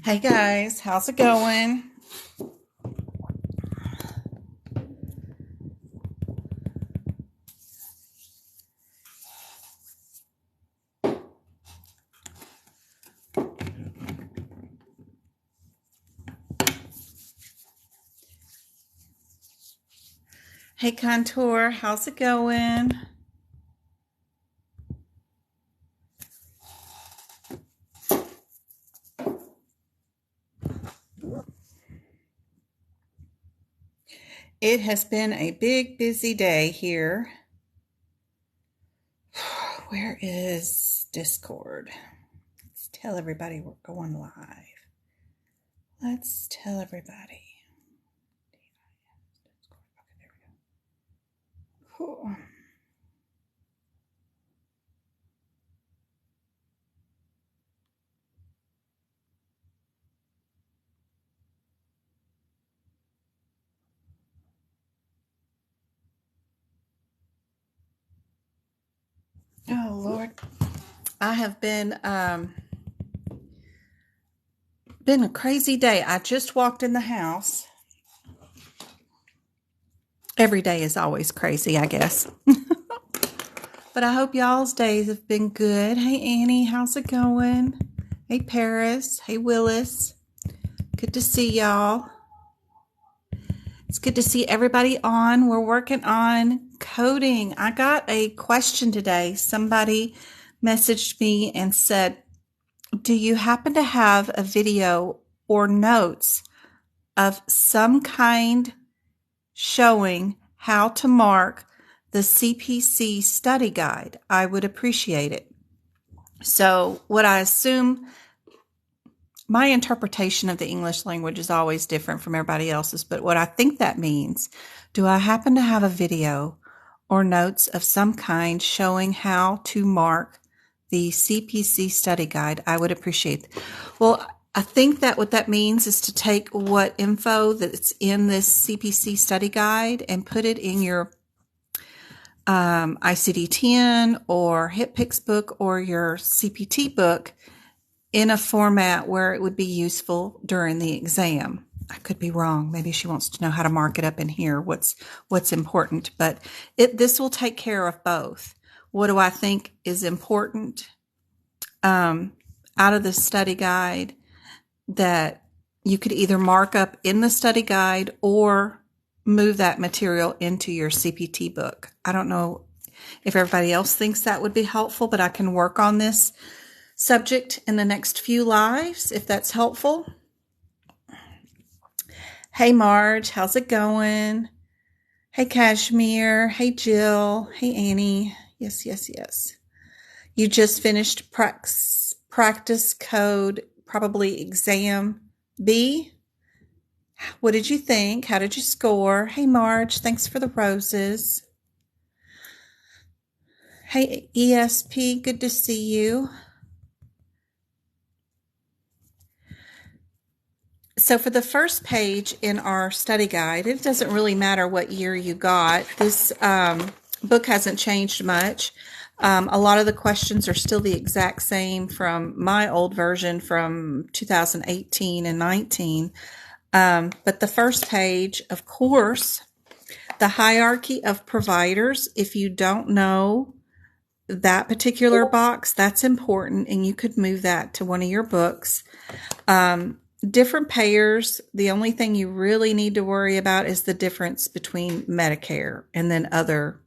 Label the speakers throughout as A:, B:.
A: Hey guys, how's it going? Hey Contour, how's it going? It has been a big, busy day here. Where is Discord? Let's tell everybody we're going live. Let's tell everybody. Okay, there we go. Cool. Oh Lord, I have been a crazy day. I just walked in the house. Every day is always crazy, I guess. But I hope y'all's days have been good. Hey Annie, how's it going? Hey Paris. Hey Willis. Good to see y'all. It's good to see everybody on. We're working on coding. I got a question today. Somebody messaged me and said, do you happen to have a video or notes of some kind showing how to mark the CPC study guide? I would appreciate it. So what I assume, my interpretation of the English language is always different from everybody else's, but what I think that means, do I happen to have a video or notes of some kind showing how to mark the CPC study guide? I would appreciate it. Well, I think that what that means is to take what info that's in this CPC study guide and put it in your ICD-10 or HCPCS book or your CPT book in a format where it would be useful during the exam. I could be wrong. Maybe she wants to know how to mark it up in here, what's important, but this will take care of both. What do I think is important out of the study guide that you could either mark up in the study guide or move that material into your CPT book? I don't know if everybody else thinks that would be helpful, but I can work on this subject in the next few lives if that's helpful. Hey Marge, how's it going? Hey Kashmir, hey Jill, hey Annie. Yes. You just finished practice code, probably exam B. What did you think? How did you score? Hey Marge, thanks for the roses. Hey ESP, good to see you. So for the first page in our study guide, it doesn't really matter what year you got. This book hasn't changed much. A lot of the questions are still the exact same from my old version from 2018 and 19. But the first page, of course, the hierarchy of providers. If you don't know that particular box, that's important, and you could move that to one of your books. Different payers, the only thing you really need to worry about is the difference between Medicare, and then other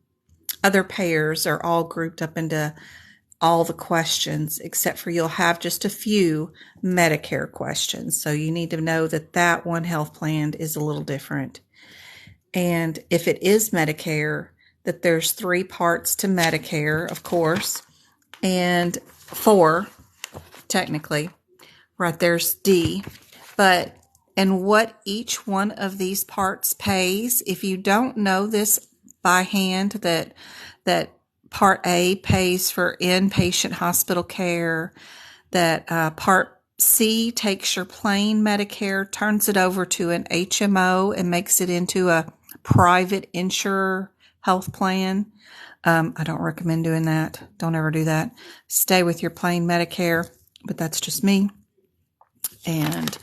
A: payers are all grouped up into all the questions, except for you'll have just a few Medicare questions. So you need to know that one health plan is a little different. And if it is Medicare, that there's 3 parts to Medicare, of course, and 4, technically. Right there's D. And what each one of these parts pays, if you don't know this by hand, that Part A pays for inpatient hospital care, that Part C takes your plain Medicare, turns it over to an HMO and makes it into a private insurer health plan. I don't recommend doing that. Don't ever do that. Stay with your plain Medicare, but that's just me. And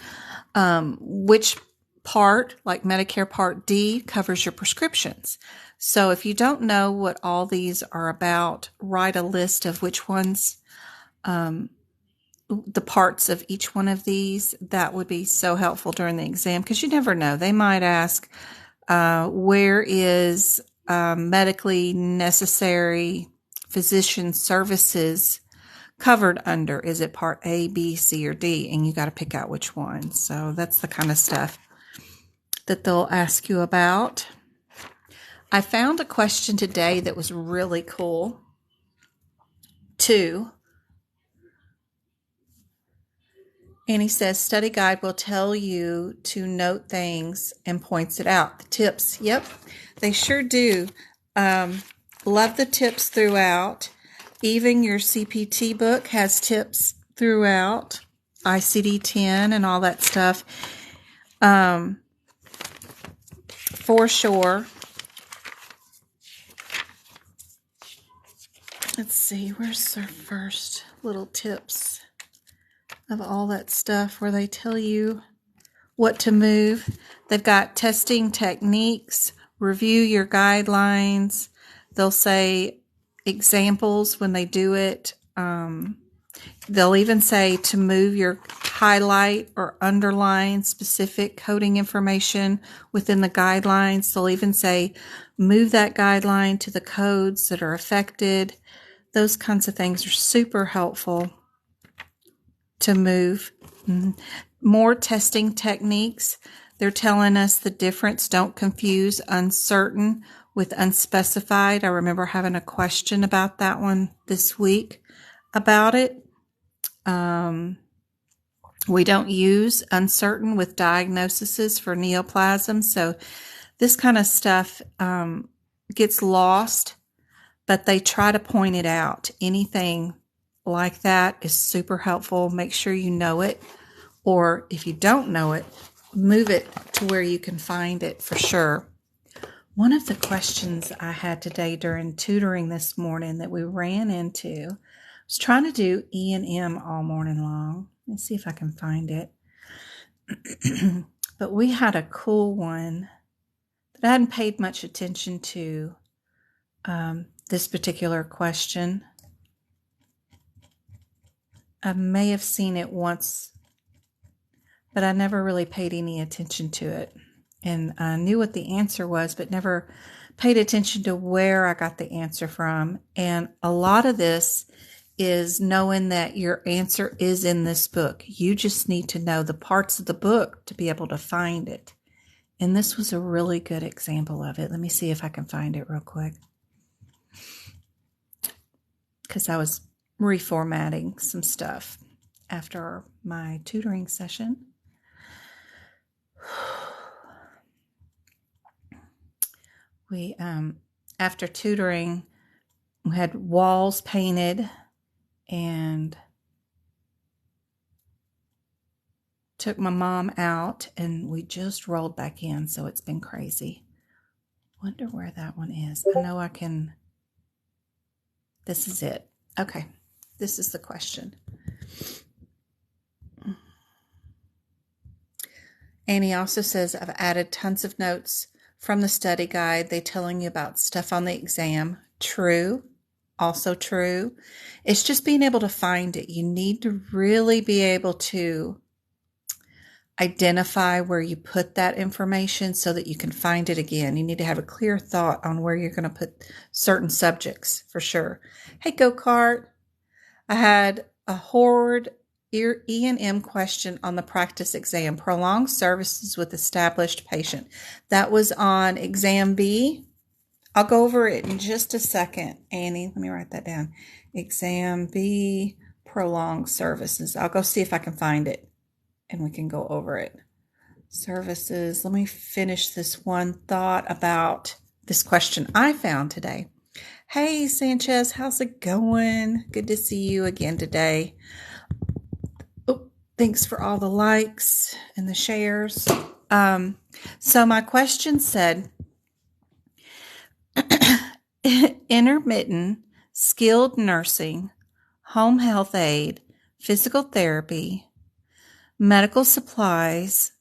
A: which part, like Medicare Part D, covers your prescriptions. So if you don't know what all these are about, write a list of which ones, the parts of each one of these. That would be so helpful during the exam, because you never know. They might ask, where is medically necessary physician services covered under? Is it Part A, B, C, or D? And you got to pick out which one. So that's the kind of stuff that they'll ask you about. I found a question today that was really cool, too. And he says, study guide will tell you to note things and points it out. The tips, yep, they sure do. Love the tips throughout. Even your CPT book has tips throughout, ICD-10 and all that stuff. For sure. Let's see, where's our first little tips of all that stuff where they tell you what to move? They've got testing techniques, review your guidelines. They'll say examples when they do it. They'll even say to move your highlight or underline specific coding information within the guidelines. They'll even say move that guideline to the codes that are affected. Those kinds of things are super helpful to move. More testing techniques. They're telling us the difference. Don't confuse uncertain with unspecified. I remember having a question about that one this week about it. We don't use uncertain with diagnoses for neoplasm. So this kind of stuff gets lost, but they try to point it out. Anything like that is super helpful. Make sure you know it, or if you don't know it, move it to where you can find it for sure. One of the questions I had today during tutoring this morning that we ran into, I was trying to do E&M all morning long. Let's see if I can find it. But we had a cool one that I hadn't paid much attention to, this particular question. I may have seen it once, but I never really paid any attention to it. And I knew what the answer was, but never paid attention to where I got the answer from. And a lot of this is knowing that your answer is in this book. You just need to know the parts of the book to be able to find it. And this was a really good example of it. Let me see if I can find it real quick, because I was reformatting some stuff after my tutoring session. We, after tutoring, we had walls painted and took my mom out, and we just rolled back in, so it's been crazy. Wonder where that one is. I know I can. This is it. Okay, this is the question. And he also says, I've added tons of notes from the study guide. They telling you about stuff on the exam. True. Also true. It's just being able to find it. You need to really be able to identify where you put that information so that you can find it again. You need to have a clear thought on where you're going to put certain subjects for sure. Hey, Go-Kart. I had a horrid E&M question on the practice exam. Prolonged services with established patient. That was on exam B. I'll go over it in just a second, Annie. Let me write that down. Exam B, prolonged services. I'll go see if I can find it, and we can go over it. Services. Let me finish this one thought about this question I found today. Hey, Sanchez, how's it going? Good to see you again today. Oh, thanks for all the likes and the shares. So my question said, intermittent skilled nursing, home health aid, physical therapy, medical supplies,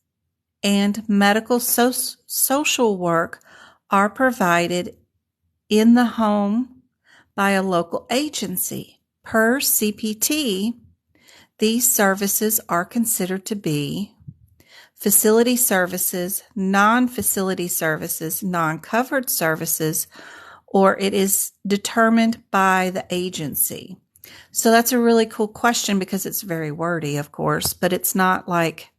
A: and medical social work are provided in the home by a local agency. Per CPT, these services are considered to be facility services, non-facility services, non-covered services, or it is determined by the agency. So that's a really cool question because it's very wordy, of course, but it's not like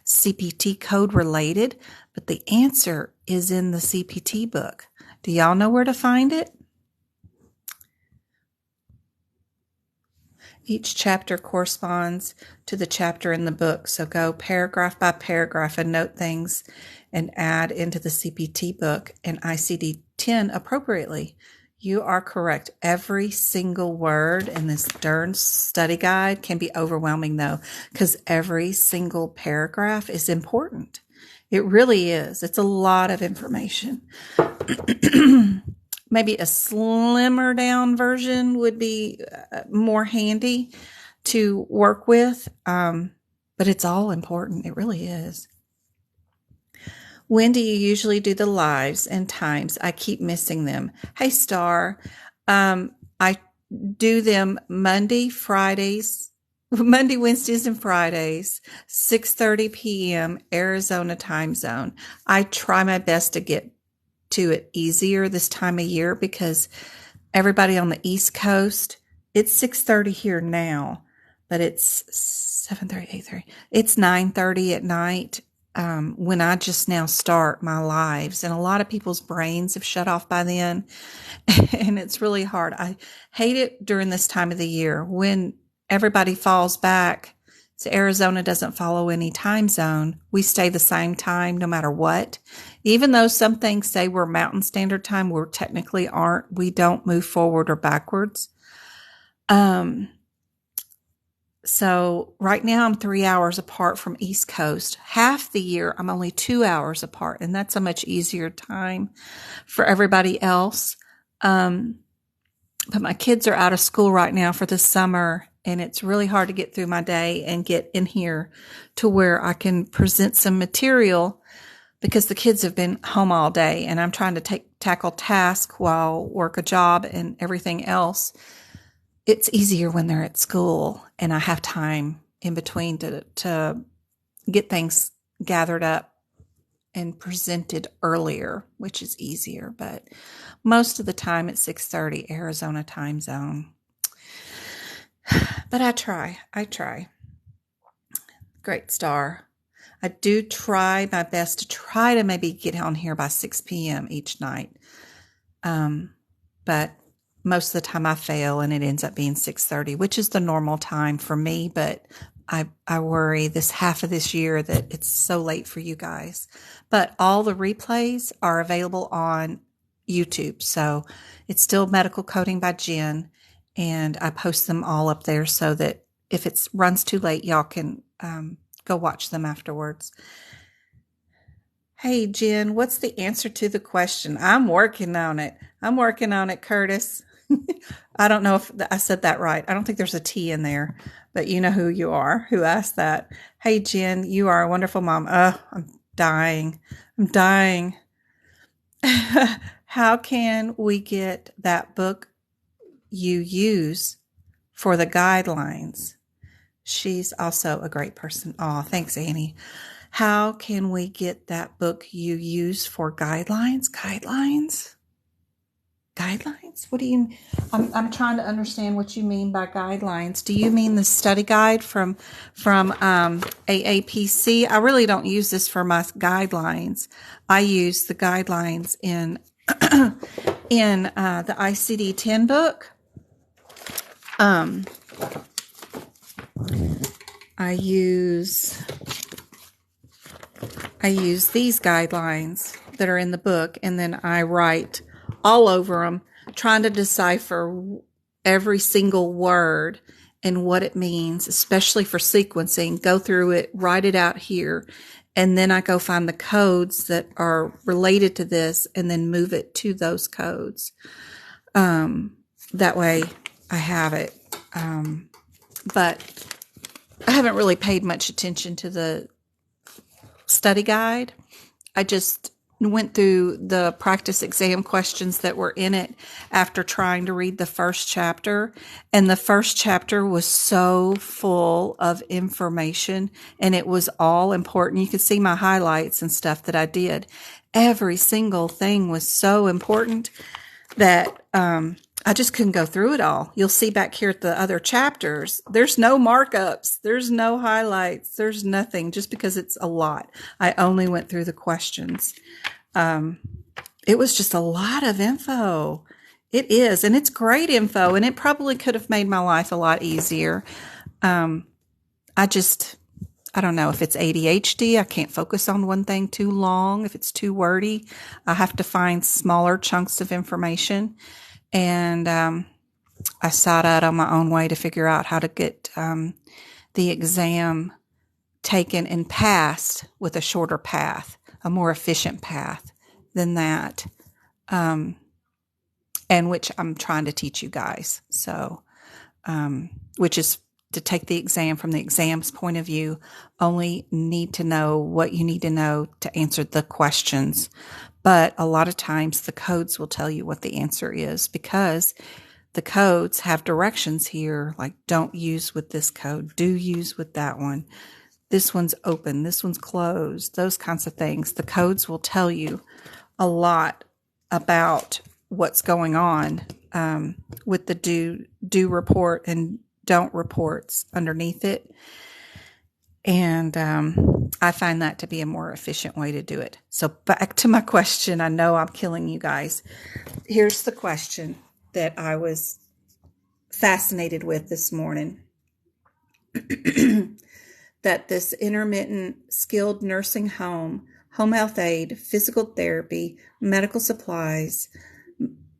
A: CPT code related, but the answer is in the CPT book. Do y'all know where to find it? Each chapter corresponds to the chapter in the book. So go paragraph by paragraph and note things and add into the CPT book and ICD-10 appropriately. You are correct. Every single word in this darn study guide can be overwhelming though, because every single paragraph is important. It really is. It's a lot of information. Maybe a slimmer down version would be more handy to work with, but it's all important. It really is. When do you usually do the lives and times? I keep missing them. Hey, Star, I do them Monday, Wednesdays, and Fridays, 6:30 p.m. Arizona time zone. I try my best to get to it easier this time of year because everybody on the East Coast, it's 6:30 here now, but it's 7:30, 8:30. It's 9:30 at night when I just now start my lives, and a lot of people's brains have shut off by then, and it's really hard. I hate it during this time of the year when everybody falls back. So Arizona doesn't follow any time zone. We stay the same time no matter what. Even though some things say we're Mountain Standard Time, we technically aren't. We don't move forward or backwards. So right now I'm 3 hours apart from East Coast. Half the year I'm only 2 hours apart, and that's a much easier time for everybody else. But my kids are out of school right now for the summer, and it's really hard to get through my day and get in here to where I can present some material because the kids have been home all day and I'm trying to tackle tasks while work a job and everything else. It's easier when they're at school and I have time in between to get things gathered up and presented earlier, which is easier, but most of the time it's 6:30 Arizona time zone. But I try. Great, Star. I do try my best to try to maybe get on here by 6 p.m. each night. But most of the time I fail and it ends up being 6:30, which is the normal time for me. But I worry this half of this year that it's so late for you guys. But all the replays are available on YouTube. So it's still Medical Coding by Jen. And I post them all up there so that if it runs too late, y'all can go watch them afterwards. Hey, Jen, what's the answer to the question? I'm working on it. Curtis. I don't know if I said that right. I don't think there's a T in there, but you know who you are, who asked that. Hey, Jen, you are a wonderful mom. I'm dying. How can we get that book you use for the guidelines? She's also a great person. Oh, thanks, Annie. How can we get that book you use for guidelines? Guidelines? What do you? I'm trying to understand what you mean by guidelines. Do you mean the study guide from AAPC? I really don't use this for my guidelines. I use the guidelines in the ICD-10 book. I use these guidelines that are in the book, and then I write all over them trying to decipher every single word and what it means, especially for sequencing, go through it, write it out here, and then I go find the codes that are related to this and then move it to those codes. That way I have it. But I haven't really paid much attention to the study guide. I just went through the practice exam questions that were in it after trying to read the first chapter. And the first chapter was so full of information and it was all important. You could see my highlights and stuff that I did. Every single thing was so important that, I just couldn't go through it all. You'll see back here at the other chapters, there's no markups. There's no highlights. There's nothing just because it's a lot. I only went through the questions. It was just a lot of info. It is, and it's great info, and it probably could have made my life a lot easier. I don't know if it's ADHD. I can't focus on one thing too long. If it's too wordy, I have to find smaller chunks of information. And I sought out on my own way to figure out how to get the exam taken and passed with a shorter path, a more efficient path than that, and which I'm trying to teach you guys. So, which is to take the exam from the exam's point of view, only need to know what you need to know to answer the questions. But a lot of times the codes will tell you what the answer is because the codes have directions here, like don't use with this code, do use with that one. This one's open, this one's closed, those kinds of things. The codes will tell you a lot about what's going on with the do report and don't reports underneath it. And I find that to be a more efficient way to do it. So back to my question. I know I'm killing you guys. Here's the question that I was fascinated with this morning. That this intermittent skilled nursing home, home health aide, physical therapy, medical supplies,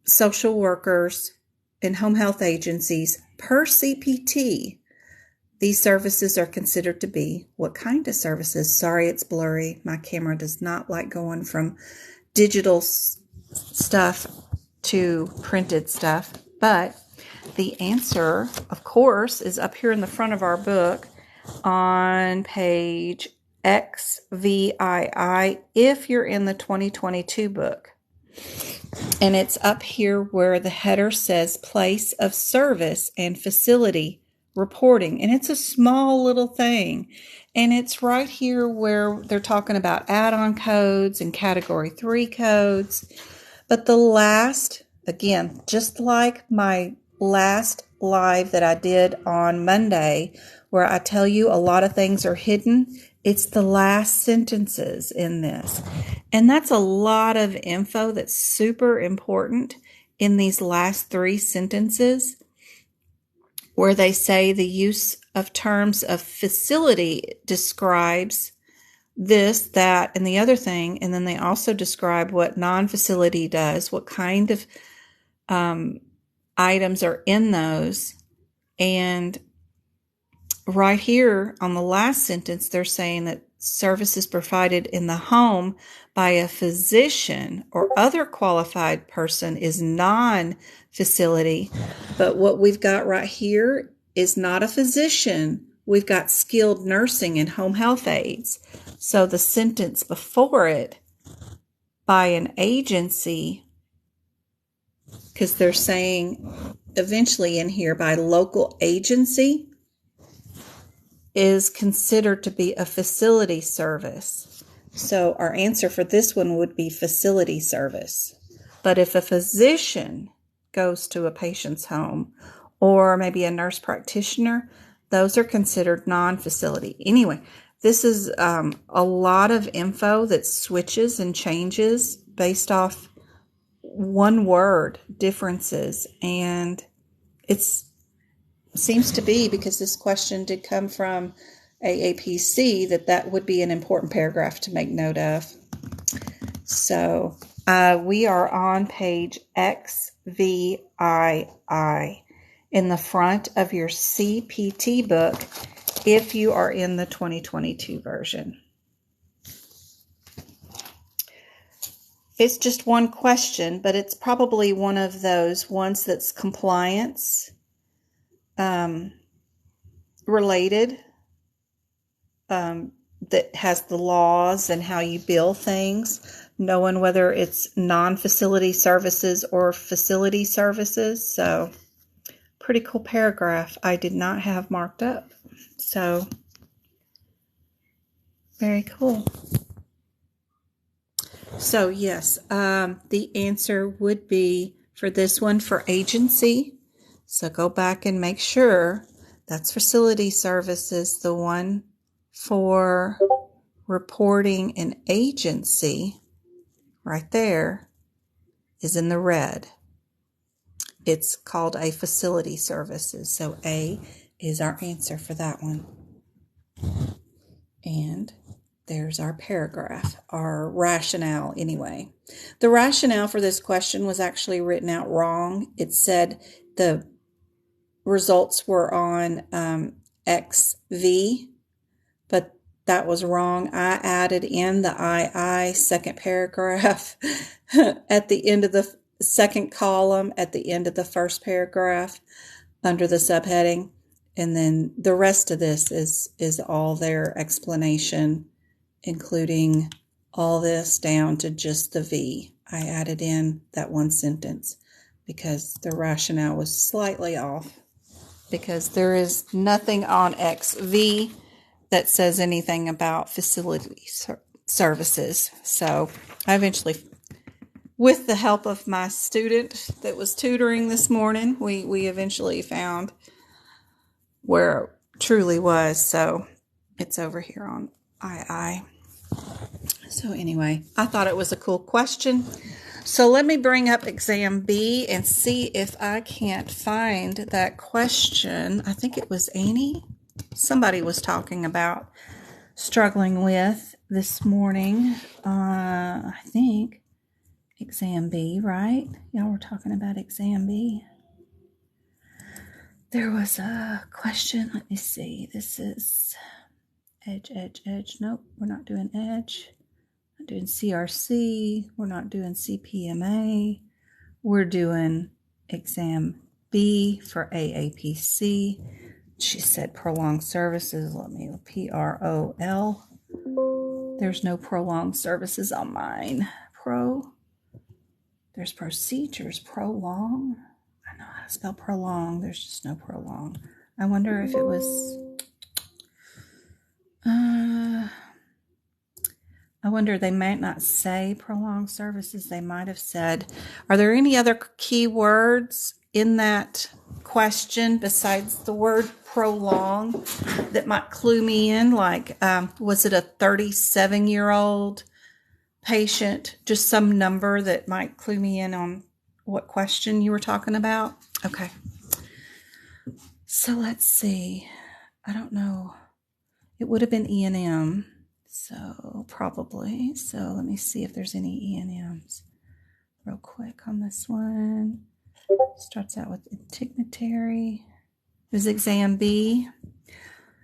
A: social workers, and home health agencies per CPT, these services are considered to be what kind of services? Sorry, it's blurry. My camera does not like going from digital stuff to printed stuff. But the answer, of course, is up here in the front of our book on page XVII if you're in the 2022 book. And it's up here where the header says place of service and facility reporting, and it's a small little thing, and it's right here where they're talking about add-on codes and category 3 codes. But the last, again, just like my last live that I did on Monday, where I tell you a lot of things are hidden, it's the last sentences in this, and that's a lot of info that's super important in these last 3 sentences, where they say the use of terms of facility describes this, that, and the other thing. And then they also describe what non-facility does, what kind of items are in those. And right here on the last sentence, they're saying that services provided in the home by a physician or other qualified person is non-facility. But what we've got right here is not a physician. We've got skilled nursing and home health aides. So the sentence before it, by an agency, because they're saying eventually in here by local agency, is considered to be a facility service. So our answer for this one would be facility service. But if a physician goes to a patient's home or maybe a nurse practitioner, those are considered non-facility. Anyway, this is a lot of info that switches and changes based off one word differences. And it's seems to be, because this question did come from AAPC, that would be an important paragraph to make note of. So We are on page XVII in the front of your CPT book if you are in the 2022 version. It's just one question, but it's probably one of those ones that's compliance related, that has the laws and how you bill things, knowing whether it's non-facility services or facility services. So, pretty cool paragraph I did not have marked up. So, very cool. So, yes, the answer would be for this one for agency. So, go back and make sure that's facility services. The one for reporting an agency right there is in the red. It's called a facility services. So, A is our answer for that one. And there's our paragraph, our rationale anyway. The rationale for this question was actually written out wrong. It said the results were on XV, but that was wrong. I added in the II second paragraph at the end of the second column, at the end of the first paragraph under the subheading. And then the rest of this is all their explanation, including all this down to just the V. I added in that one sentence because the rationale was slightly off, because there is nothing on XV that says anything about facility services. So I eventually, with the help of my student that was tutoring this morning, we eventually found where it truly was. So it's over here on II. So anyway, I thought it was a cool question. So let me bring up exam B and see if I can't find that question. I think it was Annie. Somebody was talking about struggling with this morning. I think exam B, right? Y'all were talking about exam B. There was a question. Let me see. This is edge. Nope, we're not doing edge. Not doing CRC. We're not doing CPMA. We're doing exam B for AAPC. She said prolonged services. Let me, PROL. There's no prolonged services on mine. There's procedures. Prolong. I know how to spell prolong. There's just no prolong. I wonder if it was... I wonder, they might not say prolonged services. They might have said, are there any other key words in that question besides the word prolong that might clue me in? Like, was it a 37-year-old patient? Just some number that might clue me in on what question you were talking about? Okay. So let's see. I don't know. It would have been E&M. So probably. So let me see if there's any E&Ms real quick on this one. Starts out with indignitary. There's exam B.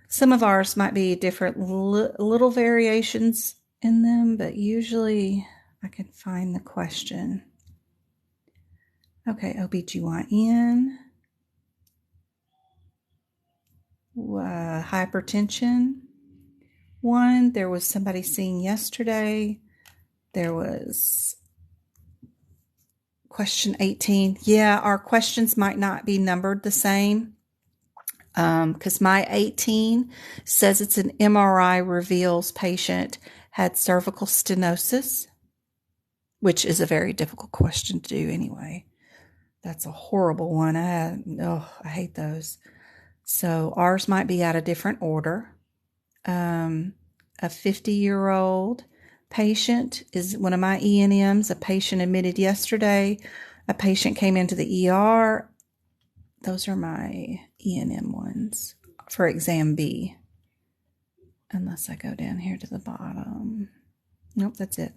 A: Some of ours might be different, little variations in them, but usually I can find the question. Okay, OBGYN. Hypertension. One, there was somebody seen yesterday. There was question 18. Yeah, our questions might not be numbered the same, because my 18 says it's an MRI reveals patient had cervical stenosis, which is a very difficult question to do anyway. That's a horrible one. I hate those. So ours might be out of different order. A 50-year-old patient is one of my E&Ms. A patient admitted yesterday. A patient came into the ER. Those are my E&M ones for exam B. Unless I go down here to the bottom. Nope, that's it.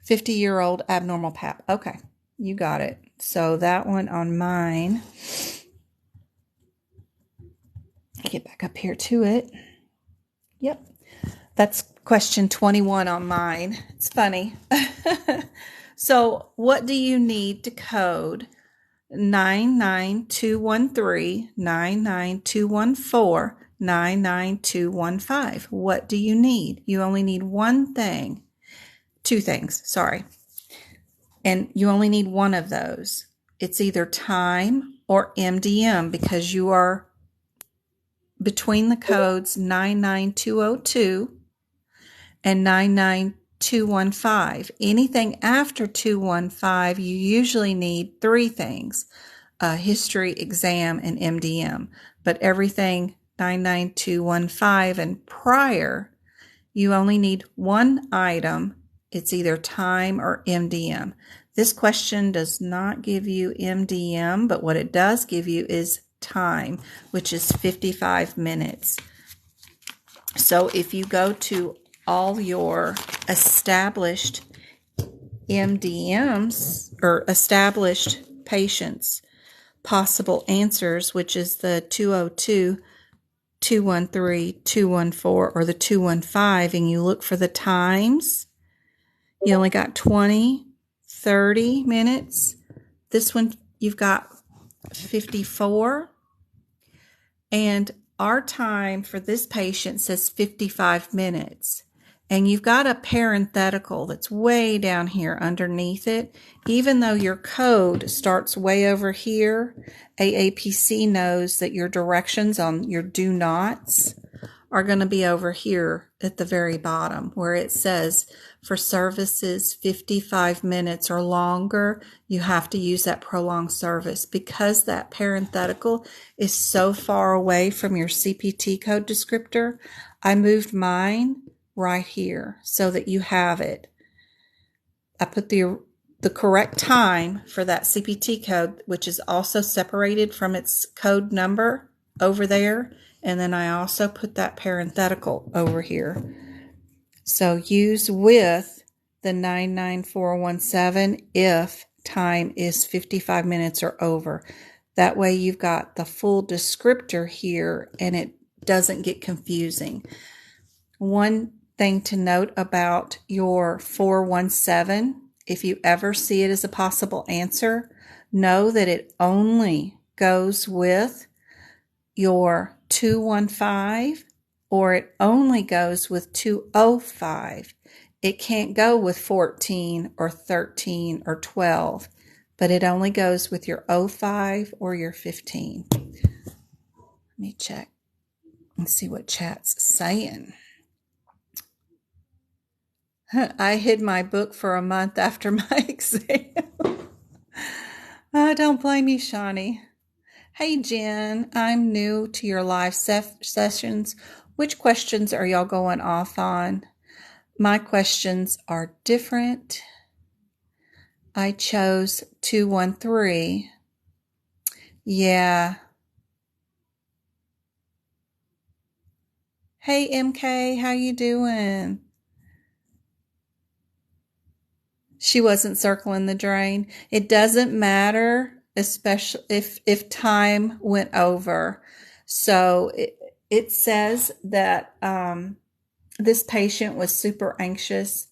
A: 50-year-old abnormal pap. Okay, you got it. So that one on mine, get back up here to it. Yep, that's question 21 on mine. It's funny. So what do you need to code 99213, 99214, 99215? What do you need? You only need one thing. Two things, sorry. And you only need one of those. It's either time or MDM, because you are between the codes 99202 and 99215. Anything after 215, you usually need three things: history, exam, and MDM. But everything 99215 and prior, you only need one item. It's either time or MDM. This question does not give you MDM, but what it does give you is time, which is 55 minutes. So if you go to all your established MDMs or established patients' possible answers, which is the 202, 213, 214, or the 215, and you look for the times, you only got 20, 30 minutes. This one, you've got 54. And our time for this patient says 55 minutes. And you've got a parenthetical that's way down here underneath it. Even though your code starts way over here, AAPC knows that your directions on your do nots are going to be over here at the very bottom, where it says for services 55 minutes or longer, you have to use that prolonged service. Because that parenthetical is so far away from your CPT code descriptor, I moved mine right here so that you have it. I put the correct time for that CPT code, which is also separated from its code number over there. And then I also put that parenthetical over here. So use with the 99417 if time is 55 minutes or over. That way you've got the full descriptor here and it doesn't get confusing. One thing to note about your 417, if you ever see it as a possible answer, know that it only goes with your 215 or it only goes with 205. It can't go with 14 or 13 or 12, but it only goes with your 05 or your 15. Let me check and see what chat's saying. I hid my book for a month after my exam. Don't blame me, Shawnee. Hey, Jen, I'm new to your live sessions. Which questions are y'all going off on? My questions are different. I chose 213. Yeah. Hey, MK, how you doing? She wasn't circling the drain. It doesn't matter, especially if time went over. So it says that this patient was super anxious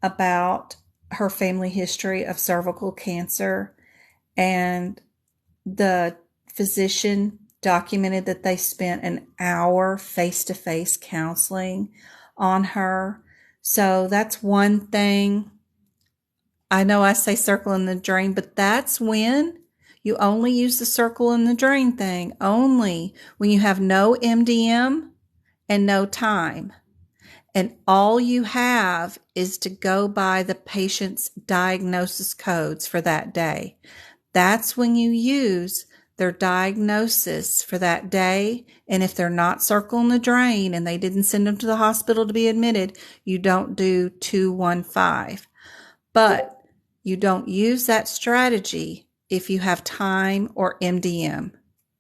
A: about her family history of cervical cancer, and the physician documented that they spent an hour face-to-face counseling on her. So that's one thing. I know I say circle in the drain, but that's when you only use the circle in the drain thing, only when you have no MDM and no time. And all you have is to go by the patient's diagnosis codes for that day. That's when you use their diagnosis for that day. And if they're not circling the drain and they didn't send them to the hospital to be admitted, you don't do 215. But you don't use that strategy if you have time or MDM,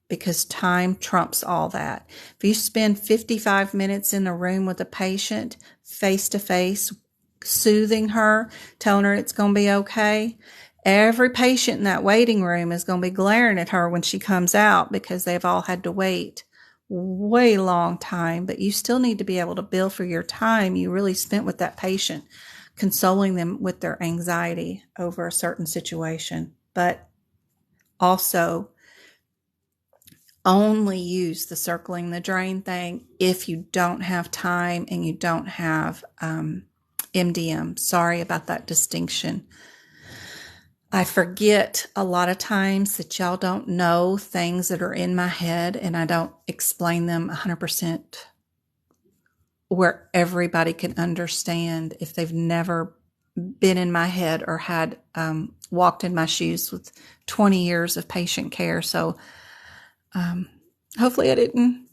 A: because time trumps all that. If you spend 55 minutes in the room with a patient face to face soothing her, telling her it's going to be okay. Every patient in that waiting room is going to be glaring at her when she comes out because they've all had to wait way long time, but you still need to be able to bill for your time you really spent with that patient, consoling them with their anxiety over a certain situation. But also only use the circling the drain thing if you don't have time and you don't have MDM. Sorry about that distinction. I forget a lot of times that y'all don't know things that are in my head, and I don't explain them 100% where everybody can understand if they've never been in my head or had walked in my shoes with 20 years of patient care. So hopefully I didn't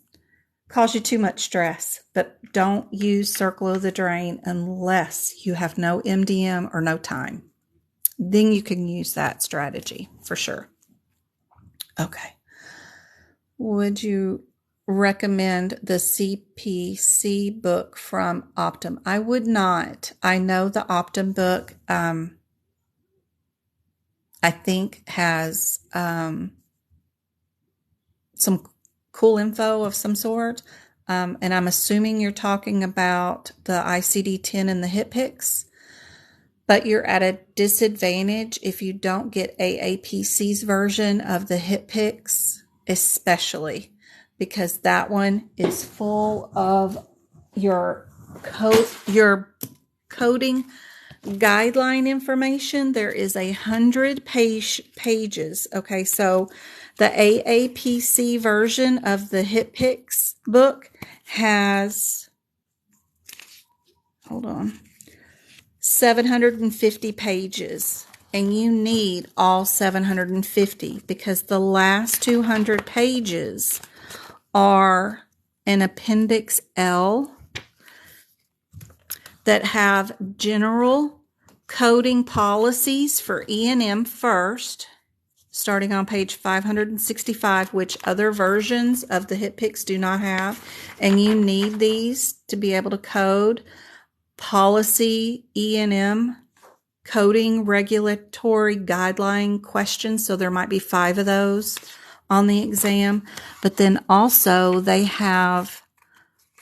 A: cause you too much stress, but don't use circle of the drain unless you have no MDM or no time. Then you can use that strategy for sure. Okay. Would you recommend the CPC book from Optum? I would not. I know the Optum book, I think has some cool info of some sort. And I'm assuming you're talking about the ICD-10 and the HCPCS. But you're at a disadvantage if you don't get AAPC's version of the HCPCS, especially because that one is full of your coding guideline information. There is 100 pages. Okay, so the AAPC version of the HCPCS book has, hold on, 750 pages, and you need all 750 because the last 200 pages are an Appendix L that have general coding policies for E&M first, starting on page 565, which other versions of the HCPCS do not have, and you need these to be able to code policy, E&M, coding, regulatory guideline questions. So there might be 5 of those on the exam. But then also they have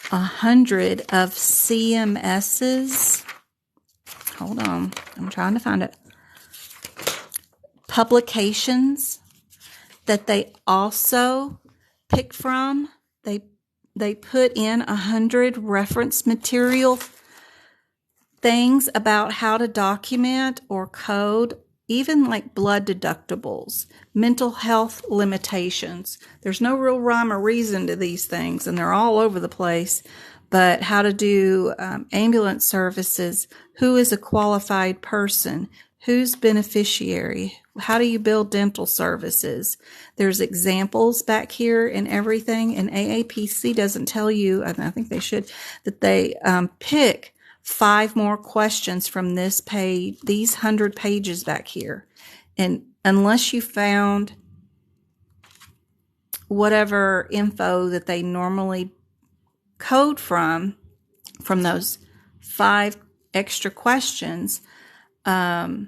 A: 100 of CMS's. Hold on. I'm trying to find it. Publications that they also pick from. They put in 100 reference material things about how to document or code, even like blood deductibles, mental health limitations. There's no real rhyme or reason to these things, and they're all over the place. But how to do ambulance services, who is a qualified person, who's beneficiary, how do you bill dental services? There's examples back here and everything, and AAPC doesn't tell you, and I think they should, that they pick 5 more questions from this page, these 100 pages back here. And unless you found whatever info that they normally code from those 5 extra questions about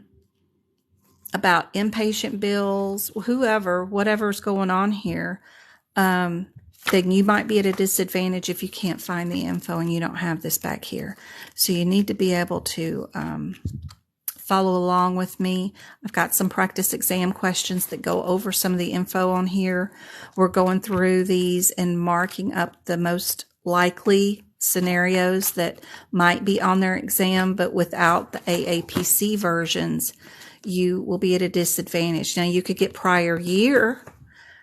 A: inpatient bills, whatever's going on here, then you might be at a disadvantage if you can't find the info and you don't have this back here. So you need to be able to follow along with me. I've got some practice exam questions that go over some of the info on here. We're going through these and marking up the most likely scenarios that might be on their exam, but without the AAPC versions, you will be at a disadvantage. Now, you could get prior year.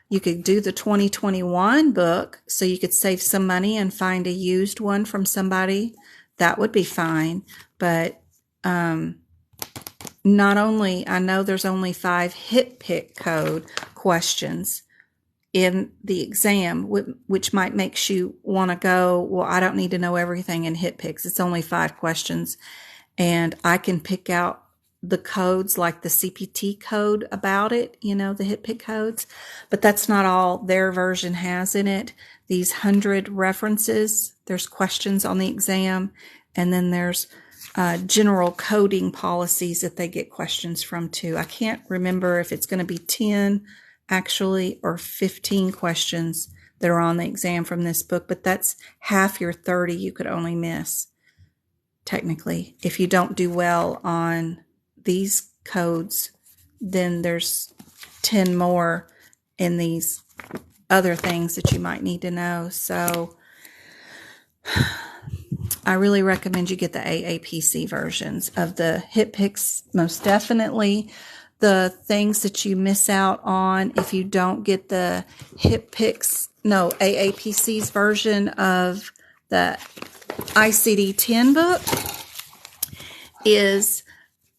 A: You could do the 2021 book, so you could save some money and find a used one from somebody. That would be fine. But not only, I know there's only 5 HCPCS code questions in the exam, which might make you want to go, well, I don't need to know everything in HCPCS. It's only 5 questions, and I can pick out the codes like the CPT code about it, the HCPCS codes, but that's not all their version has in it. These 100 references, there's questions on the exam, and then there's general coding policies that they get questions from too. I can't remember if it's going to be 10 actually or 15 questions that are on the exam from this book, but that's half your 30 you could only miss, technically. If you don't do well on these codes, then there's 10 more in these other things that you might need to know. So I really recommend you get the AAPC versions of the HCPCS, most definitely. The things that you miss out on if you don't get the AAPC's version of the ICD-10 book is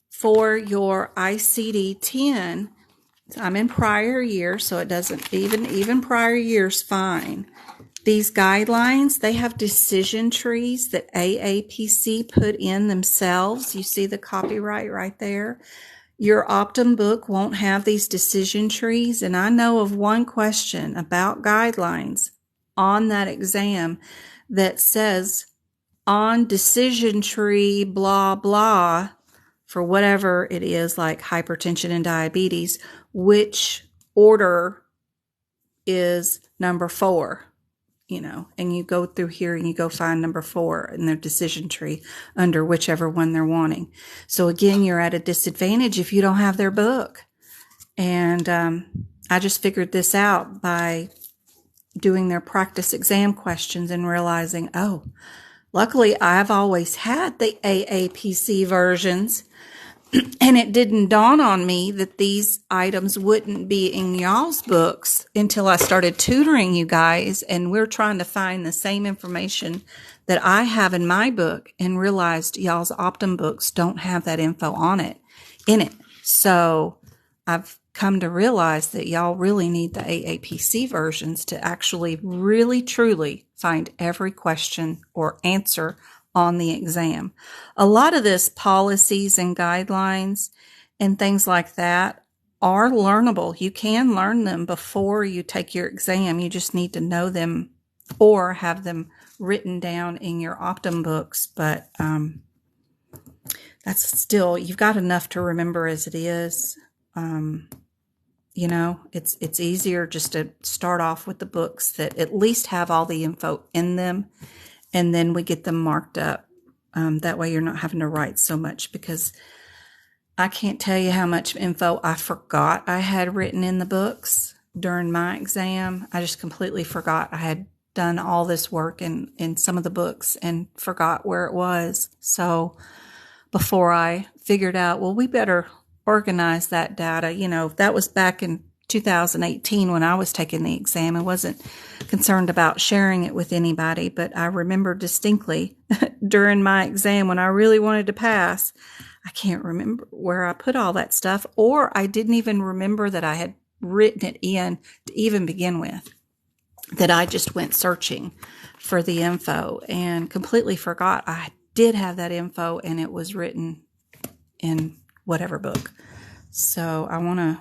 A: for your ICD-10. I'm in prior year, so it doesn't, even prior year's fine. These guidelines, they have decision trees that AAPC put in themselves. You see the copyright right there. Your Optum book won't have these decision trees. And I know of one question about guidelines on that exam that says on decision tree, blah, blah, for whatever it is, like hypertension and diabetes, which order is number 4. And you go through here and you go find number 4 in their decision tree under whichever one they're wanting. So again, you're at a disadvantage if you don't have their book. And I just figured this out by doing their practice exam questions and realizing, oh, luckily I've always had the AAPC versions. And it didn't dawn on me that these items wouldn't be in y'all's books until I started tutoring you guys. And we're trying to find the same information that I have in my book and realized y'all's Optum books don't have that info in it. So I've come to realize that y'all really need the AAPC versions to actually really truly find every question or answer on the exam. A lot of this policies and guidelines and things like that are learnable. You can learn them before you take your exam. You just need to know them or have them written down in your Optum books. But that's still, you've got enough to remember as it is. It's easier just to start off with the books that at least have all the info in them. And then we get them marked up. That way you're not having to write so much, because I can't tell you how much info I forgot I had written in the books during my exam. I just completely forgot I had done all this work in some of the books and forgot where it was. So before I figured out, well, we better organize that data. That was back in 2018 when I was taking the exam. I wasn't concerned about sharing it with anybody, but I remember distinctly during my exam when I really wanted to pass, I can't remember where I put all that stuff, or I didn't even remember that I had written it in to even begin with, that I just went searching for the info and completely forgot I did have that info and it was written in whatever book. So I want to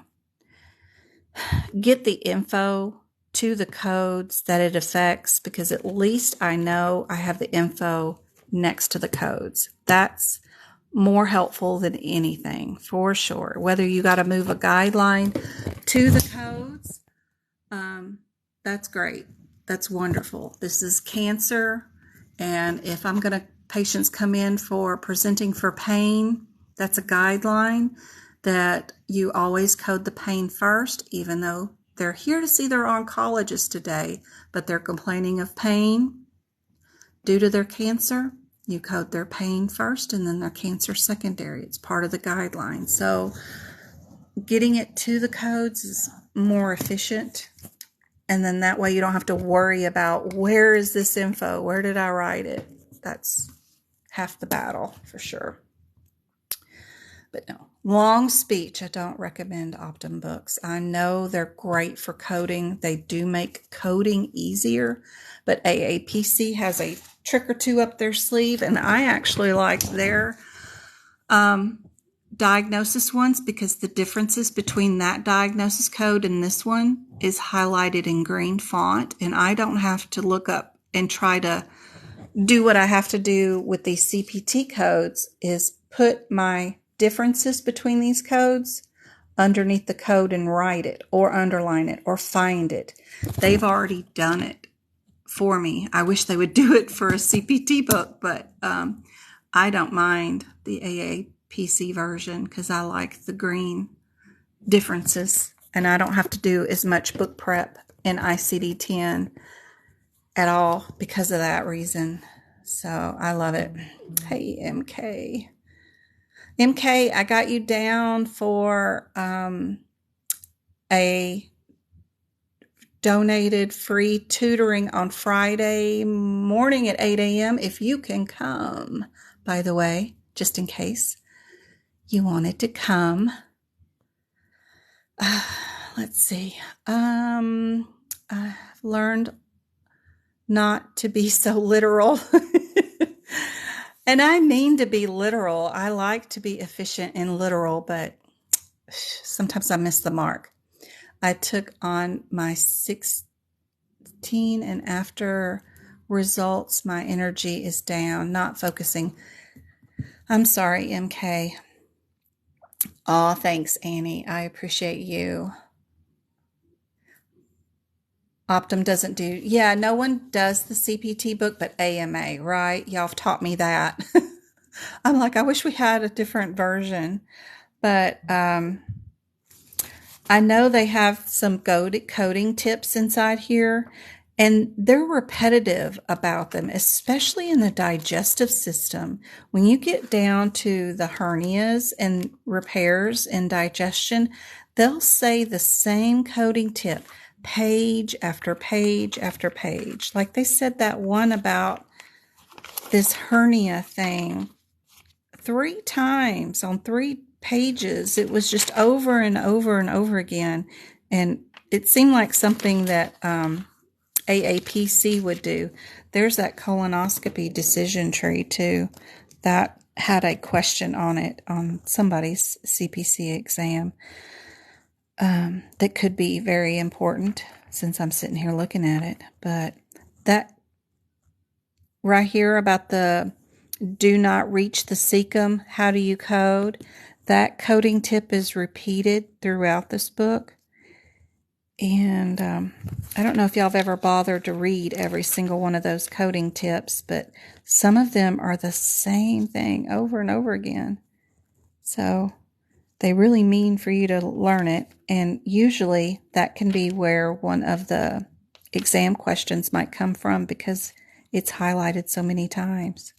A: get the info to the codes that it affects, because at least I know I have the info next to the codes. That's more helpful than anything, for sure. Whether you got to move a guideline to the codes, that's great. That's wonderful. This is cancer, and if I'm going to, patients come in for presenting for pain, that's a guideline that you always code the pain first, even though they're here to see their oncologist today, but they're complaining of pain due to their cancer. You code their pain first and then their cancer secondary. It's part of the guideline. So getting it to the codes is more efficient. And then that way you don't have to worry about, where is this info? Where did I write it? That's half the battle for sure. But no, long speech, I don't recommend Optum books. I know they're great for coding. They do make coding easier, but AAPC has a trick or two up their sleeve, and I actually like their diagnosis ones, because the differences between that diagnosis code and this one is highlighted in green font, and I don't have to look up and try to do what I have to do with these CPT codes is put my differences between these codes underneath the code and write it or underline it or find it. They've already done it for me. I wish they would do it for a CPT book, but I don't mind the AAPC version because I like the green differences, and I don't have to do as much book prep in ICD-10 at all because of that reason. So I love it. Hey, MK. MK, I got you down for a donated free tutoring on Friday morning at 8 a.m. if you can come, by the way, just in case you wanted to come. Let's see. I've learned not to be so literal. And I mean to be literal. I like to be efficient and literal, but sometimes I miss the mark. I took on my 16 and after results, my energy is down, not focusing. I'm sorry, MK. Oh, thanks, Annie. I appreciate you. Optum doesn't do, no one does the CPT book but AMA, right? Y'all have taught me that. I'm like, I wish we had a different version. But I know they have some coding tips inside here, and they're repetitive about them, especially in the digestive system. When you get down to the hernias and repairs and digestion, they'll say the same coding tip page after page after page. Like they said that one about this hernia thing 3 times on 3 pages. It was just over and over and over again. And it seemed like something that AAPC would do. There's that colonoscopy decision tree too. That had a question on it on somebody's CPC exam. That could be very important since I'm sitting here looking at it. But that right here about the do not reach the cecum, how do you code? That coding tip is repeated throughout this book. And I don't know if y'all have ever bothered to read every single one of those coding tips, but some of them are the same thing over and over again. So they really mean for you to learn it. And usually that can be where one of the exam questions might come from because it's highlighted so many times.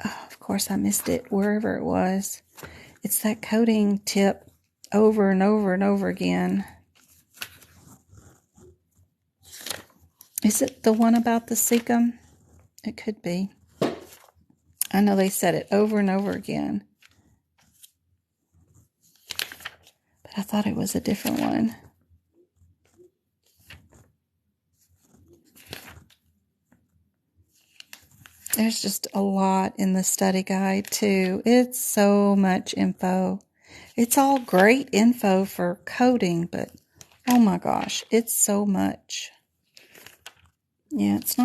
A: Oh, of course, I missed it wherever it was. It's that coding tip over and over and over again. Is it the one about the cecum? It could be. I know they said it over and over again. But I thought it was a different one. There's just a lot in the study guide too. It's so much info. It's all great info for coding, but oh my gosh, it's so much. Yeah, it's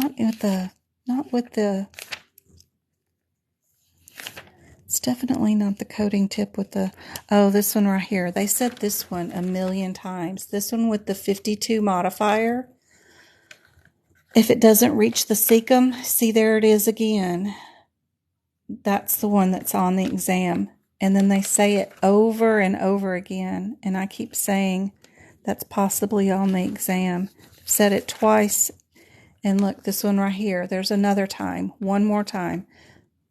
A: it's definitely not the coding tip with the, oh, this one right here. They said this one a million times. This one with the 52 modifier. If it doesn't reach the cecum, see, there it is again. That's the one that's on the exam. And then they say it over and over again. And I keep saying that's possibly on the exam. I've said it twice. And look, this one right here. There's another time. One more time.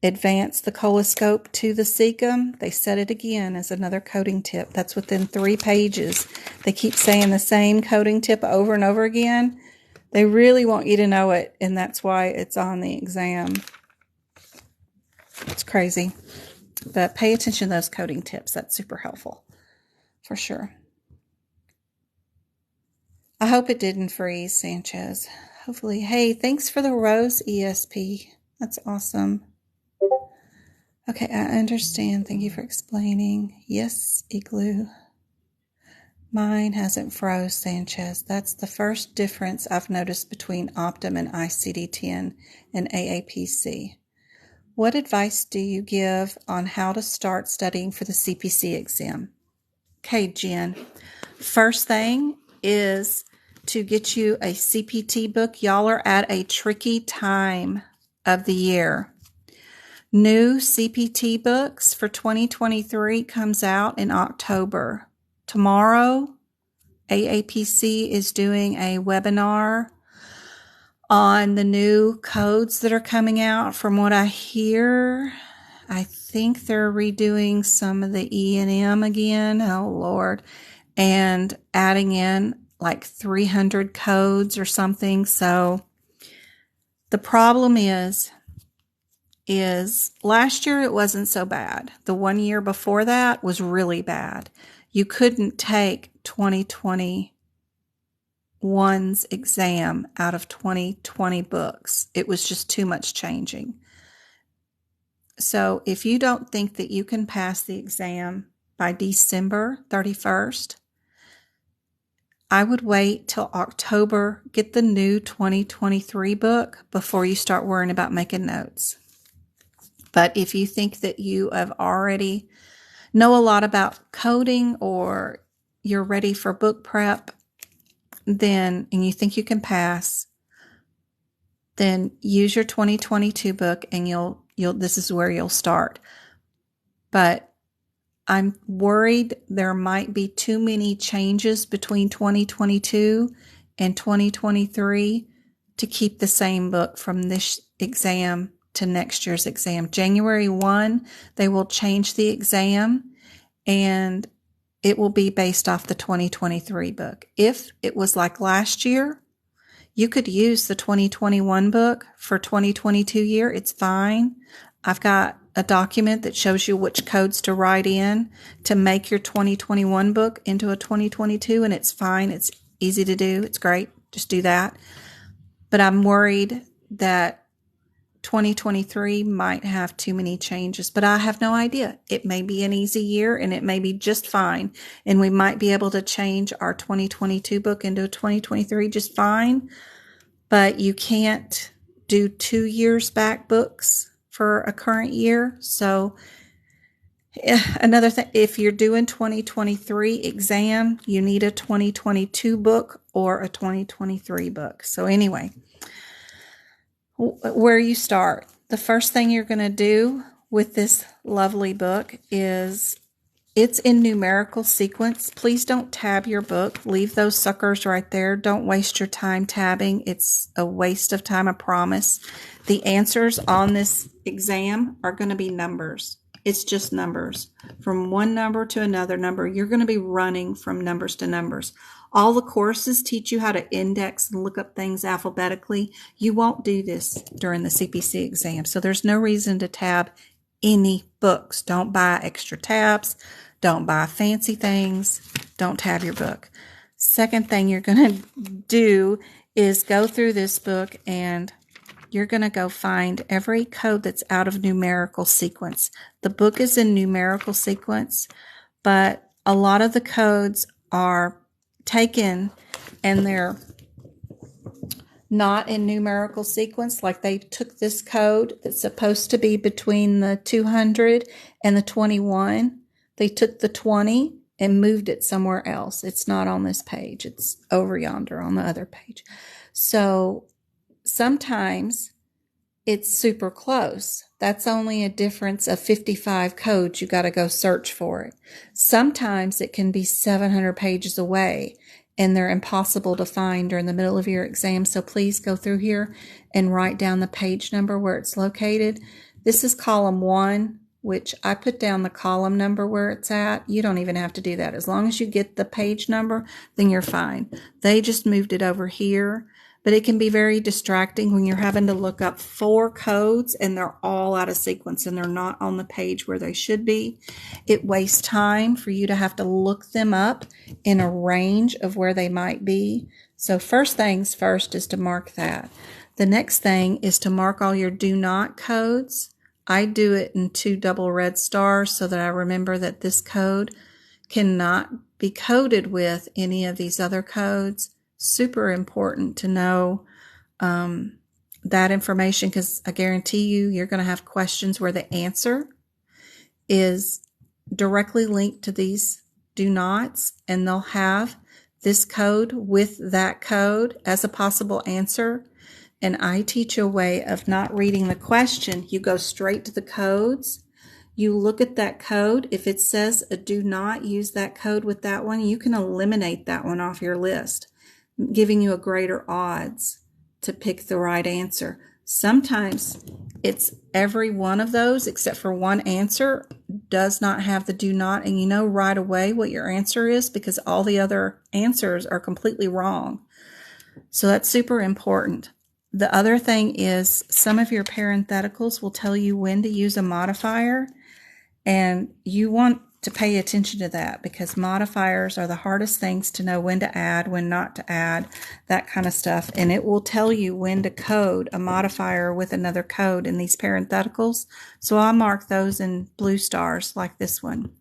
A: Advance the coloscope to the cecum. They said it again as another coding tip. That's within 3 pages. They keep saying the same coding tip over and over again. They really want you to know it, and that's why it's on the exam. It's crazy. But pay attention to those coding tips. That's super helpful, for sure. I hope it didn't freeze, Sanchez. Hopefully. Hey, thanks for the rose, ESP. That's awesome. Okay, I understand. Thank you for explaining. Yes, Igloo. Mine hasn't froze, Sanchez. That's the first difference I've noticed between Optum and ICD-10 and AAPC. What advice do you give on how to start studying for the CPC exam? Okay, Jen. First thing is to get you a CPT book. Y'all are at a tricky time of the year. New CPT books for 2023 comes out in October. Tomorrow, AAPC is doing a webinar on the new codes that are coming out. From what I hear, I think they're redoing some of the E&M again. Oh, Lord. And adding in like 300 codes or something. So the problem is last year it wasn't so bad. The 1 year before that was really bad. You couldn't take 2021's exam out of 2020 books. It was just too much changing. So if you don't think that you can pass the exam by December 31st, I would wait till October, get the new 2023 book before you start worrying about making notes. But if you think that you have already know a lot about coding or you're ready for book prep, and you think you can pass, then use your 2022 book and this is where you'll start. But I'm worried there might be too many changes between 2022 and 2023 to keep the same book from this exam to next year's exam. January 1, they will change the exam and it will be based off the 2023 book. If it was like last year, you could use the 2021 book for 2022 year. It's fine. I've got a document that shows you which codes to write in to make your 2021 book into a 2022, and it's fine. It's easy to do. It's great. Just do that. But I'm worried that 2023 might have too many changes, but I have no idea. It may be an easy year and it may be just fine. And we might be able to change our 2022 book into a 2023 just fine, but you can't do 2 years back books for a current year. So another thing, if you're doing 2023 exam, you need a 2022 book or a 2023 book. So anyway, where you start. The first thing you're going to do with this lovely book is it's in numerical sequence. Please don't tab your book. Leave those suckers right there. Don't waste your time tabbing. It's a waste of time, I promise. The answers on this exam are going to be numbers. It's just numbers. From one number to another number, you're going to be running from numbers to numbers. All the courses teach you how to index and look up things alphabetically. You won't do this during the CPC exam, so there's no reason to tab any books. Don't buy extra tabs. Don't buy fancy things. Don't tab your book. Second thing you're going to do is go through this book and you're going to go find every code that's out of numerical sequence. The book is in numerical sequence, but a lot of the codes are taken and they're not in numerical sequence. Like they took this code that's supposed to be between the 200 and the 21. They took the 20 and moved it somewhere else. It's not on this page. It's over yonder on the other page. So sometimes it's super close. That's only a difference of 55 codes. You got to go search for it. Sometimes it can be 700 pages away and they're impossible to find during the middle of your exam. So please go through here and write down the page number where it's located. This is column 1, which I put down the column number where it's at. You don't even have to do that. As long as you get the page number, then you're fine. They just moved it over here. But it can be very distracting when you're having to look up 4 codes and they're all out of sequence and they're not on the page where they should be. It wastes time for you to have to look them up in a range of where they might be. So first things first is to mark that. The next thing is to mark all your do not codes. I do it in 2 double red stars so that I remember that this code cannot be coded with any of these other codes. Super important to know that information, because I guarantee you're going to have questions where the answer is directly linked to these do nots, and they'll have this code with that code as a possible answer. And I teach a way of not reading the question. You go straight to the codes. You look at that code. If it says a do not use that code with that one, you can eliminate that one off your list, giving you a greater odds to pick the right answer. Sometimes it's every one of those except for one answer does not have the do not, and you know right away what your answer is because all the other answers are completely wrong. So that's super important. The other thing is some of your parentheticals will tell you when to use a modifier, and you want to pay attention to that because modifiers are the hardest things to know when to add, when not to add, that kind of stuff. And it will tell you when to code a modifier with another code in these parentheticals. So I'll mark those in blue stars like this one.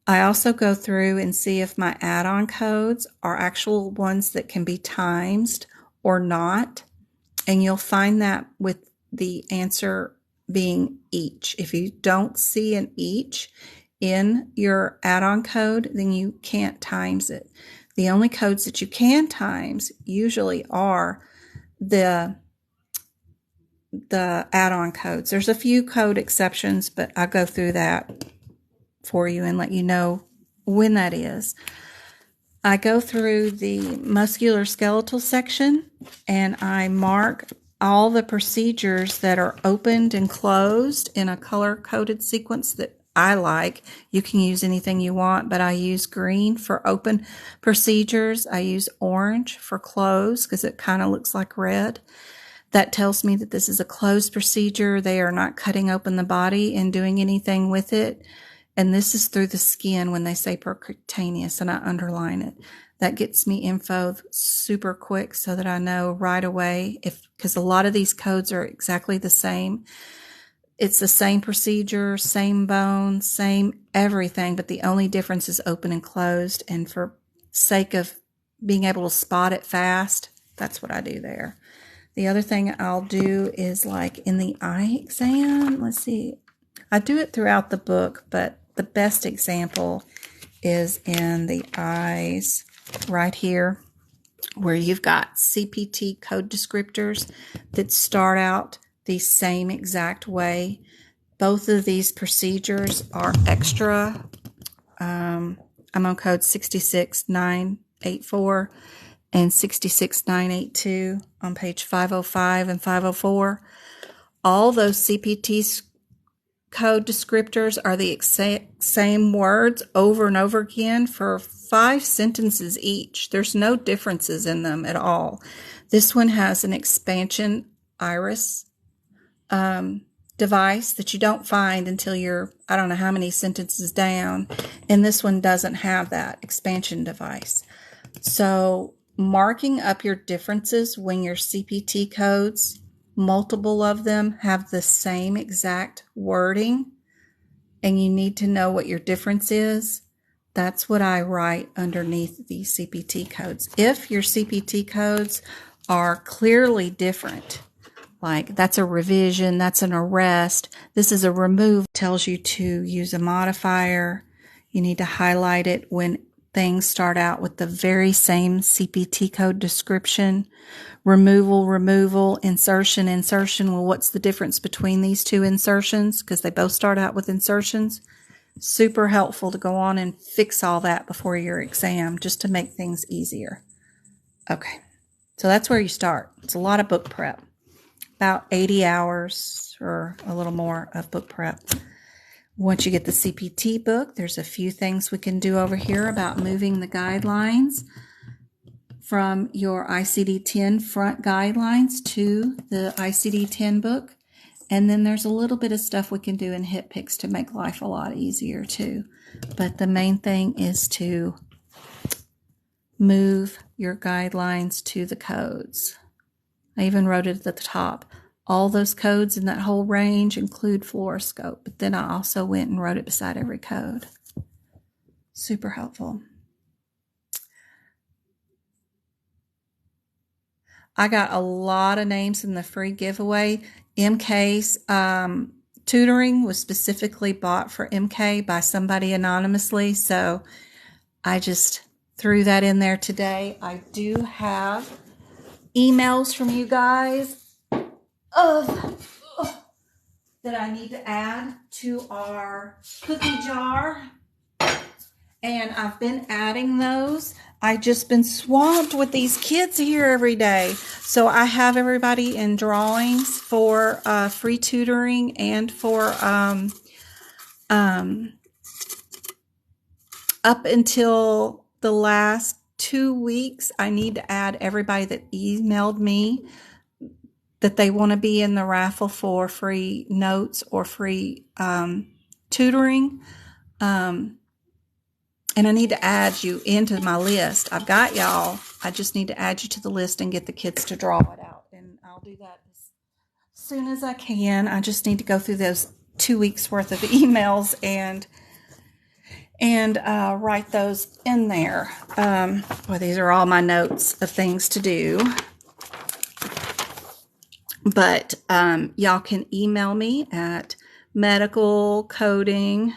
A: I also go through and see if my add-on codes are actual ones that can be times or not. And you'll find that with the answer being each. If you don't see an each in your add-on code, then you can't times it. The only codes that you can times usually are the add-on codes. There's a few code exceptions, but I'll go through that for you and let you know when that is. I go through the musculoskeletal section and I mark all the procedures that are opened and closed in a color-coded sequence that I like. You can use anything you want, but I use green for open procedures. I use orange for closed because it kind of looks like red. That tells me that this is a closed procedure. They are not cutting open the body and doing anything with it. And this is through the skin when they say percutaneous, and I underline it. That gets me info super quick so that I know right away because a lot of these codes are exactly the same. It's the same procedure, same bone, same everything, but the only difference is open and closed. And for sake of being able to spot it fast, that's what I do there. The other thing I'll do is like in the eye exam, let's see, I do it throughout the book, but the best example is in the eyes right here where you've got CPT code descriptors that start out the same exact way. Both of these procedures are extra. I'm on code 66984 and 66982 on page 505 and 504. All those CPT code descriptors are the exact same words over and over again for 5 sentences each. There's no differences in them at all. This one has an expansion iris device that you don't find until you're, I don't know how many sentences down, and this one doesn't have that expansion device. So marking up your differences when your CPT codes, multiple of them have the same exact wording, and you need to know what your difference is. That's what I write underneath these CPT codes. If your CPT codes are clearly different, like that's a revision, that's an arrest, this is a remove, tells you to use a modifier. You need to highlight it when things start out with the very same CPT code description. Removal, insertion. Well, what's the difference between these two insertions? Because they both start out with insertions. Super helpful to go on and fix all that before your exam just to make things easier. Okay, so that's where you start. It's a lot of book prep. About 80 hours or a little more of book prep. Once you get the CPT book, there's a few things we can do over here about moving the guidelines from your ICD-10 front guidelines to the ICD-10 book. And then there's a little bit of stuff we can do in HitPix to make life a lot easier too. But the main thing is to move your guidelines to the codes. I even wrote it at the top. All those codes in that whole range include fluoroscope, but then I also went and wrote it beside every code. Super helpful. I got a lot of names in the free giveaway. MK's tutoring was specifically bought for MK by somebody anonymously, so I just threw that in there today. I do have emails from you guys that I need to add to our cookie jar, and I've been adding those. I've just been swamped with these kids here every day. So I have everybody in drawings for free tutoring and for up until the last 2 weeks, I need to add everybody that emailed me that they want to be in the raffle for free notes or free tutoring. And I need to add you into my list. I've got y'all. I just need to add you to the list and get the kids to draw it out. And I'll do that as soon as I can. I just need to go through those 2 weeks worth of emails and write those in there. Well, these are all my notes of things to do. But y'all can email me at medical coding.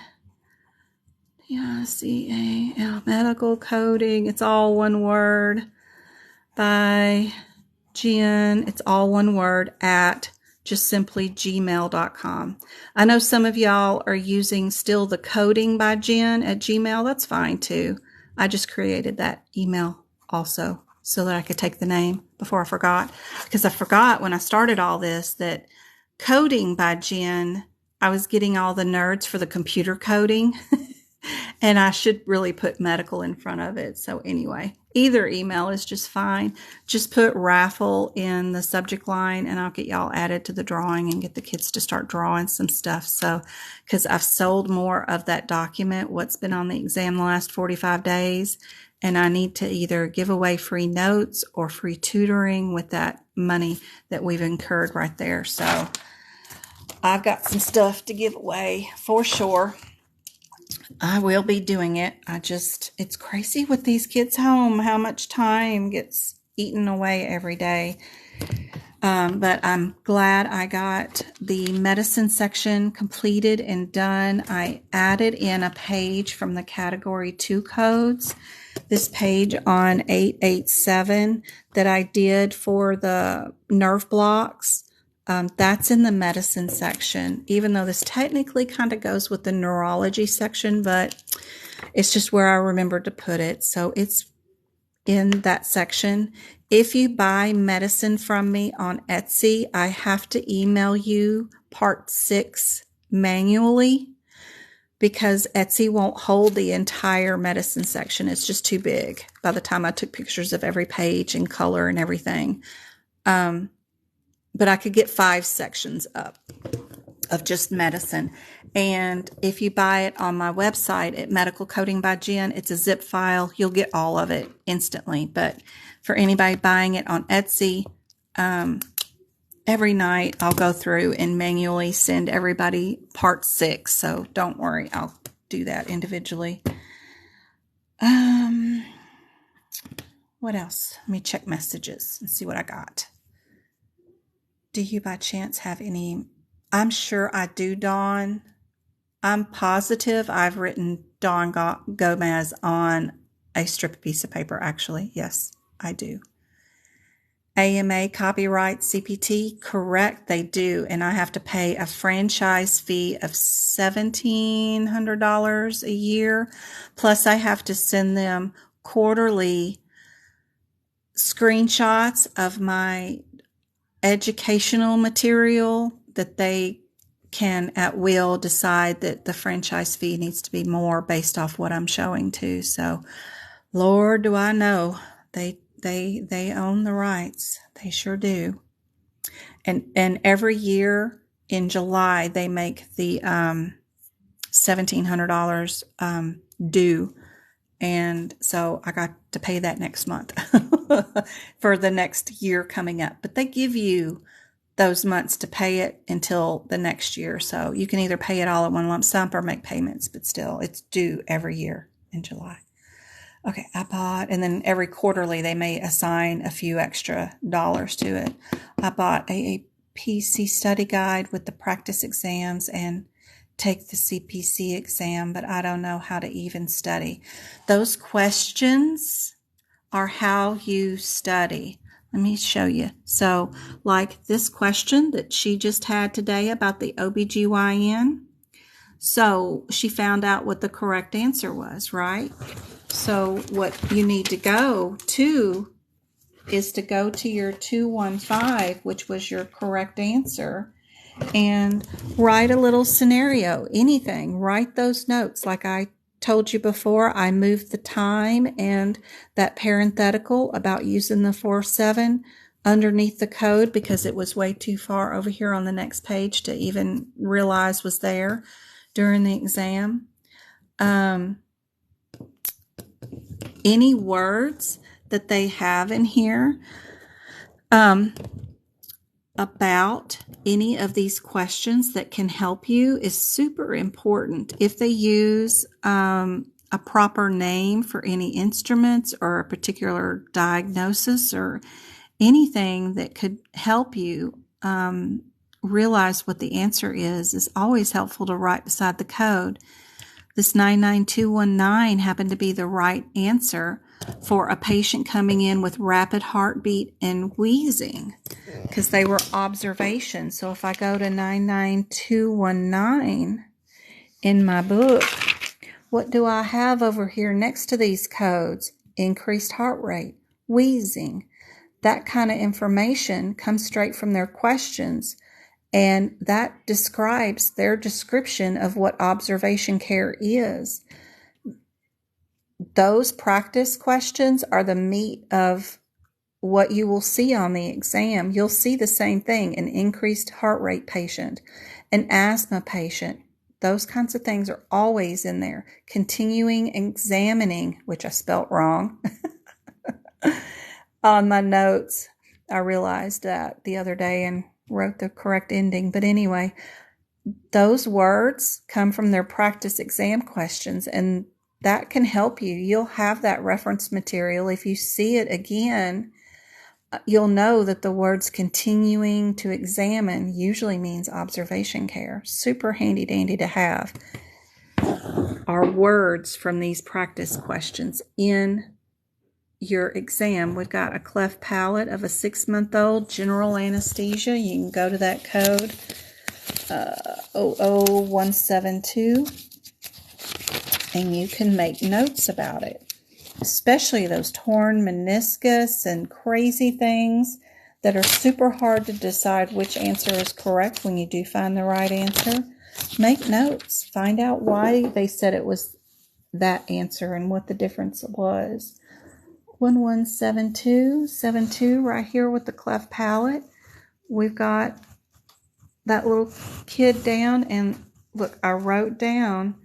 A: CAL, medical coding. It's all one word. By Jen. It's all one word at just simply gmail.com. I know some of y'all are using still the coding by Jen at Gmail. That's fine too. I just created that email also so that I could take the name before I forgot. Because I forgot when I started all this that coding by Jen, I was getting all the nerds for the computer coding. And I should really put medical in front of it. So anyway, either email is just fine. Just put raffle in the subject line and I'll get y'all added to the drawing and get the kids to start drawing some stuff. So, because I've sold more of that document, what's been on the exam the last 45 days. And I need to either give away free notes or free tutoring with that money that we've incurred right there. So I've got some stuff to give away for sure. I will be doing it. It's crazy with these kids home, how much time gets eaten away every day. But I'm glad I got the medicine section completed and done. I added in a page from the category 2 codes. This page on 887 that I did for the nerve blocks. That's in the medicine section, even though this technically kind of goes with the neurology section, but it's just where I remembered to put it. So it's in that section. If you buy medicine from me on Etsy, I have to email you part 6 manually because Etsy won't hold the entire medicine section. It's just too big by the time I took pictures of every page and color and everything. But I could get 5 sections up of just medicine. And if you buy it on my website at Medical Coding by Jen, it's a zip file. You'll get all of it instantly. But for anybody buying it on Etsy, every night I'll go through and manually send everybody part 6. So don't worry, I'll do that individually. What else? Let me check messages and see what I got. Do you by chance have any? I'm sure I do, Dawn. I'm positive I've written Dawn Gomez on a strip piece of paper, actually. Yes, I do. AMA copyright CPT, correct, they do. And I have to pay a franchise fee of $1,700 a year. Plus I have to send them quarterly screenshots of my educational material that they can at will decide that the franchise fee needs to be more based off what I'm showing too. So Lord, do I know they own the rights. They sure do. And every year in July they make the $1,700 due. And so I got to pay that next month for the next year coming up. But they give you those months to pay it until the next year. So you can either pay it all at one lump sum or make payments, but still it's due every year. in July. Okay, I bought, and then every quarterly they may assign a few extra dollars to it. I bought a PC study guide with the practice exams and take the CPC exam, but I don't know how to even study. Those questions are how you study. Let me show you. So, like this question that she just had today about the OBGYN. So, she found out what the correct answer was, right? So what you need to go to is to go to your 215, which was your correct answer, and write a little scenario, anything. Write those notes. Like I told you before, I moved the time and that parenthetical about using the 4-7 underneath the code because it was way too far over here on the next page to even realize was there during the exam. Any words that they have in here about any of these questions that can help you is super important. If they use a proper name for any instruments or a particular diagnosis or anything that could help you realize what the answer is always helpful to write beside the code. This 99219 happened to be the right answer for a patient coming in with rapid heartbeat and wheezing because they were observations. So if I go to 99219 in my book, what do I have over here next to these codes? Increased heart rate, wheezing. That kind of information comes straight from their questions. And that describes their description of what observation care is. Those practice questions are the meat of what you will see on the exam. You'll see the same thing, an increased heart rate patient, an asthma patient. Those kinds of things are always in there. Continuing examining, which I spelt wrong on my notes. I realized that the other day and wrote the correct ending. But anyway, those words come from their practice exam questions, and that can help you. You'll have that reference material. If you see it again, you'll know that the words continuing to examine usually means observation care. Super handy dandy to have our words from these practice questions in your exam. We've got a cleft palate of a 6-month-old, general anesthesia. You can go to that code 00172 and you can make notes about it, especially those torn meniscus and crazy things that are super hard to decide which answer is correct when you do find the right answer. Make notes. Find out why they said it was that answer and what the difference was. 117272 right here with the cleft palate. We've got that little kid down, and look, I wrote down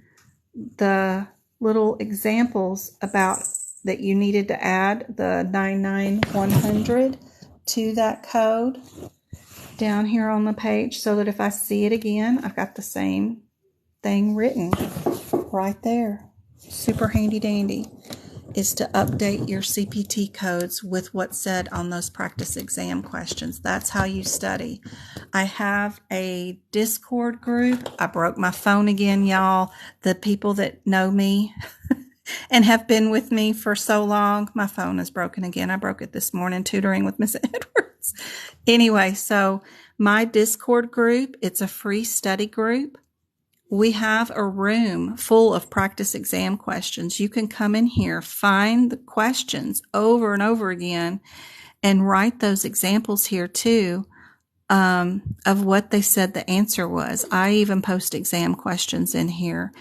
A: the little examples about that you needed to add the 99100 to that code down here on the page so that if I see it again, I've got the same thing written right there. Super handy dandy is to update your CPT codes with what's said on those practice exam questions. That's how you study. I have a Discord group. I broke my phone again, y'all. The people that know me and have been with me for so long, my phone is broken again. I broke it this morning tutoring with Miss Edwards. Anyway, so my Discord group, it's a free study group. We have a room full of practice exam questions. You can come in here, find the questions over and over again, and write those examples here too of what they said the answer was. I even post exam questions in here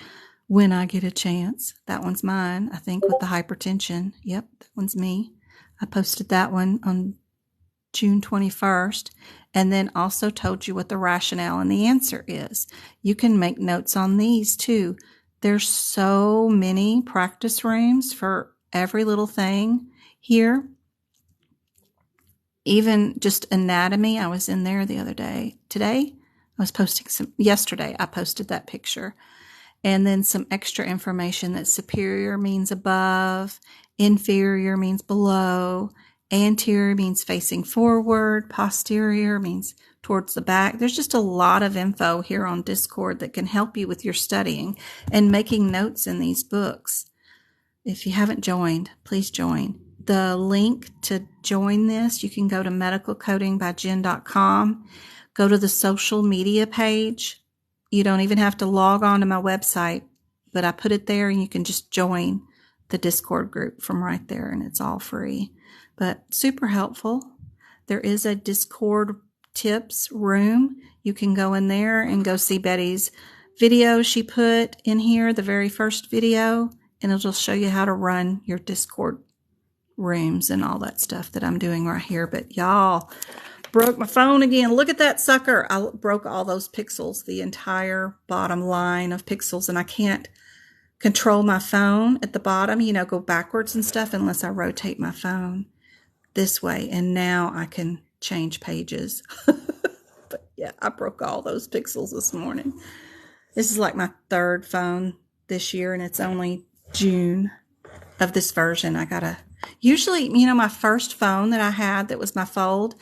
A: when I get a chance. That one's mine, I think, with the hypertension. Yep, that one's me. I posted that one on June 21st, and then also told you what the rationale and the answer is. You can make notes on these too. There's so many practice rooms for every little thing here. Even just anatomy, I was in there the other day. Yesterday, I posted that picture. and then some extra information that superior means above, inferior means below, anterior means facing forward, posterior means towards the back. There's just a lot of info here on Discord that can help you with your studying and making notes in these books. If you haven't joined, please join. The link to join this, you can go to medicalcodingbyjen.com, go to the social media page. You don't even have to log on to my website, but I put it there and you can just join the Discord group from right there, and it's all free. But super helpful. There is a Discord tips room. You can go in there and go see Betty's video she put in here, the very first video, and it'll just show you how to run your Discord rooms and all that stuff that I'm doing right here. But y'all, broke my phone again. Look at that sucker. I broke all those pixels, the entire bottom line of pixels, and I can't control my phone at the bottom, go backwards and stuff unless I rotate my phone this way. And now I can change pages. But yeah, I broke all those pixels this morning. This is like my third phone this year, and it's only June of this version. Usually, my first phone that I had that was my Fold,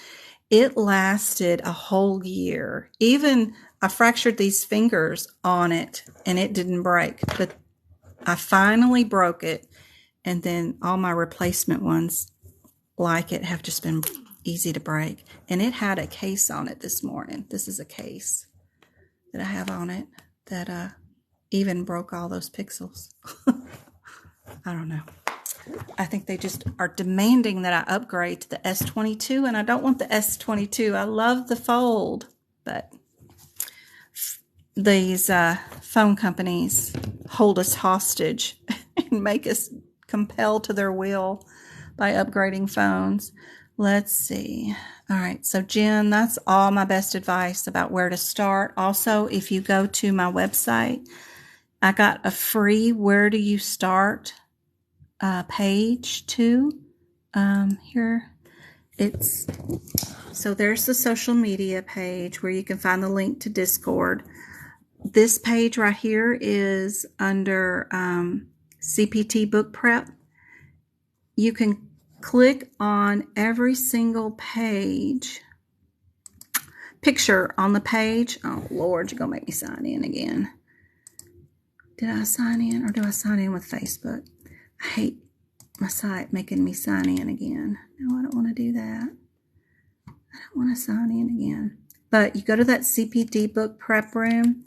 A: it lasted a whole year. Even I fractured these fingers on it and it didn't break, but I finally broke it. And then all my replacement ones like it have just been easy to break. And it had a case on it this morning. This is a case that I have on it that even broke all those pixels. I don't know. I think they just are demanding that I upgrade to the S22, and I don't want the S22. I love the Fold, but these phone companies hold us hostage and make us compel to their will by upgrading phones. Let's see. All right, so Jen, that's all my best advice about where to start. Also, if you go to my website, I got a free Where Do You Start page too. Here so there's the social media page where you can find the link to Discord. This page right here is under CPT book prep. You can click on every single picture on the page. Oh Lord, you're gonna make me sign in again. Did I sign in, or do I sign in with Facebook? I hate my site making me sign in again. No, I don't want to do that. I don't want to sign in again. But you go to that CPT book prep room,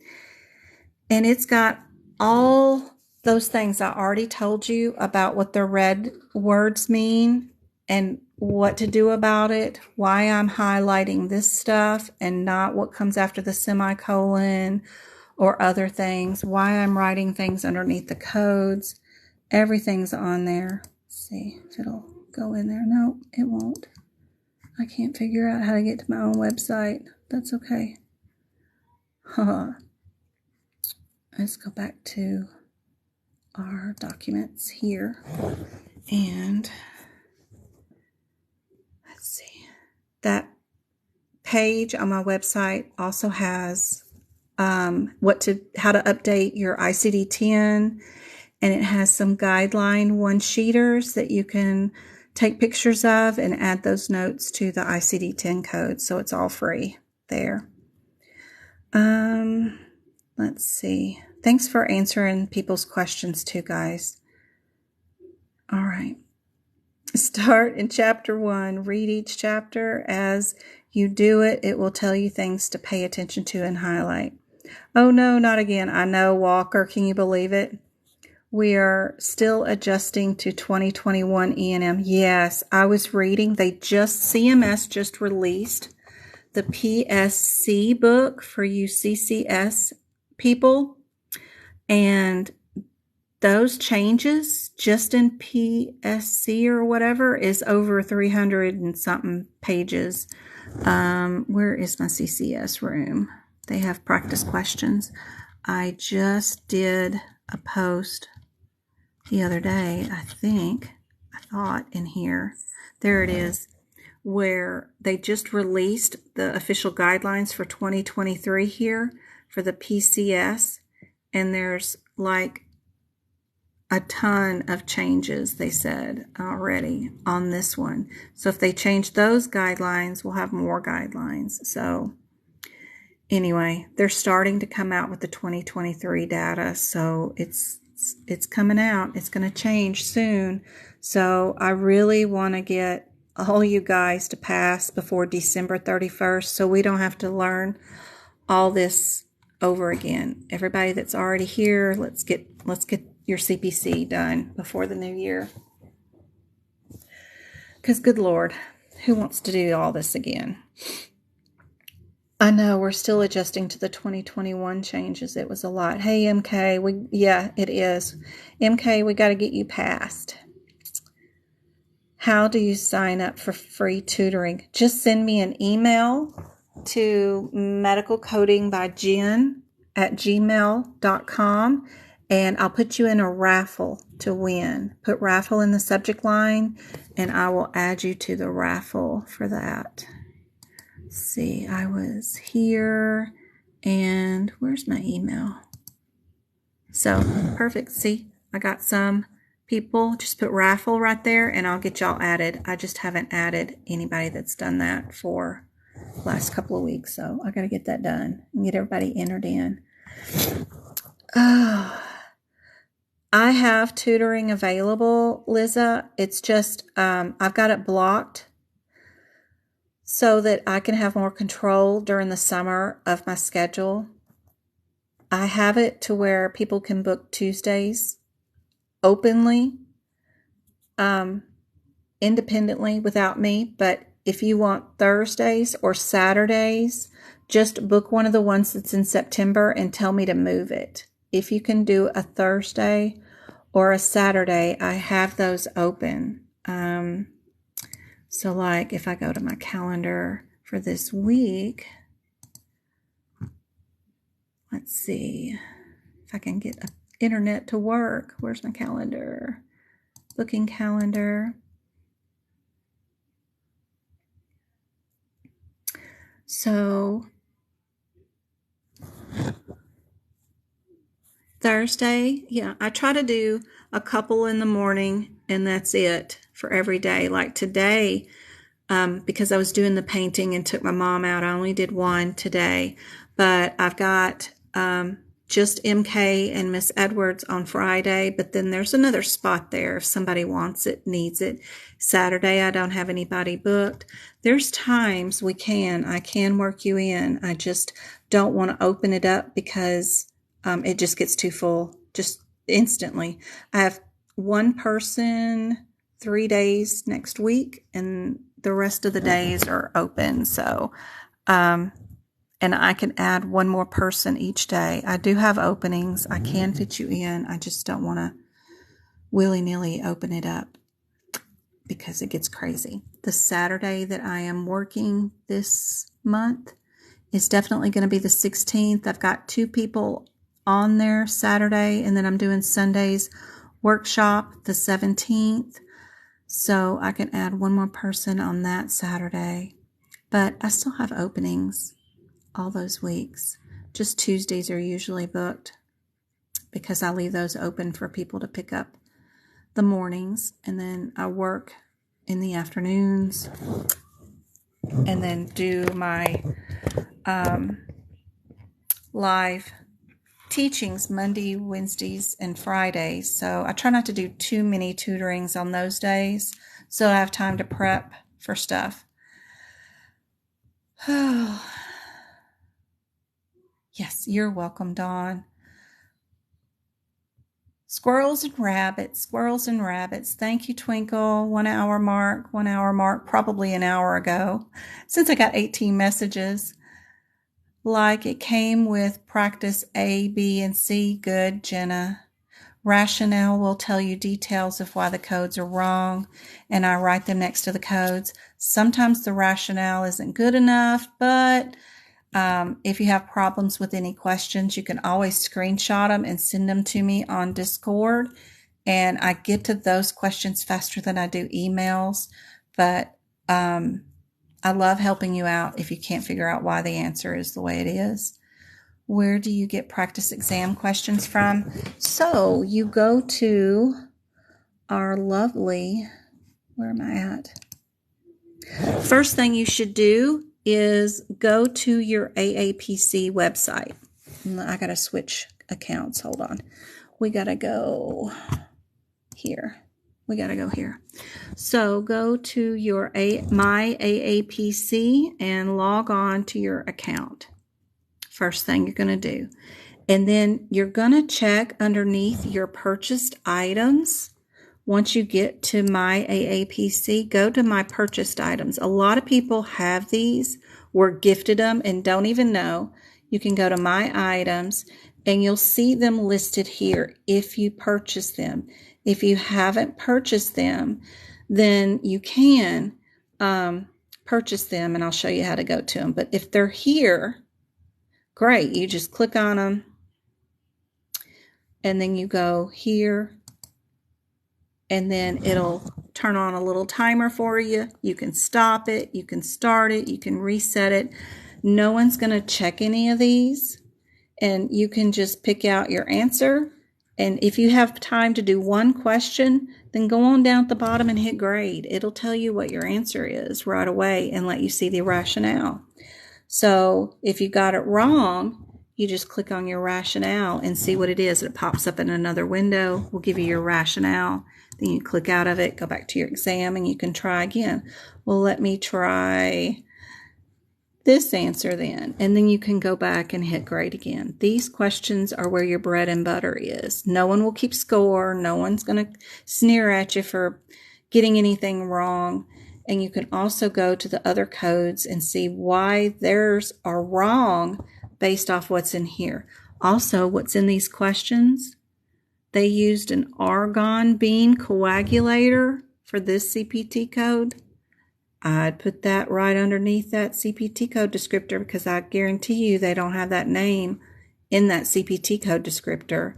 A: and it's got all those things I already told you about what the red words mean and what to do about it, why I'm highlighting this stuff and not what comes after the semicolon or other things, why I'm writing things underneath the codes. Everything's on there. Let's see if it'll go in there. No, it won't. I can't figure out how to get to my own website. That's okay. Let's go back to our documents here. And let's see. That page on my website also has how to update your ICD-10. And it has some guideline one-sheeters that you can take pictures of and add those notes to the ICD-10 code. So it's all free there. Let's see. Thanks for answering people's questions too, guys. All right. Start in chapter 1. Read each chapter. As you do it, it will tell you things to pay attention to and highlight. Oh no, not again. I know, Walker. Can you believe it? We are still adjusting to 2021 E&M. Yes, I was reading. CMS just released the PSC book for you CCS people. And those changes just in PSC or whatever is over 300 and something pages. Where is my CCS room? They have practice questions. I just did a post the other day, I thought in here, there it is, where they just released the official guidelines for 2023 here for the PCS, and there's like a ton of changes, they said already on this one. So if they change those guidelines, we'll have more guidelines. So anyway, they're starting to come out with the 2023 data. So it's coming out. It's going to change soon. So I really want to get all you guys to pass before December 31st so we don't have to learn all this over again. Everybody that's already here, let's get your CPC done before the new year. Because good Lord, who wants to do all this again? I know we're still adjusting to the 2021 changes. It was a lot. Hey, MK, yeah, it is. MK, we got to get you passed. How do you sign up for free tutoring? Just send me an email to medicalcodingbyjen@gmail.com and I'll put you in a raffle to win. Put raffle in the subject line and I will add you to the raffle for that. Let's see, I was here and where's my email? So perfect. See, I got some people. Just put raffle right there and I'll get y'all added. I just haven't added anybody that's done that for the last couple of weeks. So I got to get that done and get everybody entered in. I have tutoring available, Liza. It's just, I've got it blocked so that I can have more control during the summer of my schedule. I have it to where people can book Tuesdays openly, independently without me. But if you want Thursdays or Saturdays, just book one of the ones that's in September and tell me to move it. If you can do a Thursday or a Saturday, I have those open. So like if I go to my calendar for this week, let's see if I can get the internet to work. Where's my calendar? Booking calendar. So Thursday, yeah, I try to do a couple in the morning and that's it for every day. Like today, because I was doing the painting and took my mom out, I only did one today, but I've got just MK and Miss Edwards on Friday, but then there's another spot there if somebody wants it, needs it. Saturday, I don't have anybody booked. There's times I can work you in. I just don't want to open it up because it just gets too full just instantly. I have one person 3 days next week and the rest of the days are open. So, and I can add one more person each day. I do have openings. I can fit you in. I just don't want to willy-nilly open it up because it gets crazy. The Saturday that I am working this month is definitely going to be the 16th. I've got 2 people on there Saturday, and then I'm doing Sunday's workshop the 17th. So I can add one more person on that Saturday. But I still have openings all those weeks. Just Tuesdays are usually booked because I leave those open for people to pick up the mornings. And then I work in the afternoons and then do my live teachings Monday, Wednesdays, and Fridays. So I try not to do too many tutorings on those days so I have time to prep for stuff. Yes, you're welcome, Dawn. Squirrels and rabbits. Thank you, Twinkle. 1 hour mark, probably an hour ago, since I got 18 messages. Like it came with practice A, B, and C. Good, Jenna. Rationale will tell you details of why the codes are wrong, and I write them next to the codes. Sometimes the rationale isn't good enough, but if you have problems with any questions, you can always screenshot them and send them to me on Discord, and I get to those questions faster than I do emails, but I love helping you out if you can't figure out why the answer is the way it is. Where do you get practice exam questions from? So you go to our lovely, where am I at? First thing you should do is go to your AAPC website. I got to switch accounts. Hold on. We got to go here. So go to your My AAPC and log on to your account. First thing you're going to do. And then you're going to check underneath your purchased items. Once you get to My AAPC, go to My Purchased Items. A lot of people have these, were gifted them, and don't even know. You can go to My Items, and you'll see them listed here if you purchase them. If you haven't purchased them, then you can purchase them, and I'll show you how to go to them. But if they're here, great. You just click on them, and then you go here, and then it'll turn on a little timer for you. You can stop it, you can start it, you can reset it. No one's going to check any of these, and you can just pick out your answer. And if you have time to do one question, then go on down at the bottom and hit grade. It'll tell you what your answer is right away and let you see the rationale. So if you got it wrong, you just click on your rationale and see what it is. It pops up in another window. We'll give you your rationale. Then you click out of it, go back to your exam, and you can try again. Well, let me try this answer then. And then you can go back and hit grade again. These questions are where your bread and butter is. No one will keep score. No one's going to sneer at you for getting anything wrong. And you can also go to the other codes and see why theirs are wrong based off what's in here. Also, what's in these questions, they used an argon bean coagulator for this CPT code. I'd put that right underneath that CPT code descriptor because I guarantee you they don't have that name in that CPT code descriptor.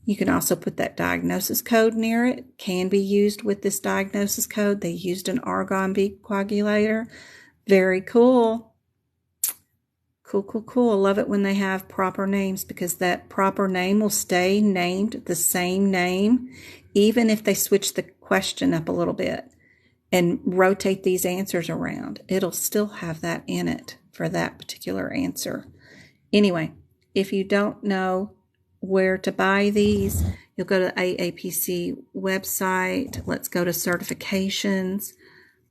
A: You can also put that diagnosis code near it. Can be used with this diagnosis code. They used an argon bean coagulator. Very cool. Cool. I love it when they have proper names because that proper name will stay named the same name even if they switch the question up a little bit and rotate these answers around. It'll still have that in it for that particular answer. Anyway, if you don't know where to buy these, you'll go to the AAPC website. Let's go to certifications.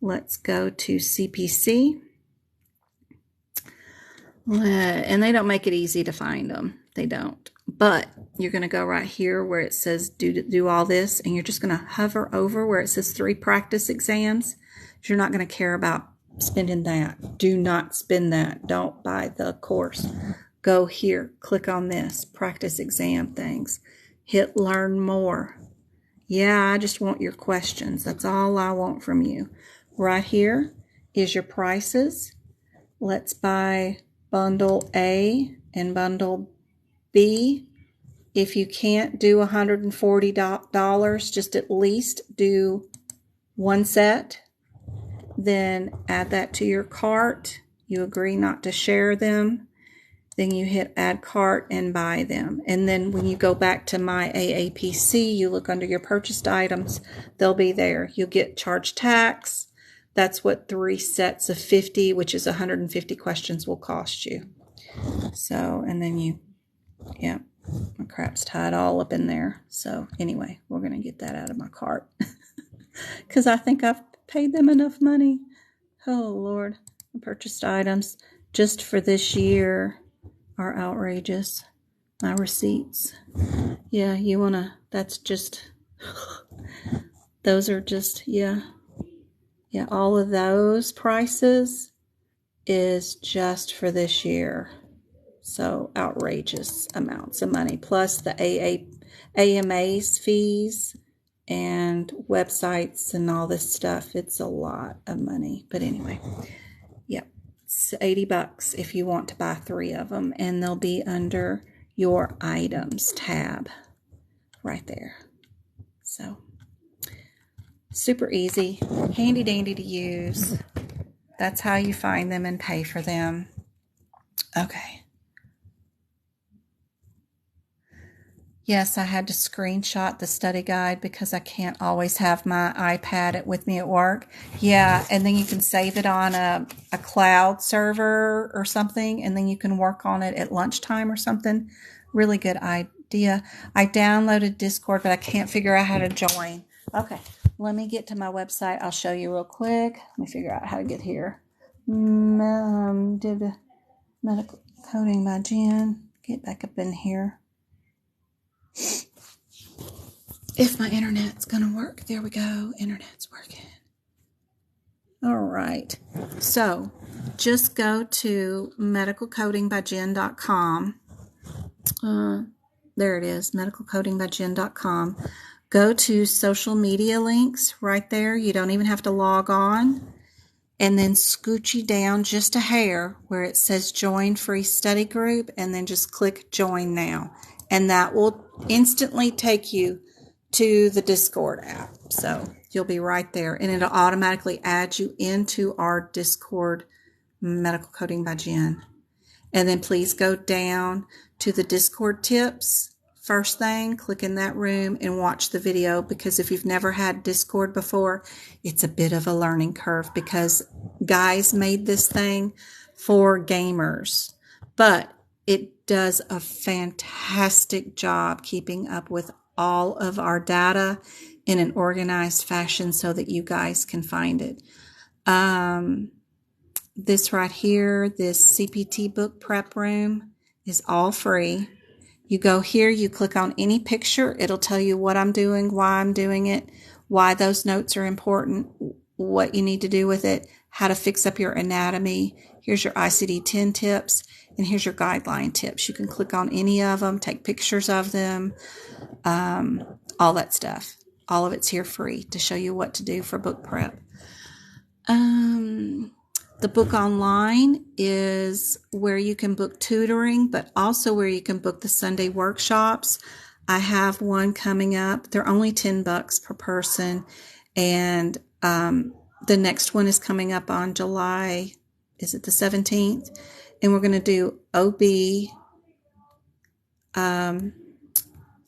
A: Let's go to CPC. And they don't make it easy to find them. They don't. But you're going to go right here where it says do all this, and you're just going to hover over where it says 3 practice exams. You're not going to care about spending that. Do not spend that. Don't buy the course. Go here. Click on this practice exam things. Hit learn more. Yeah, I just want your questions. That's all I want from you. Right here is your prices. Let's buy Bundle A and Bundle B. If you can't do $140, just at least do one set. Then add that to your cart. You agree not to share them. Then you hit add cart and buy them. And then when you go back to My AAPC, you look under your purchased items. They'll be there. You'll get charged tax. That's what 3 sets of 50, which is 150 questions, will cost you. So, and then yeah, my crap's tied all up in there. So anyway, we're going to get that out of my cart because I think I've paid them enough money. Oh, Lord. The purchased items just for this year are outrageous. My receipts. Yeah, you want to, that's just, those are just, yeah, all of those prices is just for this year. So outrageous amounts of money, plus the AMA's fees and websites and all this stuff. It's a lot of money. But anyway, yep, it's $80 if you want to buy 3 of them, and they'll be under your items tab right there. So super easy, handy dandy to use. That's how you find them and pay for them. Okay. Yes, I had to screenshot the study guide because I can't always have my iPad with me at work. Yeah, and then you can save it on a cloud server or something, and then you can work on it at lunchtime or something. Really good idea. I downloaded Discord, but I can't figure out how to join. Okay, let me get to my website. I'll show you real quick. Let me figure out how to get here. Did medical coding by Jen. Get back up in here. If my internet's going to work. There we go. Internet's working. All right. So just go to medicalcodingbyjen.com. There it is, medicalcodingbyjen.com. Go to social media links right there. You don't even have to log on. And then scoochie down just a hair where it says join free study group, and then just click join now. And that will instantly take you to the Discord app. So you'll be right there, and it'll automatically add you into our Discord, Medical Coding by Jen. And then please go down to the Discord tips. First thing, click in that room and watch the video, because if you've never had Discord before, it's a bit of a learning curve because guys made this thing for gamers. But it does a fantastic job keeping up with all of our data in an organized fashion so that you guys can find it. This right here, this CPT book prep room, is all free. You go here, you click on any picture, it'll tell you what I'm doing, why I'm doing it, why those notes are important, what you need to do with it, how to fix up your anatomy. Here's your ICD-10 tips, and here's your guideline tips. You can click on any of them, take pictures of them, all that stuff. All of it's here free to show you what to do for book prep. The book online is where you can book tutoring, but also where you can book the Sunday workshops. I have one coming up. They're only $10 per person. And the next one is coming up on July, is it the 17th? And we're going to do OB,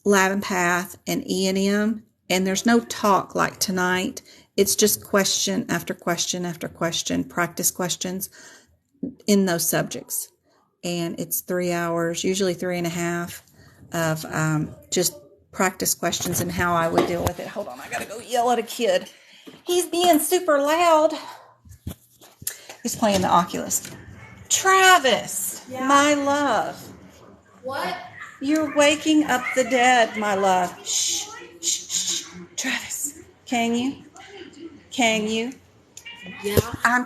A: Lab and Path, and E&M. And there's no talk like tonight. It's just question after question after question, practice questions in those subjects. And it's 3 hours, usually 3.5, of just practice questions and how I would deal with it. Hold on, I got to go yell at a kid. He's being super loud. He's playing the Oculus. Travis, yeah. My love.
B: What?
A: You're waking up the dead, my love. Shh, shh, shh. Travis, can you? Can you?
B: Yeah.
A: I'm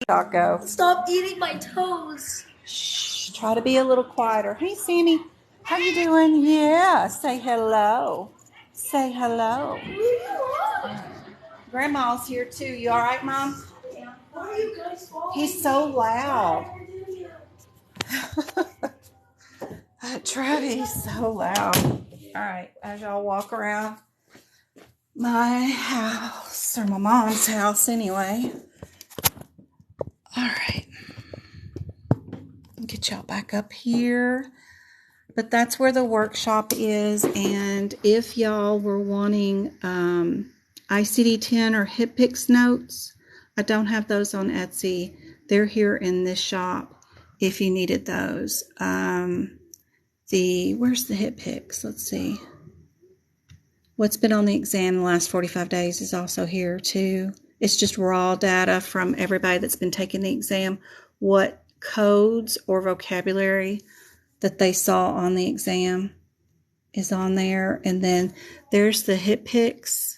A: Taco.
B: Stop eating my toes.
A: Shh. Try to be a little quieter. Hey, Sammy. How you doing? Yeah. Say hello. Say hello. Grandma's here too. You all right, Mom?
B: Yeah. Why are you guys falling?
A: He's so loud. Travis, so loud. All right. As y'all walk around my house, or my mom's house anyway. All right. Get y'all back up here. But that's where the workshop is. And if y'all were wanting ICD-10 or HCPCS notes, I don't have those on Etsy. They're here in this shop if you needed those. Where's the HCPCS? Let's see. What's been on the exam in the last 45 days is also here too. It's just raw data from everybody that's been taking the exam, what codes or vocabulary that they saw on the exam is on there. And then there's the HCPCS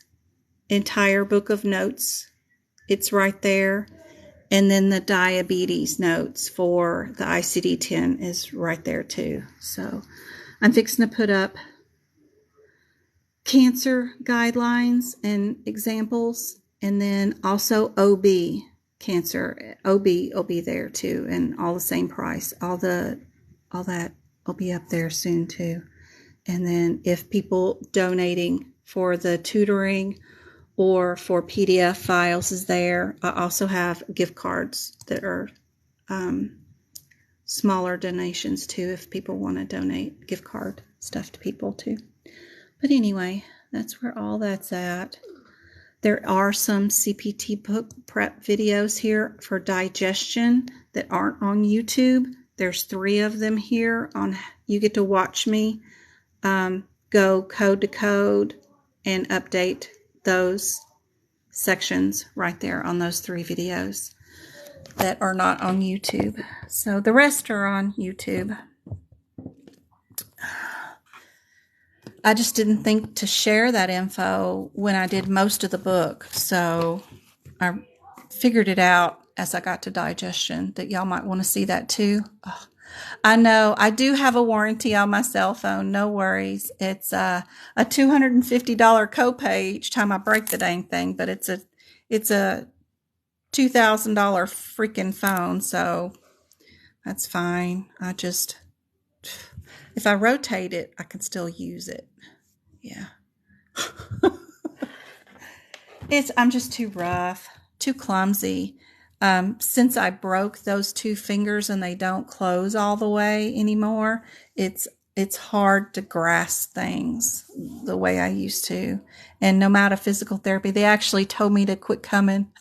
A: entire book of notes. It's right there. And then the diabetes notes for the ICD-10 is right there too. So I'm fixing to put up cancer guidelines and examples, and then also OB cancer. OB will be there too, and all the same price. All that will be up there soon too. And then if people donating for the tutoring or for PDF files is there, I also have gift cards that are smaller donations too if people want to donate gift card stuff to people too. But anyway, that's where all that's at. There are some CPT book prep videos here for digestion that aren't on YouTube. There's 3 of them here. You get to watch me go code to code and update those sections right there on those 3 videos that are not on YouTube. So the rest are on YouTube. I just didn't think to share that info when I did most of the book. So I figured it out as I got to digestion that y'all might want to see that too. Oh, I know I do have a warranty on my cell phone. No worries. It's a $250 copay each time I break the dang thing, but it's a $2,000 freaking phone. So that's fine. If I rotate it, I can still use it. Yeah. I'm just too rough, too clumsy. Since I broke those 2 fingers and they don't close all the way anymore, it's hard to grasp things the way I used to. And no matter physical therapy, they actually told me to quit coming.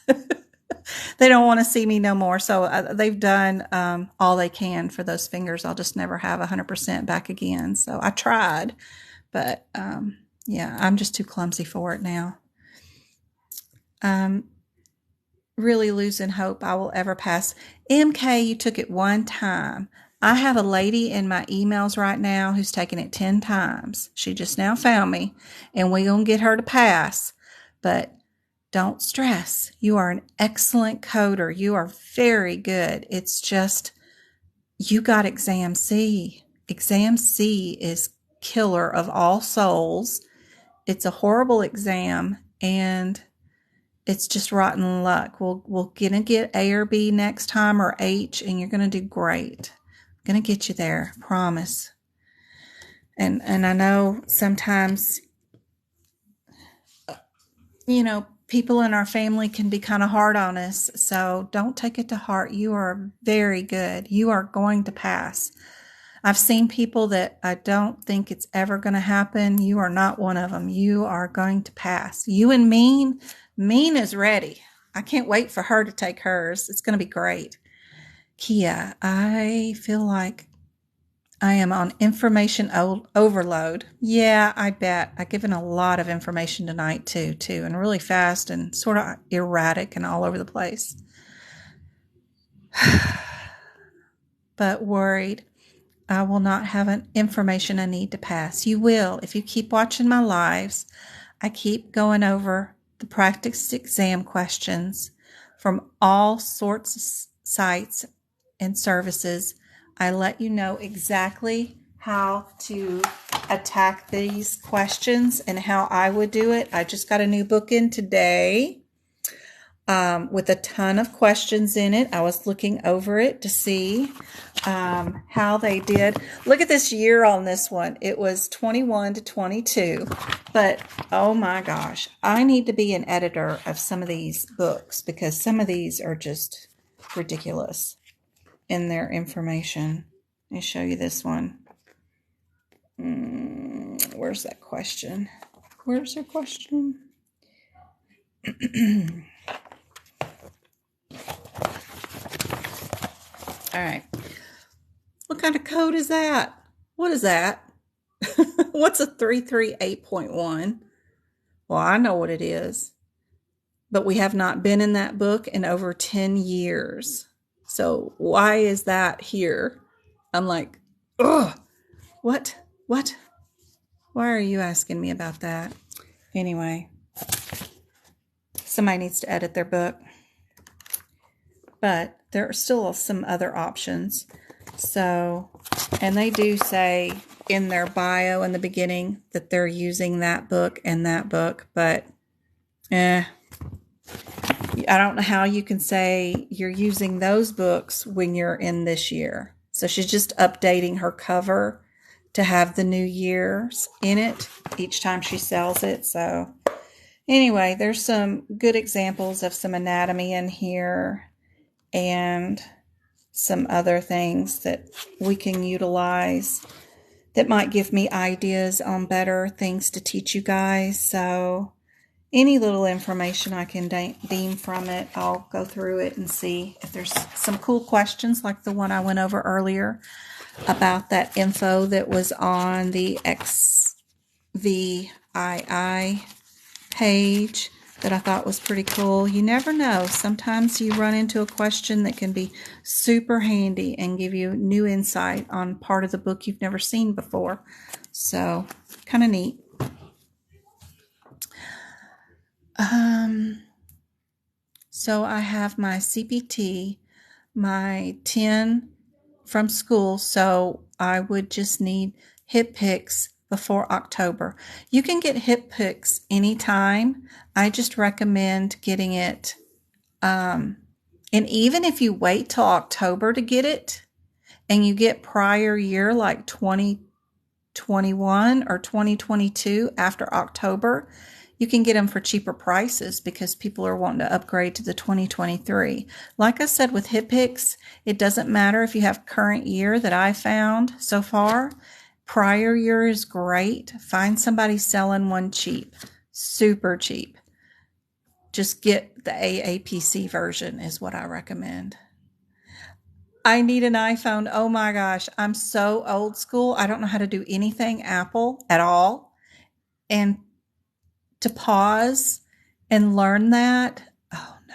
A: They don't want to see me no more. So they've done all they can for those fingers. I'll just never have 100% back again. So I tried, but yeah, I'm just too clumsy for it now. Really losing hope I will ever pass. MK, you took it 1 time. I have a lady in my emails right now who's taken it 10 times. She just now found me, and we're going to get her to pass. But don't stress. You are an excellent coder. You are very good. It's just, you got exam C. Exam C is killer of all souls. It's a horrible exam, and it's just rotten luck. We're gonna get A or B next time, or H, and you're gonna do great. I'm gonna get you there, promise. And I know sometimes, people in our family can be kind of hard on us, so don't take it to heart. You are very good. You are going to pass. I've seen people that I don't think it's ever going to happen. You are not one of them. You are going to pass. You and Mean is ready. I can't wait for her to take hers. It's going to be great. Kia, I feel like I am on information overload. Yeah, I bet. I've given a lot of information tonight too, and really fast and sort of erratic and all over the place. But worried I will not have information I need to pass. You will. If you keep watching my lives, I keep going over the practice exam questions from all sorts of sites and services. I let you know exactly how to attack these questions and how I would do it. I just got a new book in today with a ton of questions in it. I was looking over it to see how they did. Look at this year on this one. It was 21 to 22. But, oh my gosh, I need to be an editor of some of these books because some of these are just ridiculous in their information. Let me show you this one. Where's that question? Where's her question? All right. What kind of code is that? What is that? What's a 338.1? Well, I know what it is. But we have not been in that book in over 10 years. So why is that here? I'm like, ugh, what? Why are you asking me about that? Anyway, somebody needs to edit their book. But there are still some other options. So, and they do say in their bio in the beginning that they're using that book and that book, but I don't know how you can say you're using those books when you're in this year. So she's just updating her cover to have the new years in it each time she sells it. So anyway, there's some good examples of some anatomy in here. And some other things that we can utilize that might give me ideas on better things to teach you guys. So any little information I can deem from it, I'll go through it and see if there's some cool questions like the one I went over earlier about that info that was on the XVII page that I thought was pretty cool. You never know. Sometimes you run into a question that can be super handy and give you new insight on part of the book you've never seen before. So, kind of neat. So I have my CPT, my 10 from school, so I would just need hip picks before October. You can get hip picks anytime. I just recommend getting it, and even if you wait till October to get it, and you get prior year like 2021 or 2022 after October, you can get them for cheaper prices because people are wanting to upgrade to the 2023. Like I said with hip picks, it doesn't matter if you have current year that I found so far. Prior year is great. Find somebody selling one cheap, super cheap. Just get the AAPC version is what I recommend. I need an iPhone. Oh my gosh, I'm so old school. I don't know how to do anything Apple at all. And to pause and learn that, oh no.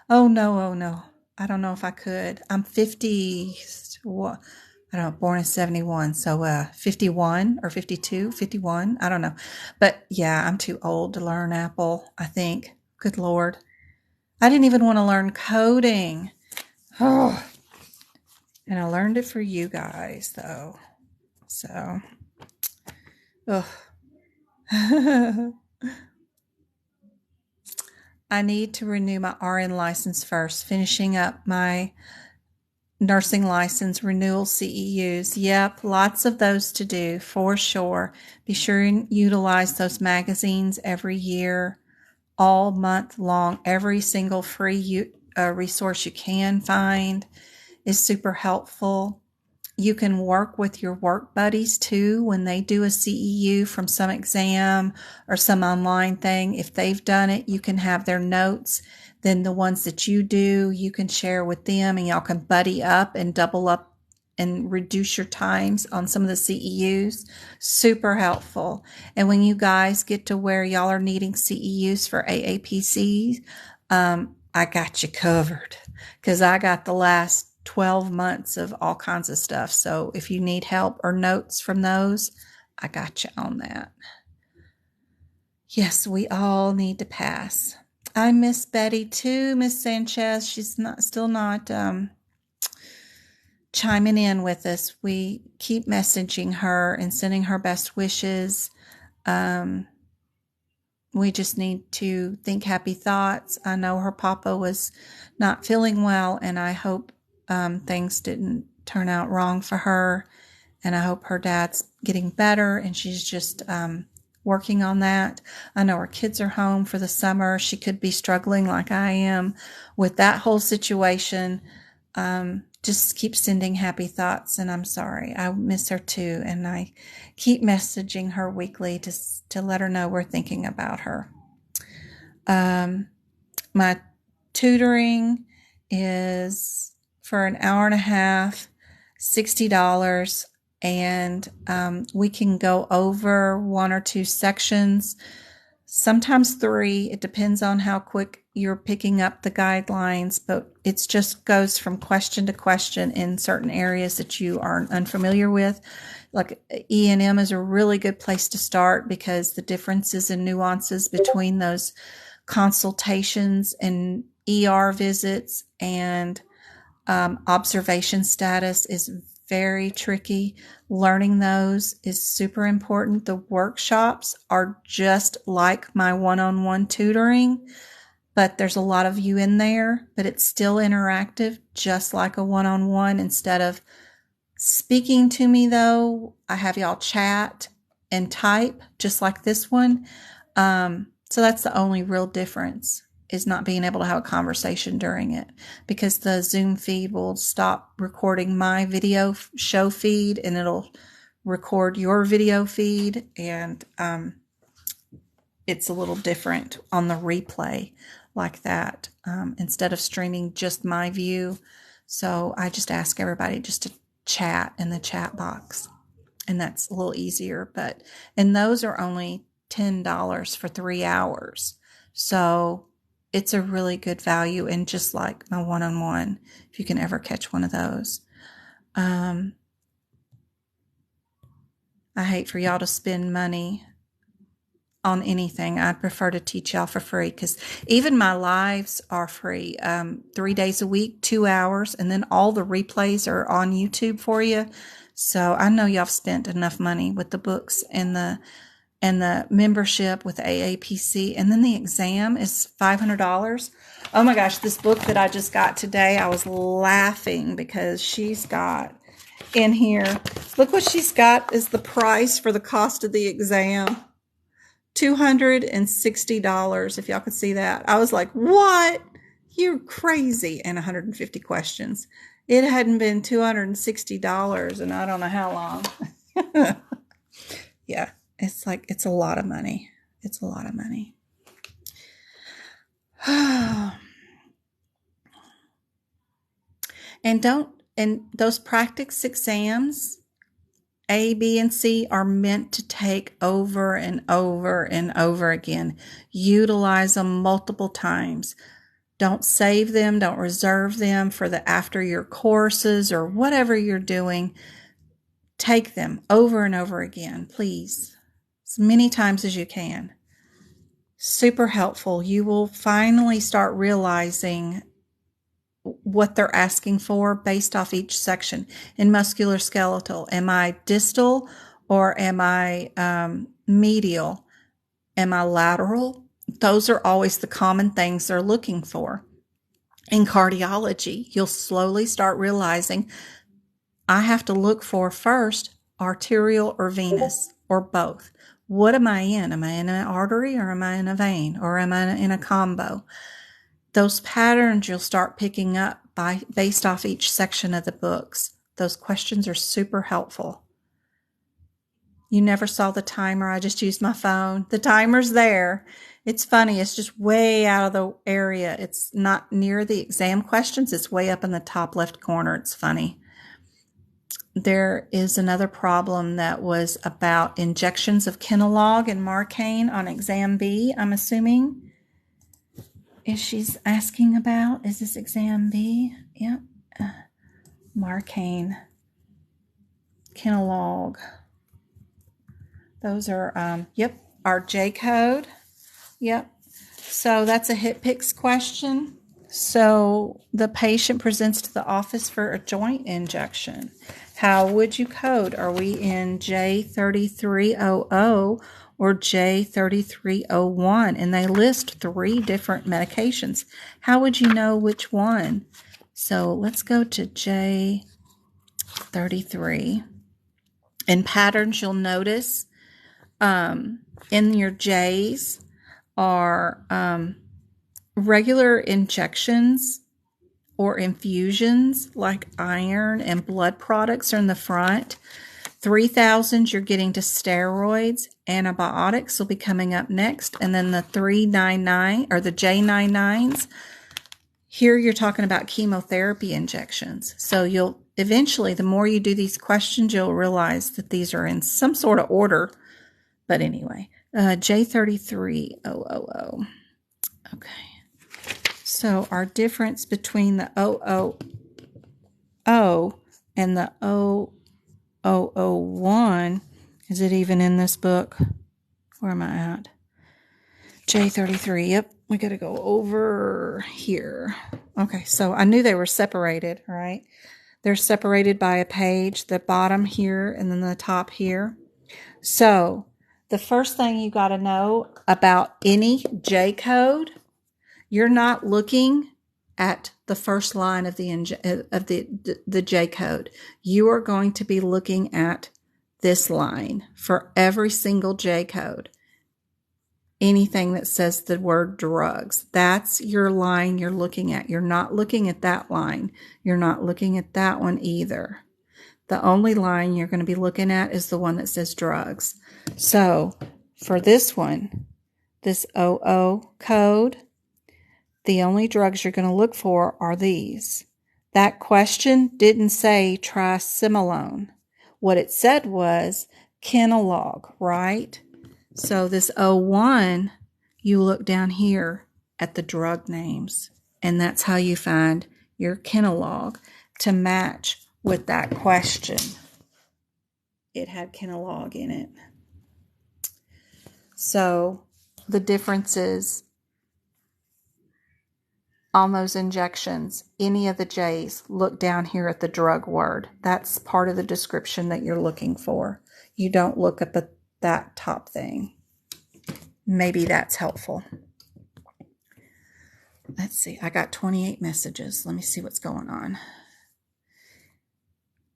A: Oh no, oh no. I don't know if I could. I'm 50, I don't know, born in 71. So 51 or 52, 51. I don't know. But yeah, I'm too old to learn Apple, I think. Good Lord. I didn't even want to learn coding. Oh. And I learned it for you guys, though. So, ugh. I need to renew my RN license first, finishing up my nursing license renewal CEUs. Yep, lots of those to do for sure. Be sure and utilize those magazines every year, all month long. Every single free resource you can find is super helpful. You can work with your work buddies too when they do a CEU from some exam or some online thing. If they've done it, you can have their notes. Then the ones that you do, you can share with them and y'all can buddy up and double up and reduce your times on some of the CEUs. Super helpful. And when you guys get to where y'all are needing CEUs for AAPC, I got you covered because I got the last 12 months of all kinds of stuff. So if you need help or notes from those, I got you on that. Yes, we all need to pass. I miss Betty too, Miss Sanchez. She's still not chiming in with us. We keep messaging her and sending her best wishes. We just need to think happy thoughts. I know her papa was not feeling well, and I hope things didn't turn out wrong for her. And I hope her dad's getting better and she's just working on that. I know her kids are home for the summer. She could be struggling like I am with that whole situation. Just keep sending happy thoughts, and I'm sorry. I miss her too, and I keep messaging her weekly to let her know we're thinking about her. My tutoring is for an hour and a half, $60, and we can go over one or two sections, sometimes three. It depends on how quick you're picking up the guidelines, but it just goes from question to question in certain areas that you are unfamiliar with. Like E&M is a really good place to start because the differences and nuances between those consultations and ER visits and observation status is very tricky. Learning those is super important. The workshops are just like my one-on-one tutoring, but there's a lot of you in there, but it's still interactive, just like a one-on-one. Instead of speaking to me though, I have y'all chat and type just like this one. So that's the only real difference. is not being able to have a conversation during it, because the Zoom feed will stop recording my video show feed and it'll record your video feed, and it's a little different on the replay like that, instead of streaming just my view. So I just ask everybody just to chat in the chat box, and that's a little easier. And those are only $10 for 3 hours. So it's a really good value, and just like my one-on-one, if you can ever catch one of those. I hate for y'all to spend money on anything. I'd prefer to teach y'all for free, because even my lives are free. 3 days a week, 2 hours, and then all the replays are on YouTube for you. So I know y'all have spent enough money with the books and the membership with the AAPC, and then the exam is $500. Oh my gosh, this book that I just got today, I was laughing because she's got in here, look what she's got is the price for the cost of the exam. $260, if y'all could see that. I was like, what? You're crazy. And 150 questions. It hadn't been $260 in I don't know how long. Yeah, it's like, it's a lot of money. It's a lot of money. And those practice exams, A, B, and C, are meant to take over and over and over again. Utilize them multiple times. Don't save them. Don't reserve them for the after your courses or whatever you're doing. Take them over and over again, please. As many times as you can. Super helpful. You will finally start realizing what they're asking for based off each section. In musculoskeletal, am I distal or am I medial? Am I lateral? Those are always the common things they're looking for. In cardiology, you'll slowly start realizing I have to look for first arterial or venous or both. What am I in? Am I in an artery or am I in a vein or am I in a combo? Those patterns you'll start picking up based off each section of the books. Those questions are super helpful. You never saw the timer. I just used my phone. The timer's there. It's funny. It's just way out of the area. It's not near the exam questions. It's way up in the top left corner. It's funny. There is another problem that was about injections of Kenalog and Marcaine on exam B, I'm assuming. Is she's asking about, is this exam B? Yep. Marcaine, Kenalog. Those are, yep, our J code. Yep. So that's a HCPCS question. So the patient presents to the office for a joint injection. How would you code? Are we in J3300 or J3301? And they list 3 different medications. How would you know which one? So let's go to J33. And patterns you'll notice in your J's are regular injections or infusions like iron and blood products are in the front. 3000s, you're getting to steroids. Antibiotics will be coming up next. And then the 399 or the J99s, here you're talking about chemotherapy injections. So you'll eventually, the more you do these questions, you'll realize that these are in some sort of order. But anyway, J33000. Okay. So our difference between the 000 and the 0001, is it even in this book? Where am I at? J33, yep. We got to go over here. Okay, so I knew they were separated, right? They're separated by a page, the bottom here and then the top here. So the first thing you got to know about any J code, you're not looking at the first line of the J code. You are going to be looking at this line for every single J code. anything that says the word drugs. That's your line you're looking at. You're not looking at that line. You're not looking at that one either. The only line you're going to be looking at is the one that says drugs. So for this one, this OO code, the only drugs you're going to look for are these. That question didn't say trisimilone. What it said was Kenalog, right? So this O1, you look down here at the drug names, and that's how you find your Kenalog to match with that question. It had Kenalog in it. So the differences on those injections, any of the J's, look down here at the drug word. That's part of the description that you're looking for. You don't look at that top thing. Maybe that's helpful. Let's see. I got 28 messages. Let me see what's going on.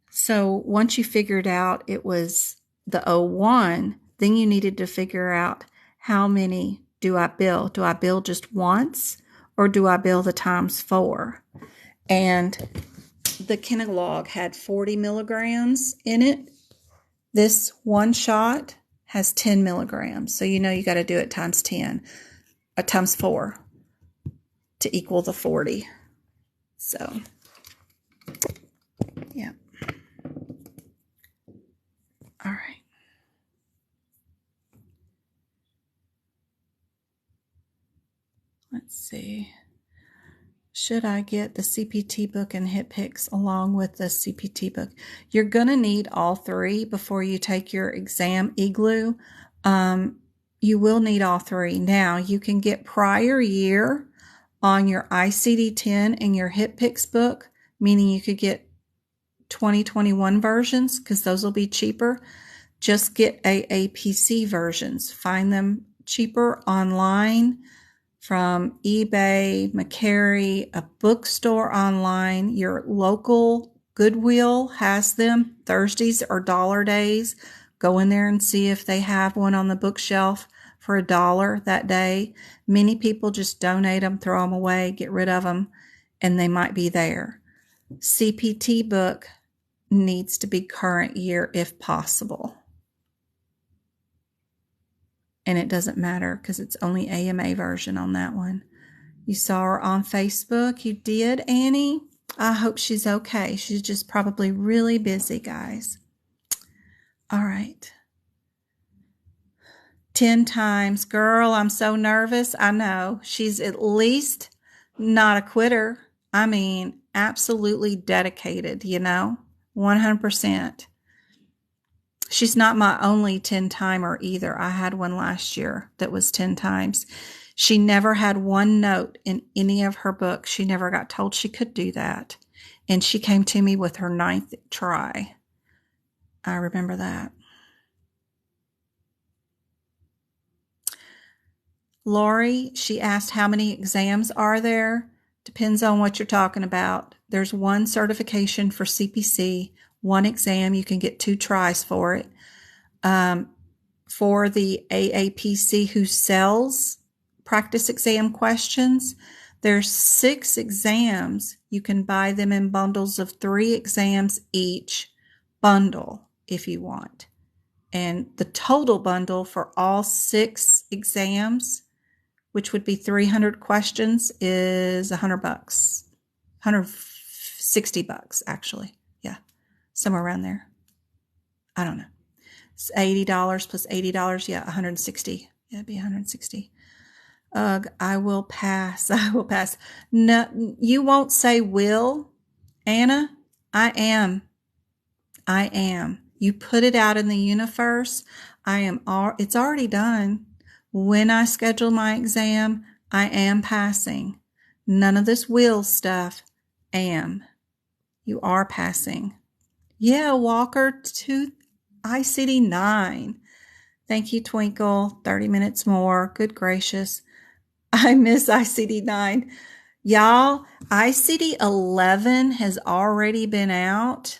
A: So once you figured out it was the O1, then you needed to figure out how many do I bill? Do I bill just once? Or do I bill the times 4? And the Kenalog had 40 milligrams in it. This one shot has 10 milligrams. So you know you got to do it times 10, times 4 to equal the 40. So, yeah. All right. Let's see. Should I get the CPT book and HCPCS along with the CPT book? You're going to need all 3 before you take your exam, Igloo. You will need all 3. Now, you can get prior year on your ICD-10 and your HCPCS book, meaning you could get 2021 versions because those will be cheaper. Just get AAPC versions. Find them cheaper online from eBay, McCary, a bookstore online. Your local Goodwill has them. Thursdays are dollar days. Go in there and see if they have one on the bookshelf for $1 that day. Many people just donate them, throw them away, get rid of them, and they might be there. CPT book needs to be current year if possible. And it doesn't matter because it's only AMA version on that one. You saw her on Facebook. You did, Annie? I hope she's okay. She's just probably really busy, guys. All right. 10 times. Girl, I'm so nervous. I know. She's at least not a quitter. I mean, absolutely dedicated, 100%. She's not my only 10-timer either. I had one last year that was 10 times. She never had one note in any of her books. She never got told she could do that. And she came to me with her 9th try. I remember that. Lori, she asked how many exams are there? Depends on what you're talking about. There's 1 certification for CPC, 1 exam. You can get 2 tries for it. For the AAPC who sells practice exam questions, there's 6 exams. You can buy them in bundles of 3 exams each bundle if you want. And the total bundle for all 6 exams, which would be 300 questions, is $100. $160 actually. Yeah. Somewhere around there. I don't know. It's $80 plus $80. Yeah, $160. Yeah, it'd be $160. Ugh, I will pass. I will pass. No, you won't say will, Anna. I am. You put it out in the universe. It's already done. When I schedule my exam, I am passing. None of this will stuff. Am. You are passing. Yeah, Walker, to ICD-9. Thank you, Twinkle. 30 minutes more. Good gracious. I miss ICD-9. Y'all, ICD-11 has already been out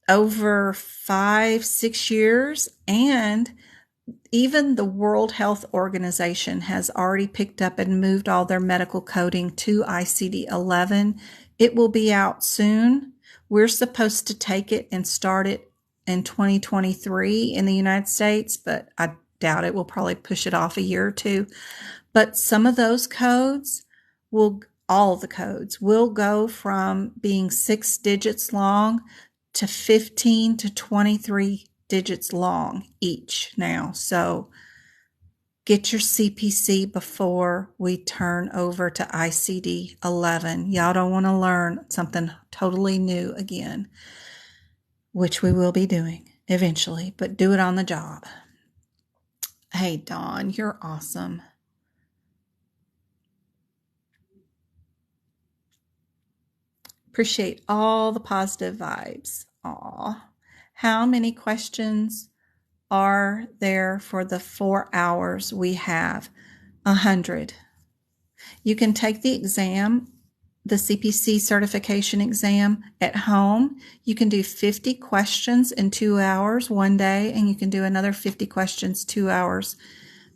A: over 5-6 years, and even the World Health Organization has already picked up and moved all their medical coding to ICD-11. It will be out soon. We're supposed to take it and start it in 2023 in the United States, but I doubt it. We'll probably push it off a year or two. But some of those codes all the codes will go from being 6 digits long to 15 to 23 digits long each now. So get your CPC before we turn over to ICD-11. Y'all don't want to learn something totally new again, which we will be doing eventually, but do it on the job. Hey, Dawn, you're awesome. Appreciate all the positive vibes. Aw. How many questions are there for the 4 hours we have? 100. You can take the exam, the CPC certification exam at home. You can do 50 questions in 2 hours one day, and you can do another 50 questions 2 hours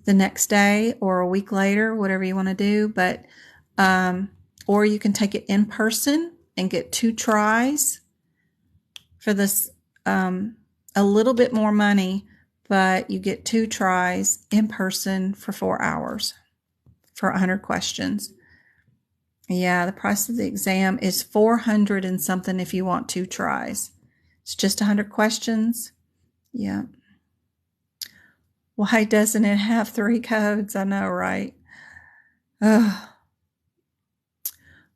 A: the next day or a week later, whatever you want to do. But, or you can take it in person and get 2 tries for this, a little bit more money, but you get 2 tries in person for 4 hours for 100 questions. Yeah, the price of the exam is $400 and something if you want 2 tries. It's just 100 questions. Yeah. Why doesn't it have 3 codes? I know, right? Ugh.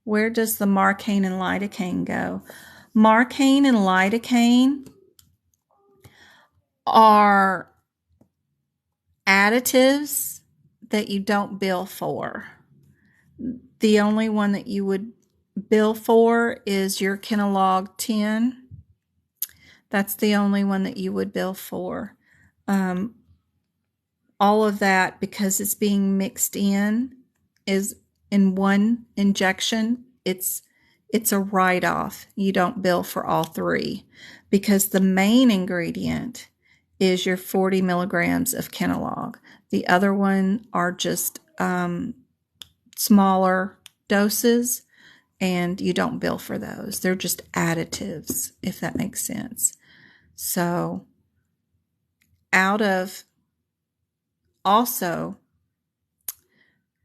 A: Where does the marcaine and lidocaine go? Marcaine and lidocaine are additives that you don't bill for. The only one that you would bill for is your Kenalog 10. That's the only one that you would bill for. All of that, because it's being mixed in, is in one injection. It's a write-off. You don't bill for all 3 because the main ingredient is your 40 milligrams of Kenalog. The other one are just smaller doses, and you don't bill for those. They're just additives, if that makes sense. So out of also,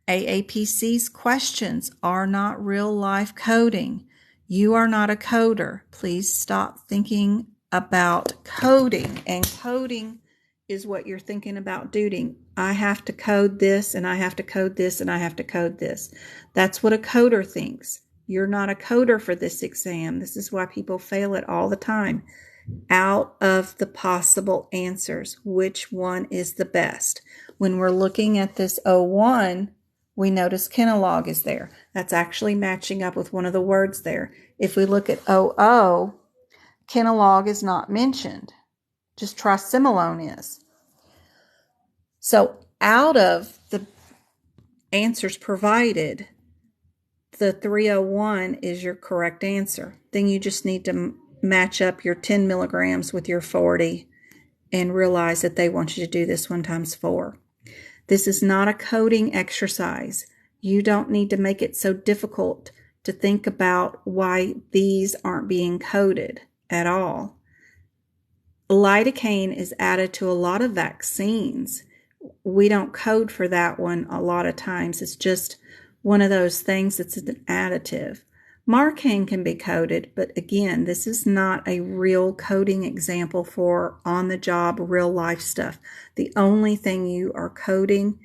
A: AAPC's questions are not real life coding. You are not a coder. Please stop thinking about coding. And coding is what you're thinking about doing. I have to code this, and I have to code this, and I have to code this. That's what a coder thinks. You're not a coder for this exam. This is why people fail it all the time. Out of the possible answers, which one is the best? When we're looking at this 01, we notice Kenalog is there. That's actually matching up with one of the words there. If we look at 00, Kenalog is not mentioned. Just trisimilone is. So out of the answers provided, the 301 is your correct answer. Then you just need to match up your 10 milligrams with your 40 and realize that they want you to do this 1 times 4. This is not a coding exercise. You don't need to make it so difficult to think about why these aren't being coded at all. Lidocaine is added to a lot of vaccines. We don't code for that one a lot of times. It's just one of those things that's an additive. Marcaine can be coded, but again, this is not a real coding example for on-the-job, real-life stuff. The only thing you are coding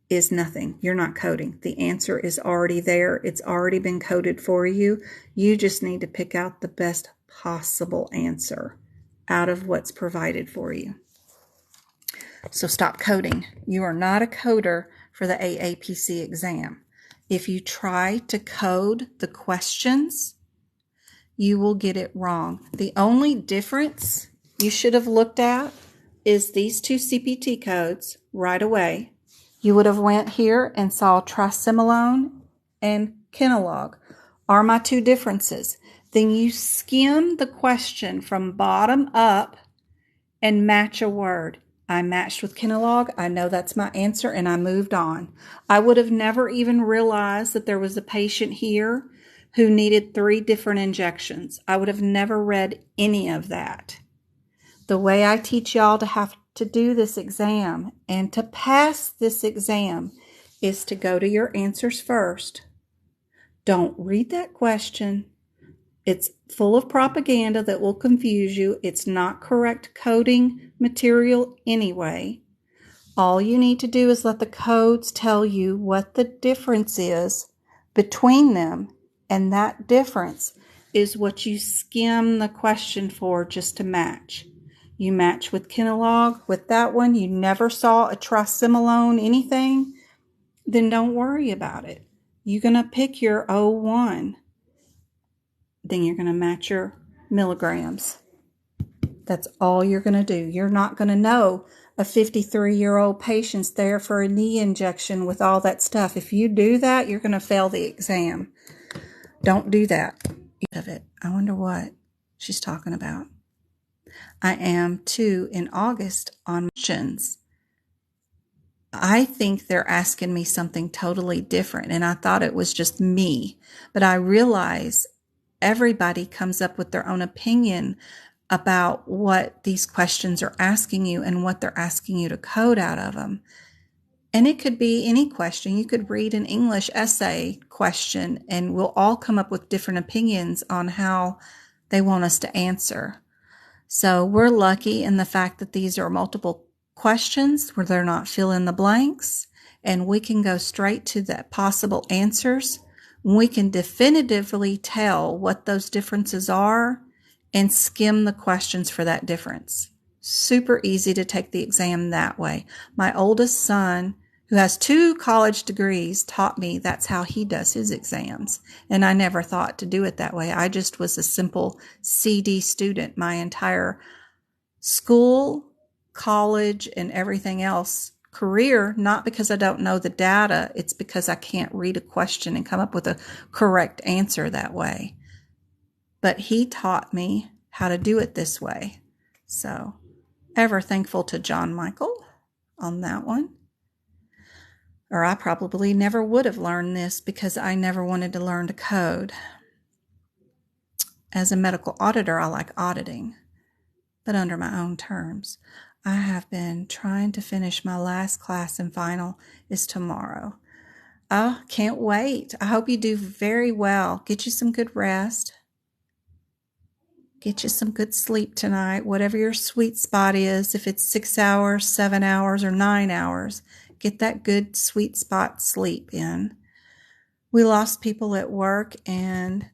A: is nothing. You're not coding. The answer is already there. It's already been coded for you. You just need to pick out the best possible answer out of what's provided for you. So stop coding. You are not a coder for the AAPC exam. If you try to code the questions, you will get it wrong. The only difference you should have looked at is these 2 CPT codes right away. You would have went here and saw trisimilone and Kenalog are my 2 differences. Then you skim the question from bottom up and match a word. I matched with Kinalog. I know that's my answer, and I moved on. I would have never even realized that there was a patient here who needed 3 different injections. I would have never read any of that. The way I teach y'all to have to do this exam and to pass this exam is to go to your answers first. Don't read that question. It's full of propaganda that will confuse you. It's not correct coding material anyway. All you need to do is let the codes tell you what the difference is between them, and that difference is what you skim the question for just to match. You match with Kinalog. With that one, you never saw a trisimilone anything, then don't worry about it. You're going to pick your O1. Then you're going to match your milligrams. That's all you're going to do. You're not going to know a 53-year-old patient's there for a knee injection with all that stuff. If you do that, you're going to fail the exam. Don't do that. I wonder what she's talking about. I am too in August on missions. I think they're asking me something totally different, and I thought it was just me. But I realize everybody comes up with their own opinion about what these questions are asking you and what they're asking you to code out of them. And it could be any question. You could read an English essay question, and we'll all come up with different opinions on how they want us to answer. So we're lucky in the fact that these are multiple questions where they're not fill in the blanks, and we can go straight to the possible answers. We can definitively tell what those differences are and skim the questions for that difference. Super easy to take the exam that way. My oldest son, who has 2 college degrees, taught me that's how he does his exams. And I never thought to do it that way. I just was a simple CD student my entire school, college, and everything else career, not because I don't know the data. It's because I can't read a question and come up with a correct answer that way. But he taught me how to do it this way. So, ever thankful to John Michael on that one. Or I probably never would have learned this because I never wanted to learn to code. As a medical auditor, I like auditing, but under my own terms. I have been trying to finish my last class, and final is tomorrow. Oh, can't wait. I hope you do very well. Get you some good rest. Get you some good sleep tonight, whatever your sweet spot is. If it's 6 hours, 7 hours, or 9 hours, get that good sweet spot sleep in. We lost people at work, and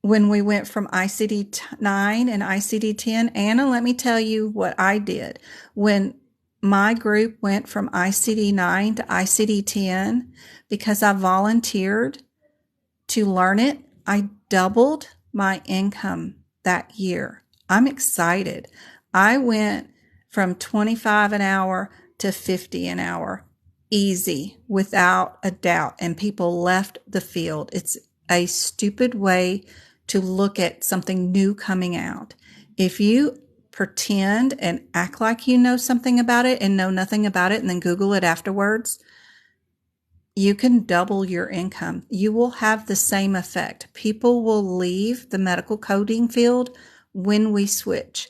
A: when we went from ICD-9 and ICD-10, Anna, let me tell you what I did. When my group went from ICD-9 to ICD-10, because I volunteered to learn it, I doubled my income that year. I'm excited. I went from 25 an hour to 50 an hour. Easy, without a doubt. And people left the field. It's a stupid way to look at something new coming out. If you pretend and act like you know something about it and know nothing about it and then Google it afterwards, you can double your income. You will have the same effect. People will leave the medical coding field when we switch.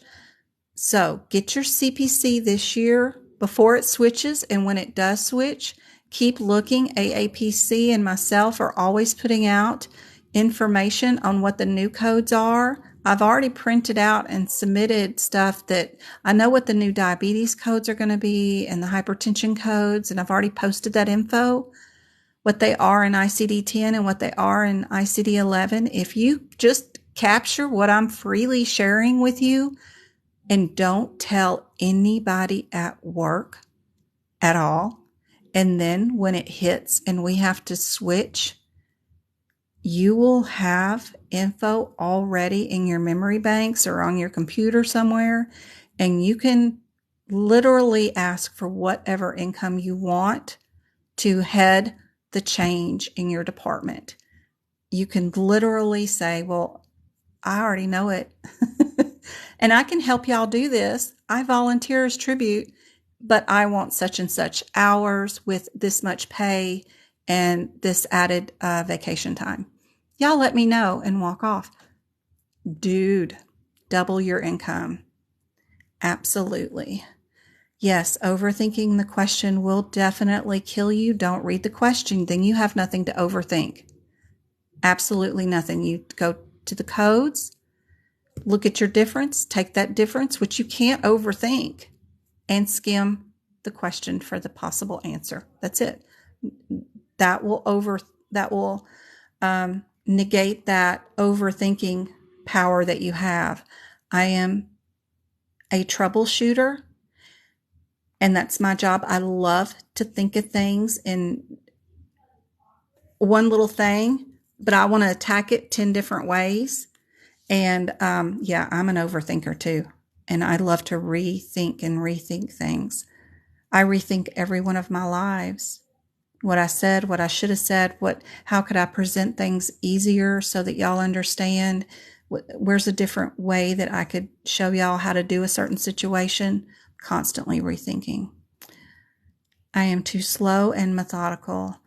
A: So get your CPC this year before it switches, and when it does switch, keep looking. AAPC and myself are always putting out information on what the new codes are. I've already printed out and submitted stuff that I know what the new diabetes codes are going to be and the hypertension codes, and I've already posted that info, what they are in ICD-10 and what they are in ICD-11. If you just capture what I'm freely sharing with you and don't tell anybody at work at all, and then when it hits and we have to switch, you will have info already in your memory banks or on your computer somewhere, and you can literally ask for whatever income you want to head the change in your department. You can literally say, well, I already know it. And I can help y'all do this. I volunteer as tribute, but I want such and such hours with this much pay and this added vacation time. Y'all let me know and walk off. Dude, double your income. Absolutely. Yes, overthinking the question will definitely kill you. Don't read the question. Then you have nothing to overthink. Absolutely nothing. You go to the codes, look at your difference, take that difference, which you can't overthink, and skim the question for the possible answer. That's it. That will negate that overthinking power that you have. I am a troubleshooter, and that's my job. I love to think of things in one little thing, but I want to attack it 10 different ways. And yeah, I'm an overthinker too. And I love to rethink things. I rethink every one of my lives. What I said, what I should have said, how could I present things easier so that y'all understand? Where's a different way that I could show y'all how to do a certain situation? Constantly rethinking. I am too slow and methodical.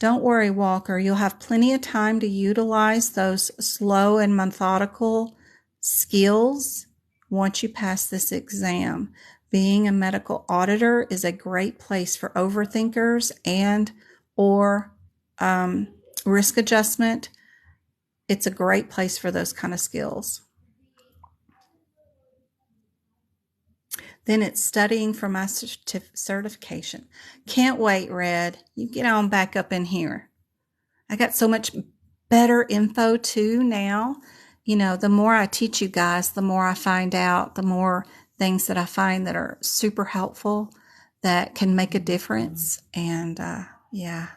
A: Don't worry, Walker. You'll have plenty of time to utilize those slow and methodical skills once you pass this exam. Being a medical auditor is a great place for overthinkers or risk adjustment. It's a great place for those kind of skills. Then it's studying for my certification. Can't wait, Red. You get on back up in here. I got so much better info too now. You know, the more I teach you guys, the more I find out, the more things that I find that are super helpful that can make a difference. And yeah,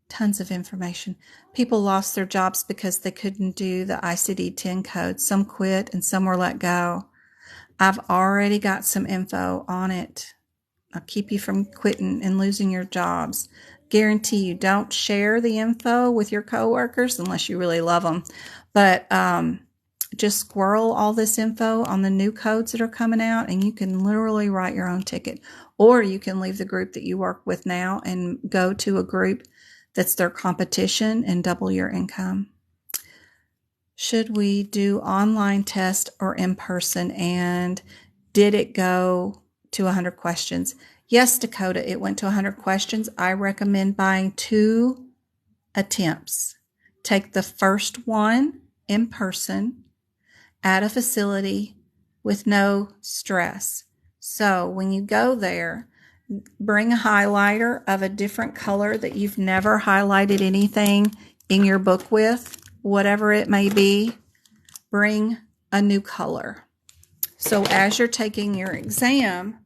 A: tons of information. People lost their jobs because they couldn't do the ICD-10 code. Some quit and some were let go. I've already got some info on it. I'll keep you from quitting and losing your jobs. Guarantee you don't share the info with your coworkers unless you really love them. But just squirrel all this info on the new codes that are coming out, and you can literally write your own ticket. Or you can leave the group that you work with now and go to a group that's their competition and double your income. Should we do online test or in person? And did it go to 100 questions? Yes, Dakota, it went to 100 questions. I recommend buying 2 attempts. Take the first one in person at a facility with no stress. So when you go there, bring a highlighter of a different color that you've never highlighted anything in your book with. Whatever it may be, bring a new color. So as you're taking your exam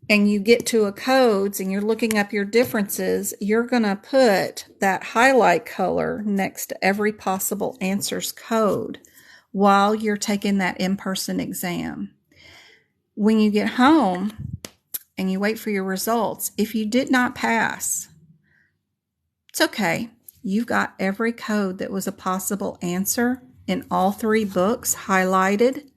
A: and you get to a codes and you're looking up your differences, you're going to put that highlight color next to every possible answers code while you're taking that in-person exam. When you get home and you wait for your results, if you did not pass, it's okay. You've got every code that was a possible answer in all 3 books highlighted.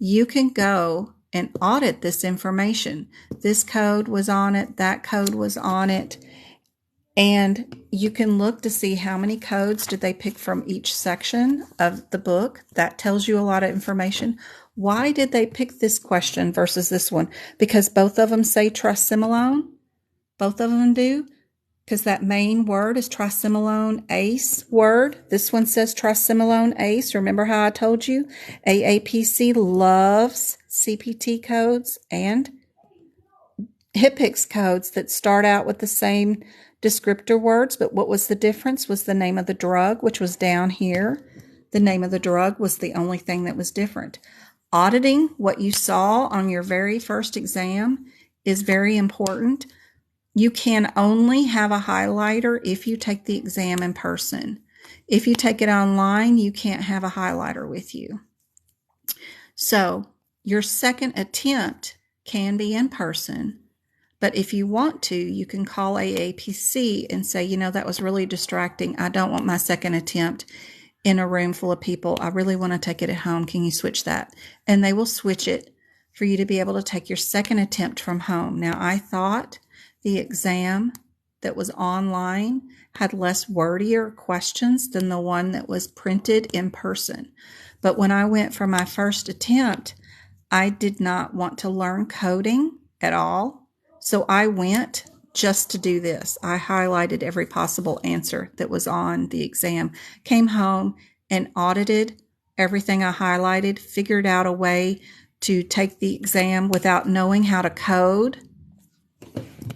A: You can go and audit this information. This code was on it, that code was on it, and you can look to see how many codes did they pick from each section of the book. That tells you a lot of information. Why did they pick this question versus this one? Because both of them say trisimilone. Both of them do. Because that main word is trisimilone ACE word. This one says trisimilone ACE. Remember how I told you? AAPC loves CPT codes and HCPCS codes that start out with the same descriptor words, but what was the difference was the name of the drug, which was down here. The name of the drug was the only thing that was different. Auditing what you saw on your very first exam is very important. You can only have a highlighter if you take the exam in person. If you take it online, you can't have a highlighter with you. So your second attempt can be in person, but if you want to, you can call AAPC and say, you know, that was really distracting. I don't want my second attempt in a room full of people. I really want to take it at home. Can you switch that? And they will switch it for you to be able to take your second attempt from home. Now, I thought the exam that was online had less wordier questions than the one that was printed in person. But when I went for my first attempt, I did not want to learn coding at all. So I went just to do this. I highlighted every possible answer that was on the exam, came home and audited everything I highlighted, figured out a way to take the exam without knowing how to code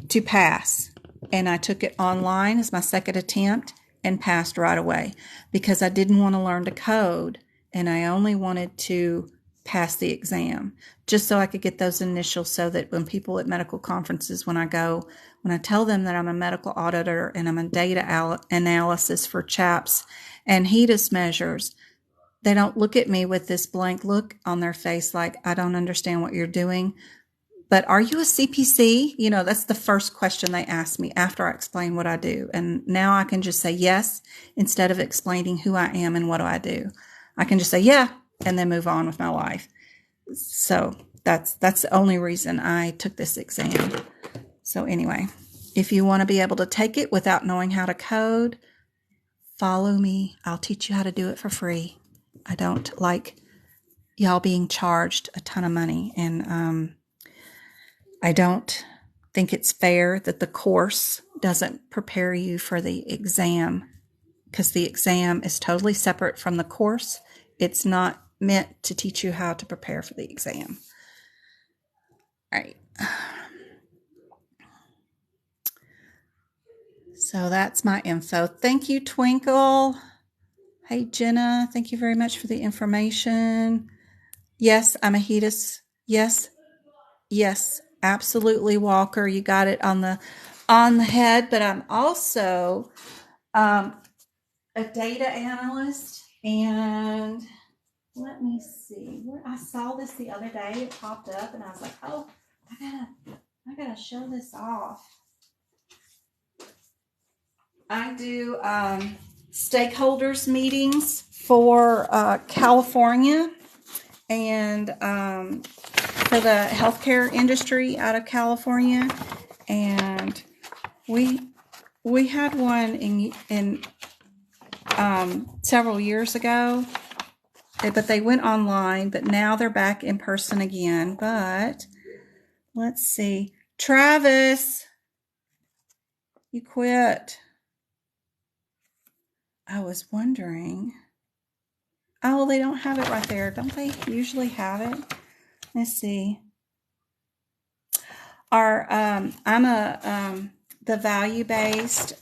A: to pass. And I took it online as my second attempt and passed right away because I didn't want to learn to code and I only wanted to pass the exam just so I could get those initials so that when people at medical conferences, when I tell them that I'm a medical auditor and I'm a data analysis for CHAPS and HEDIS measures, they don't look at me with this blank look on their face like, I don't understand what you're doing. But are you a CPC? You know, that's the first question they ask me after I explain what I do. And now I can just say yes instead of explaining who I am and what do I do. I can just say yeah and then move on with my life. So that's the only reason I took this exam. So anyway, if you want to be able to take it without knowing how to code, follow me. I'll teach you how to do it for free. I don't like y'all being charged a ton of money. And I don't think it's fair that the course doesn't prepare you for the exam because the exam is totally separate from the course. It's not meant to teach you how to prepare for the exam. All right. So that's my info. Thank you, Twinkle. Hey, Jenna. Thank you very much for the information. Yes, I'm a HEDIS. Yes, absolutely, Walker. You got it on the head. But I'm also a data analyst, and let me see. I saw this the other day. It popped up, and I was like, "Oh, I gotta show this off." I do stakeholders meetings for California and for the healthcare industry out of California, and we had one in several years ago, but they went online. But now they're back in person again. But let's see, Travis, you quit. I was wondering. Oh, they don't have it right there. Don't they usually have it? Let's see. I'm the value-based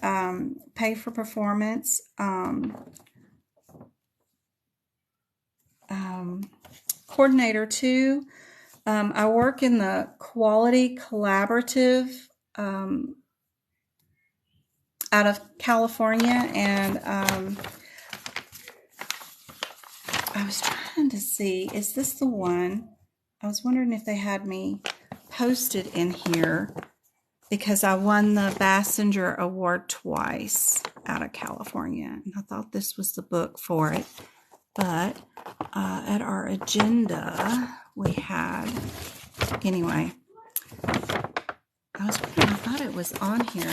A: pay for performance coordinator too. I work in the quality collaborative out of California, and I was trying to see, is this the one? I was wondering if they had me posted in here because I won the Bassinger Award twice out of California, and I thought this was the book for it. But at our agenda, we had, anyway, I thought it was on here.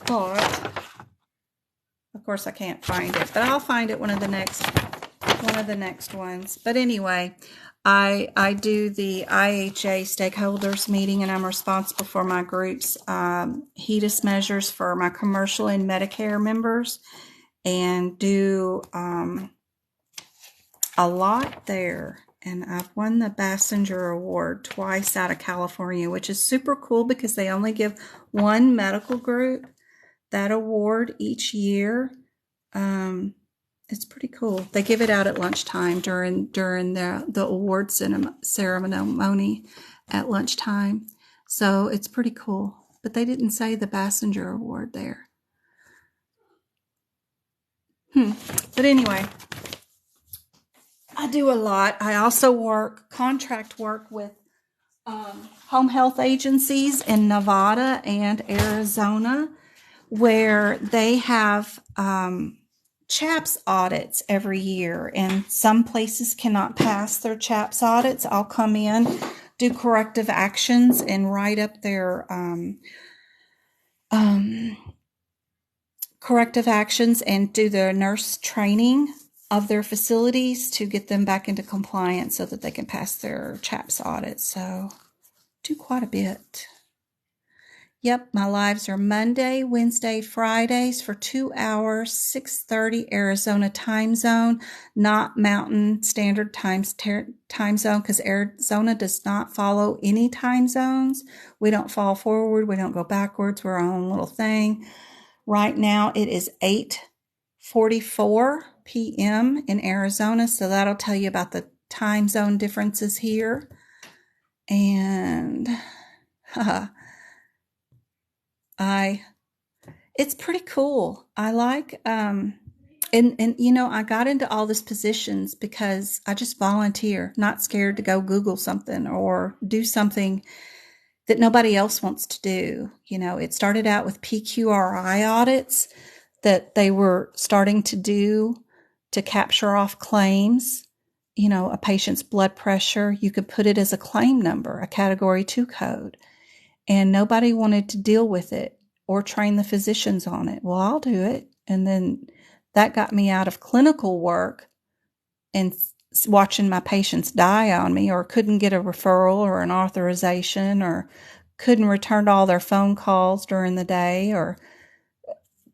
A: But of course I can't find it, but I'll find it one of the next ones. But anyway, I do the IHA stakeholders meeting, and I'm responsible for my group's HEDIS measures for my commercial and Medicare members, and do a lot there. And I've won the Bassinger Award twice out of California, which is super cool because they only give one medical group that award each year. It's pretty cool. They give it out at lunchtime during the award ceremony at lunchtime. So it's pretty cool. But they didn't say the Bassinger Award there. But anyway, I do a lot. I also contract work with home health agencies in Nevada and Arizona. where they have CHAPS audits every year, and some places cannot pass their CHAPS audits. I'll come in, do corrective actions, and write up their corrective actions and do the nurse training of their facilities to get them back into compliance so that they can pass their CHAPS audit. So do quite a bit. Yep, my lives are Monday, Wednesday, Fridays for 2 hours, 6:30 Arizona time zone, not Mountain Standard Time zone, because Arizona does not follow any time zones. We don't fall forward. We don't go backwards. We're our own little thing. Right now it is 8:44 p.m. in Arizona, so that'll tell you about the time zone differences here. And it's pretty cool. I like, and you know, I got into all these positions because I just volunteer, not scared to go Google something or do something that nobody else wants to do. You know, it started out with PQRI audits that they were starting to do to capture off claims. You know, a patient's blood pressure, you could put it as a claim number, a category 2 code. And nobody wanted to deal with it or train the physicians on it. Well, I'll do it. And then that got me out of clinical work and watching my patients die on me, or couldn't get a referral or an authorization, or couldn't return all their phone calls during the day, or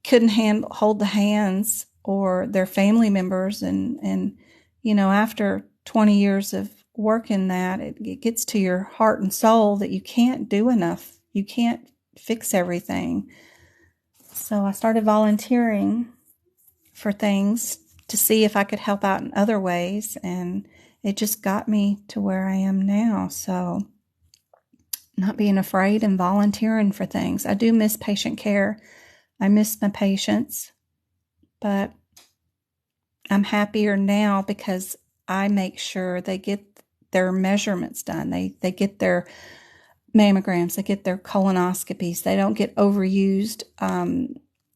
A: couldn't hold the hands or their family members. And you know, after 20 years of working that, it gets to your heart and soul that you can't do enough. You can't fix everything. So I started volunteering for things to see if I could help out in other ways, and it just got me to where I am now. So not being afraid and volunteering for things. I do miss patient care. I miss my patients, but I'm happier now because I make sure they get their measurements done. They get their mammograms, they get their colonoscopies. They don't get overused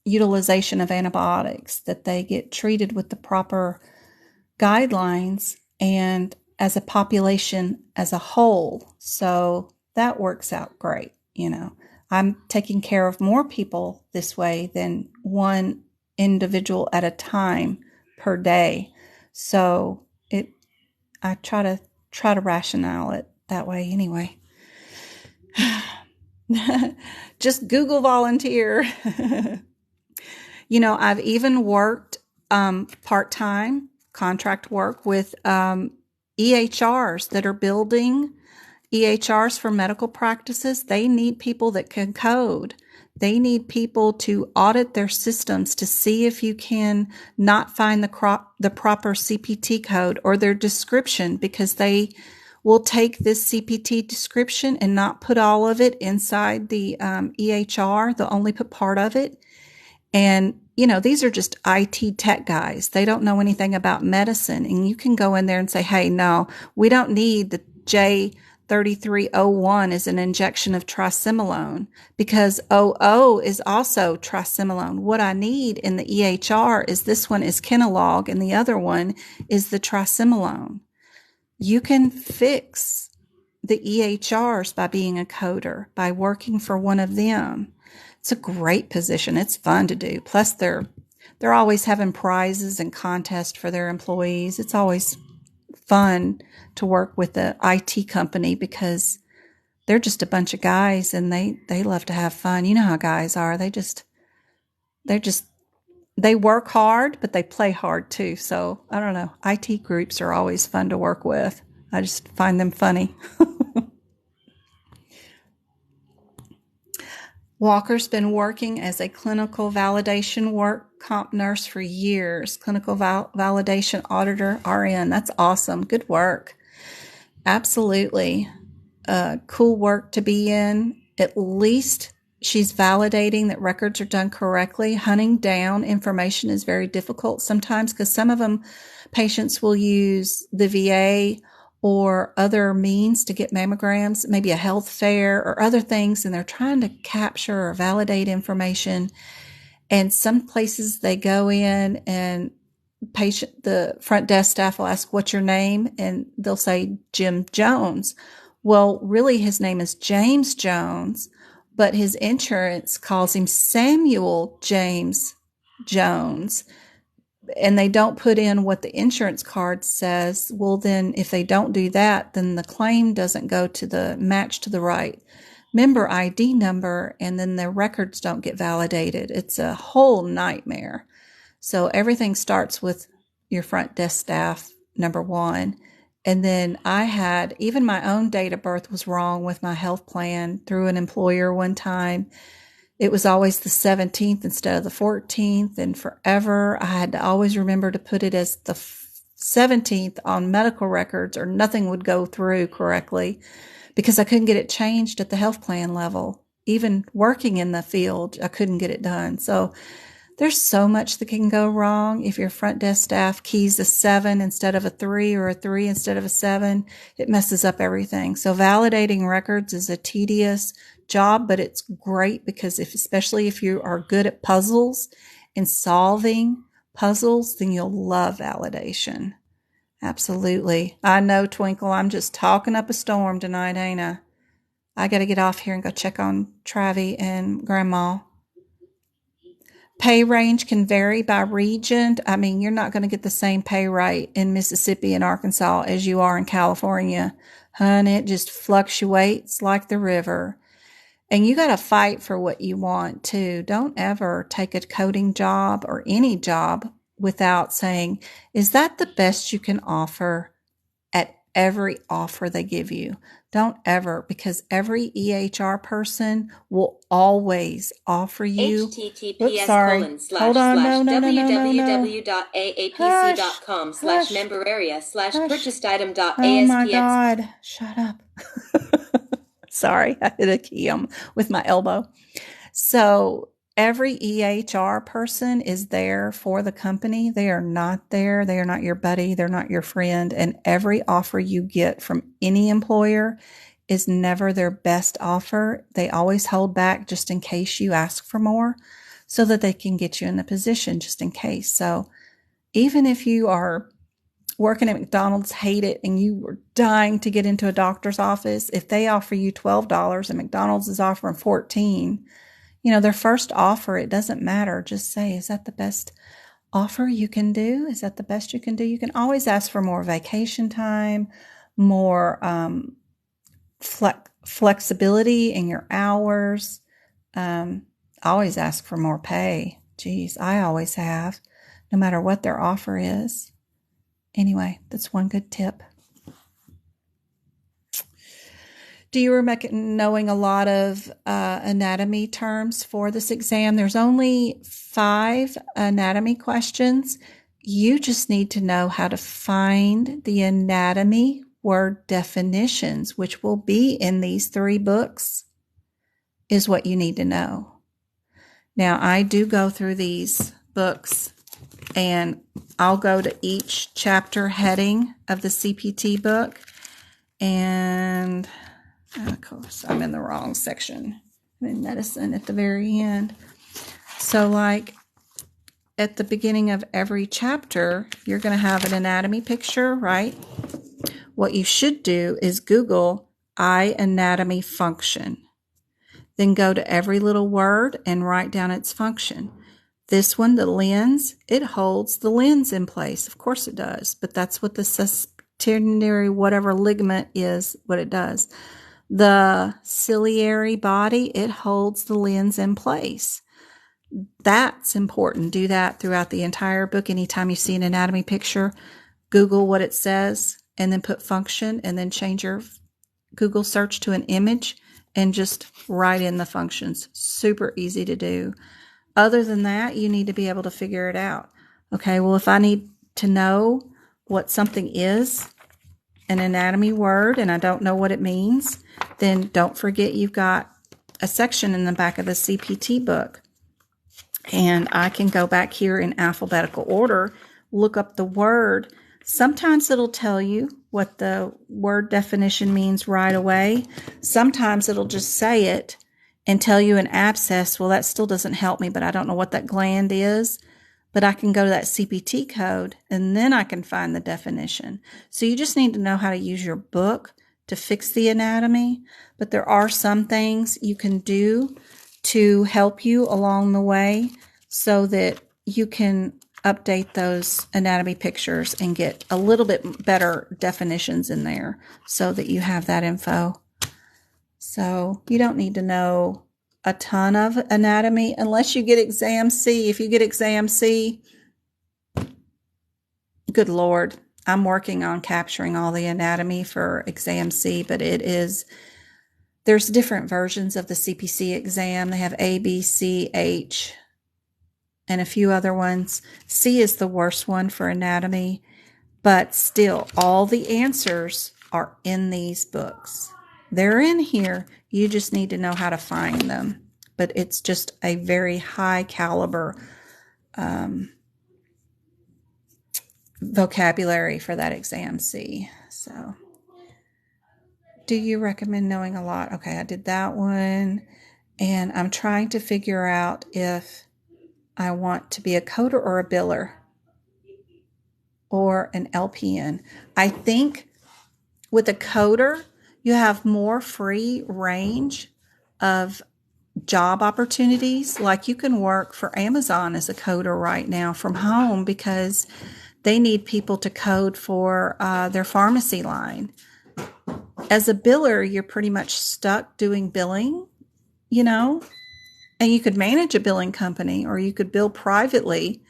A: utilization of antibiotics, that they get treated with the proper guidelines and as a population as a whole. So that works out great. You know, I'm taking care of more people this way than one individual at a time per day. So I try to rationale it that way anyway. Just Google volunteer. You know, I've even worked part-time contract work with EHRs that are building EHRs for medical practices. They need people that can code. They need people to audit their systems to see if you can not find the proper CPT code or their description, because they will take this CPT description and not put all of it inside the EHR. They'll only put part of it. And, you know, these are just IT tech guys. They don't know anything about medicine. And you can go in there and say, hey, no, we don't need the J3301 as an injection of trisimilone, because 00 is also trisimilone. What I need in the EHR is this one is Kenalog and the other one is the trisimilone. You can fix the EHRs by being a coder, by working for one of them. It's a great position. It's fun to do. Plus, they're always having prizes and contests for their employees. It's always fun to work with the IT company because they're just a bunch of guys and they love to have fun. You know how guys are. They work hard, but they play hard too. So I don't know. IT groups are always fun to work with. I just find them funny. Walker's been working as a clinical validation work comp nurse for years. Clinical validation auditor, RN. That's awesome. Good work. Absolutely. Cool work to be in. At least she's validating that records are done correctly. Hunting down information is very difficult sometimes because some of them patients will use the VA or other means to get mammograms, maybe a health fair or other things, and they're trying to capture or validate information. And some places they go in and the front desk staff will ask, what's your name? And they'll say Jim Jones. Well, really his name is James Jones, but his insurance calls him Samuel James Jones. And they don't put in what the insurance card says. Well, then if they don't do that, then the claim doesn't go to the match to the right member ID number, and then their records don't get validated. It's a whole nightmare. So everything starts with your front desk staff, number one. And then I had, even my own date of birth was wrong with my health plan through an employer one time. It was always the 17th instead of the 14th. And forever, I had to always remember to put it as the 17th on medical records, or nothing would go through correctly because I couldn't get it changed at the health plan level. Even working in the field, I couldn't get it done. So there's so much that can go wrong. If your front desk staff keys a 7 instead of a 3, or a 3 instead of a 7, it messes up everything. So validating records is a tedious job, but it's great because especially if you are good at puzzles and solving puzzles, then you'll love validation. Absolutely. I know, Twinkle, I'm just talking up a storm tonight, ain't I? I got to get off here and go check on Travie and Grandma. Pay range can vary by region. I mean, you're not going to get the same pay rate in Mississippi and Arkansas as you are in California. Honey, it just fluctuates like the river. And you got to fight for what you want too. Don't ever take a coding job or any job without saying, is that the best you can offer at every offer they give you? Don't ever, because every EHR person will always offer you.
C: https://www.aapc.com/member area/purchased item.asps.
A: Oh my God. Shut up. Sorry, I hit a key with my elbow. So every EHR person is there for the company. They are not there. They are not your buddy. They're not your friend. And every offer you get from any employer is never their best offer. They always hold back just in case you ask for more so that they can get you in a position just in case. So even if you are working at McDonald's, hate it, and you were dying to get into a doctor's office, if they offer you $12 and McDonald's is offering $14, their first offer, it doesn't matter. Just say, is that the best offer you can do? Is that the best you can do? You can always ask for more vacation time, more flexibility in your hours. Always ask for more pay. Geez, I always have, no matter what their offer is. Anyway, that's one good tip. Do you remember knowing a lot of anatomy terms for this exam? There's only 5 anatomy questions. You just need to know how to find the anatomy word definitions, which will be in these 3 books, is what you need to know. Now, I do go through these books, and I'll go to each chapter heading of the CPT book, and of course, I'm in the wrong section. I'm in medicine at the very end. So like at the beginning of every chapter, you're going to have an anatomy picture, right? What you should do is Google eye anatomy function. Then go to every little word and write down its function. This one, the lens, it holds the lens in place. Of course it does, but that's what the subtendinary whatever ligament is, what it does. The ciliary body, it holds the lens in place. That's important. Do that throughout the entire book. Anytime you see an anatomy picture, Google what it says and then put function and then change your Google search to an image and just write in the functions. Super easy to do. Other than that, you need to be able to figure it out. Okay, well, if I need to know what something is, an anatomy word, and I don't know what it means, then don't forget you've got a section in the back of the CPT book. And I can go back here in alphabetical order, look up the word. Sometimes it'll tell you what the word definition means right away. Sometimes it'll just say it, and tell you an abscess, well, that still doesn't help me, but I don't know what that gland is. But I can go to that CPT code and then I can find the definition. So you just need to know how to use your book to fix the anatomy. But there are some things you can do to help you along the way so that you can update those anatomy pictures and get a little bit better definitions in there so that you have that info. So you don't need to know a ton of anatomy unless you get exam C. If you get exam C, good Lord, I'm working on capturing all the anatomy for exam C, but there's different versions of the CPC exam. They have A, B, C, H, and a few other ones. C is the worst one for anatomy, but still, all the answers are in these books. They're in here. You just need to know how to find them. But it's just a very high caliber vocabulary for that exam C. So, do you recommend knowing a lot? Okay, I did that one. And I'm trying to figure out if I want to be a coder or a biller or an LPN. I think with a coder, you have more free range of job opportunities. Like you can work for Amazon as a coder right now from home because they need people to code for their pharmacy line. As a biller, you're pretty much stuck doing billing, and you could manage a billing company or you could bill privately.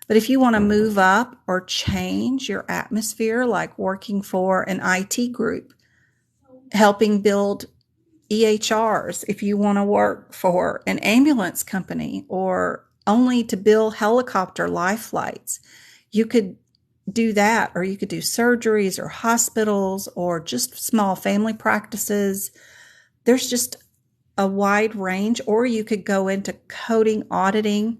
A: But if you want to move up or change your atmosphere, like working for an IT group, helping build EHRs, if you want to work for an ambulance company or only to bill helicopter life flights, you could do that, or you could do surgeries or hospitals or just small family practices. There's just a wide range, or you could go into coding, auditing,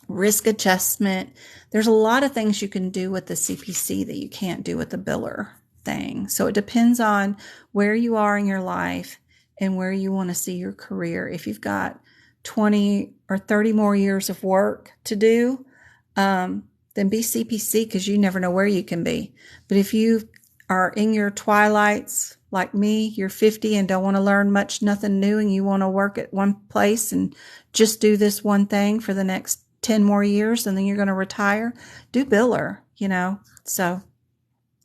A: risk adjustment. There's a lot of things you can do with the CPC that you can't do with the biller thing. So it depends on where you are in your life and where you want to see your career. If you've got 20 or 30 more years of work to do, then be CPC because you never know where you can be. But if you are in your twilights, like me, you're 50 and don't want to learn nothing new, and you want to work at one place and just do this one thing for the next 10 more years, and then you're going to retire, do biller, So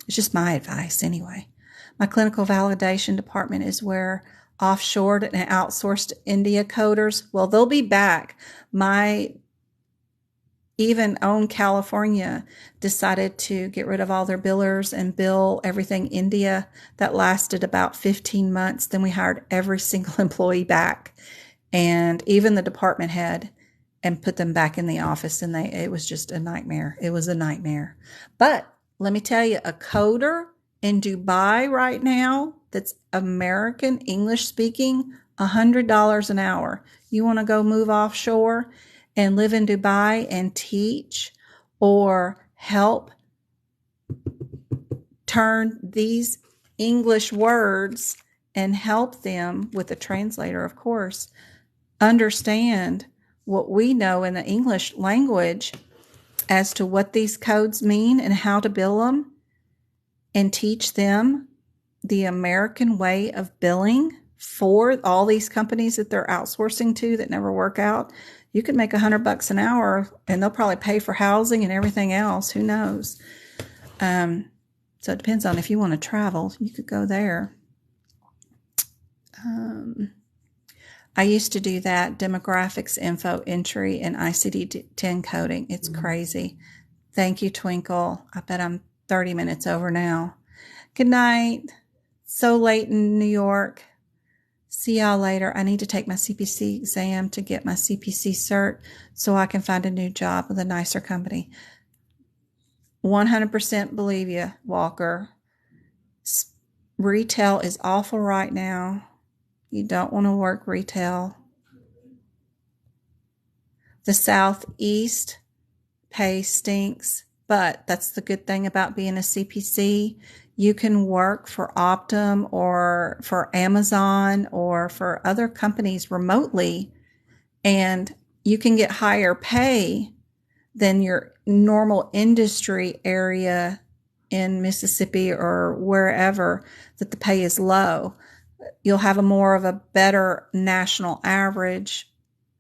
A: it's just my advice anyway. My clinical validation department is where offshored and outsourced India coders, well, they'll be back. My even own California decided to get rid of all their billers and bill everything India. That lasted about 15 months. Then we hired every single employee back and even the department head and put them back in the office. And it was just a nightmare. It was a nightmare. But let me tell you, a coder in Dubai right now that's American English speaking, $100 an hour. You want to go move offshore and live in Dubai and teach or help turn these English words and help them with a translator, of course, understand what we know in the English language as to what these codes mean and how to bill them, and teach them the American way of billing for all these companies that they're outsourcing to that never work out. You could make $100 an hour and they'll probably pay for housing and everything else. Who knows? So it depends on if you want to travel, you could go there. I used to do that, demographics, info entry, and ICD-10 coding. It's crazy. Thank you, Twinkle. I bet I'm 30 minutes over now. Good night. So late in New York. See y'all later. I need to take my CPC exam to get my CPC cert so I can find a new job with a nicer company. 100% believe you, Walker. Retail is awful right now. You don't want to work retail. The Southeast pay stinks, but that's the good thing about being a CPC. You can work for Optum or for Amazon or for other companies remotely, and you can get higher pay than your normal industry area in Mississippi or wherever that the pay is low. You'll have a better national average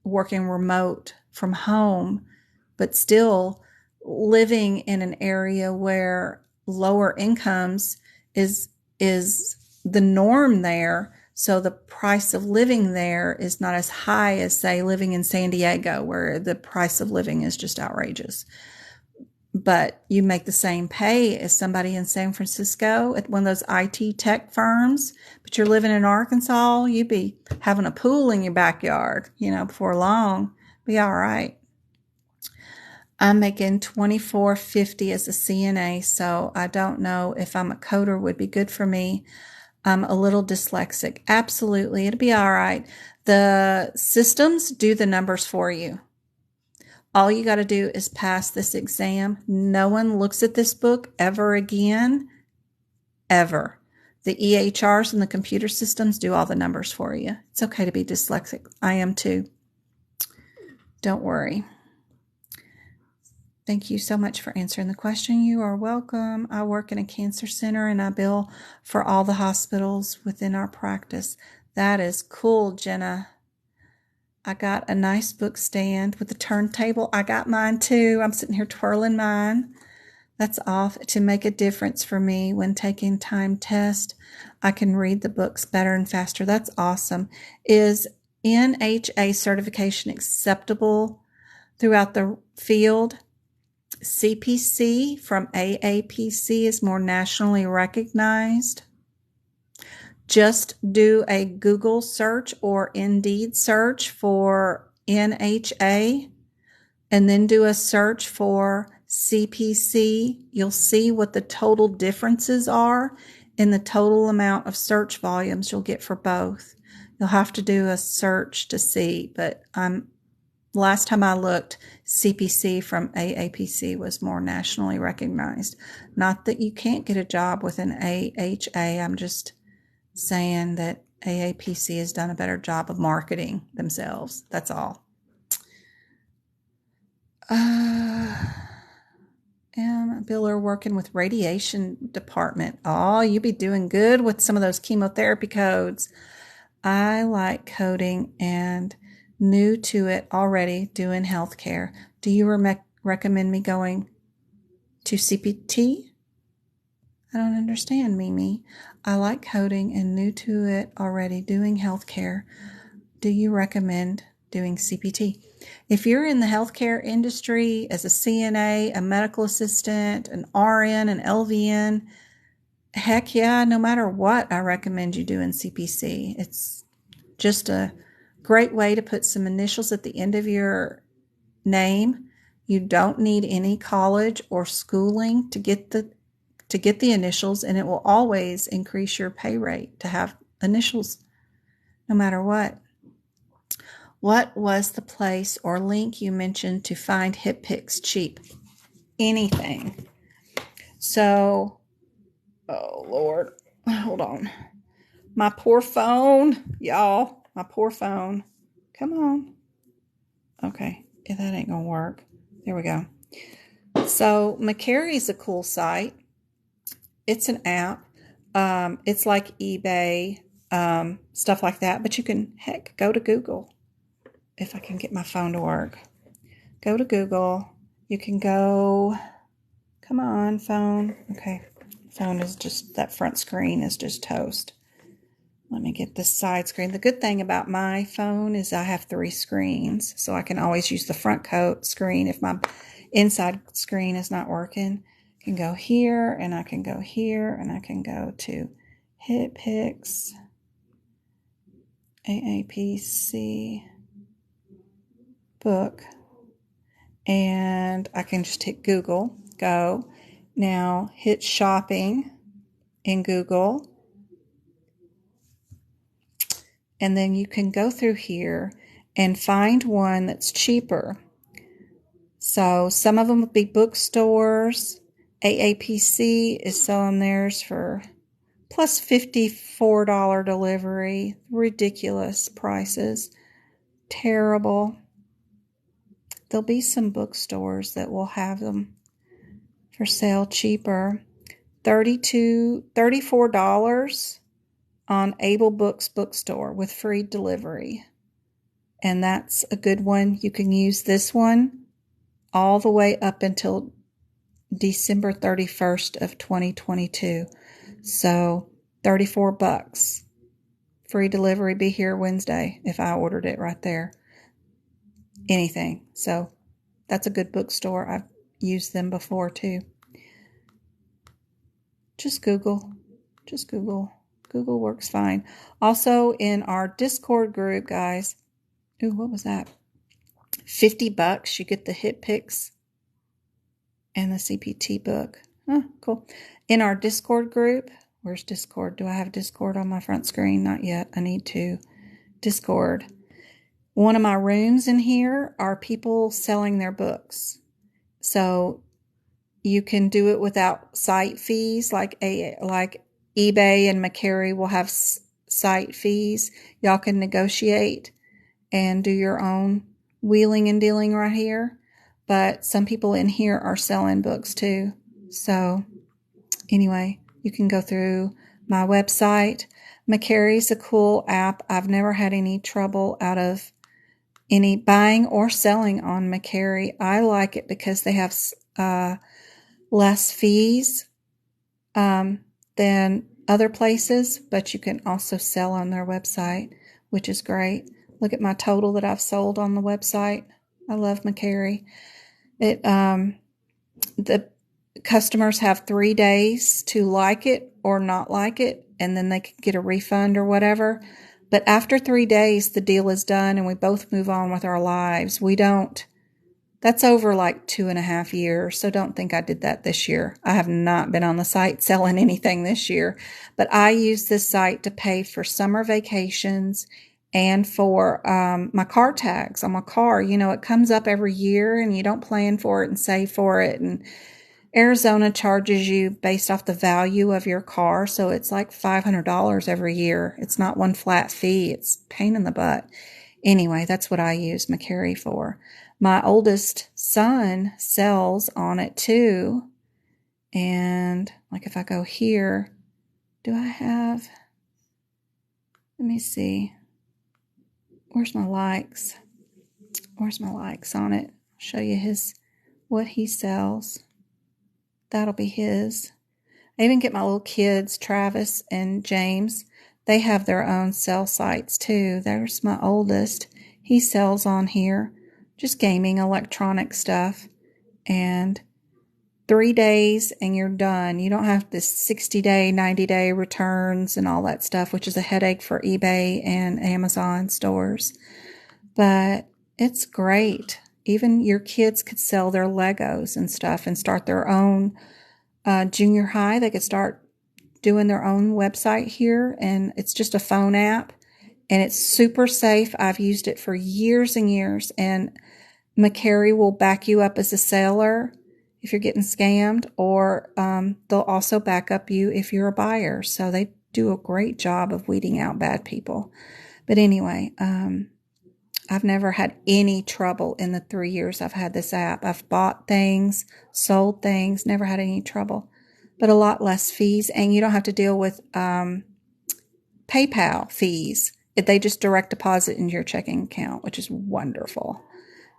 A: working remote from home, but still living in an area where lower incomes is the norm there. So the price of living there is not as high as, say, living in San Diego, where the price of living is just outrageous. But you make the same pay as somebody in San Francisco at one of those IT tech firms, but you're living in Arkansas, you'd be having a pool in your backyard, before long. Be all right. I'm making $24.50 as a CNA, so I don't know if I'm a coder would be good for me. I'm a little dyslexic. Absolutely, it'll be all right. The systems do the numbers for you. All you got to do is pass this exam. No one looks at this book ever again, ever. The EHRs and the computer systems do all the numbers for you. It's okay to be dyslexic. I am too. Don't worry. Thank you so much for answering the question. You are welcome. I work in a cancer center and I bill for all the hospitals within our practice. That is cool, Jenna. I got a nice book stand with a turntable. I got mine too. I'm sitting here twirling mine. That's off to make a difference for me when taking time tests. I can read the books better and faster. That's awesome. Is NHA certification acceptable throughout the field? CPC from AAPC is more nationally recognized. Just do a Google search or Indeed search for NHA and then do a search for CPC. You'll see what the total differences are in the total amount of search volumes you'll get for both. You'll have to do a search to see, but last time I looked, CPC from AAPC was more nationally recognized. Not that you can't get a job with an AHA. I'm just saying that AAPC has done a better job of marketing themselves. That's all. Biller working with radiation department. Oh, you be doing good with some of those chemotherapy codes. I like coding and new to it already doing healthcare. Do you recommend me going to CPT? I don't understand, Mimi. I like coding and new to it already doing healthcare. Do you recommend doing CPT? If you're in the healthcare industry as a CNA, a medical assistant, an RN, an LVN, heck yeah, no matter what, I recommend you doing CPC. It's just a great way to put some initials at the end of your name. You don't need any college or schooling to get the initials, and it will always increase your pay rate to have initials no matter what. What was the place or link you mentioned to find hip picks cheap? Anything. So, oh Lord, hold on. My poor phone, y'all. My poor phone. Come on. Okay, that ain't gonna work. There we go. So, McCary's a cool site. It's an app. It's like eBay, stuff like that. But you can, go to Google. If I can get my phone to work. Go to Google. You can go, come on, phone. Okay, phone is just, that front screen is just toast. Let me get this side screen. The good thing about my phone is I have 3 screens, so I can always use the front screen if my inside screen is not working. I can go here, and I can go here, and I can go to Hit Picks, AAPC book, and I can just hit Google, go. Now hit shopping in Google, and then you can go through here and find one that's cheaper. So some of them will be bookstores AAPC is selling theirs for plus $54 delivery. Ridiculous prices. Terrible. There'll be some bookstores that will have them for sale cheaper. $34 on Able Books bookstore with free delivery. And that's a good one. You can use this one all the way up until December 31st of 2022. So $34. Free delivery, be here Wednesday if I ordered it right there. Anything. So that's a good bookstore. I've used them before too. Just Google. Google works fine. Also in our Discord group, guys. Ooh, what was that? $50. You get the hit picks and the CPT book. Oh, cool. In our Discord group, where's Discord? Do I have Discord on my front screen? Not yet. I need to. Discord. One of my rooms in here are people selling their books. So you can do it without site fees, like eBay and McCary will have site fees. Y'all can negotiate and do your own wheeling and dealing right here. But some people in here are selling books too. So anyway, you can go through my website. McCary's a cool app. I've never had any trouble out of any buying or selling on McCary. I like it because they have less fees than other places, but you can also sell on their website, which is great. Look at my total that I've sold on the website. I love McCary. The customers have 3 days to like it or not like it, and then they can get a refund or whatever. But after 3 days, the deal is done and we both move on with our lives. That's over like 2.5 years, so don't think I did that this year. I have not been on the site selling anything this year, but I use this site to pay for summer vacations and for my car tags on my car. You know, it comes up every year and you don't plan for it and save for it. And Arizona charges you based off the value of your car. So it's like $500 every year. It's not one flat fee. It's a pain in the butt. Anyway, that's what I use McCary for. My oldest son sells on it too. And like if I go here, do I have, let me see. Where's my likes? Where's my likes on it? I'll show you what he sells. That'll be his. I even get my little kids, Travis and James. They have their own sell sites too. There's my oldest. He sells on here. Just gaming, electronic stuff. And 3 days and you're done. You don't have this 60-day, 90-day returns and all that stuff, which is a headache for eBay and Amazon stores. But it's great. Even your kids could sell their Legos and stuff and start their own junior high. They could start doing their own website here, and it's just a phone app, and it's super safe. I've used it for years and years, and McCary will back you up as a seller if you're getting scammed, or they'll also back up you if you're a buyer. So they do a great job of weeding out bad people. But anyway, I've never had any trouble in the 3 years I've had this app. I've bought things, sold things, never had any trouble, but a lot less fees. And you don't have to deal with PayPal fees. They just direct deposit into your checking account, which is wonderful.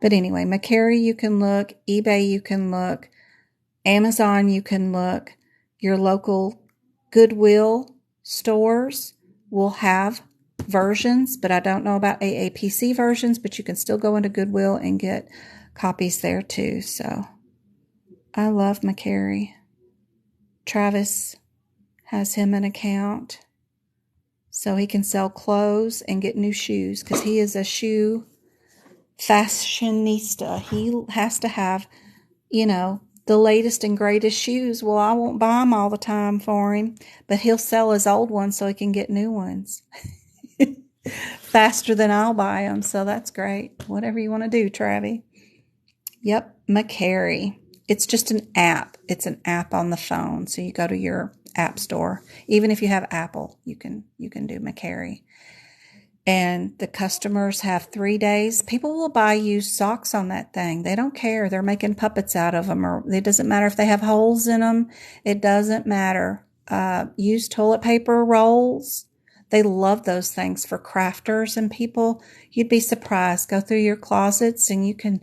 A: But anyway, McCary you can look, eBay you can look, Amazon you can look, your local Goodwill stores will have versions, but I don't know about AAPC versions, but you can still go into Goodwill and get copies there too. So I love McCary. Travis has him an account so he can sell clothes and get new shoes because he is a shoe fashionista. He has to have, the latest and greatest shoes. Well, I won't buy them all the time for him, but he'll sell his old ones so he can get new ones faster than I'll buy them. So that's great. Whatever you want to do, Travie. Yep, McCary. it's just an app. It's an app on the phone. So you go to your app store. Even if you have Apple, you can do McCary. And the customers have 3 days. People will buy used socks on that thing. They don't care. They're making puppets out of them. Or it doesn't matter if they have holes in them. It doesn't matter. Used toilet paper rolls. They love those things for crafters and people. You'd be surprised. Go through your closets and you can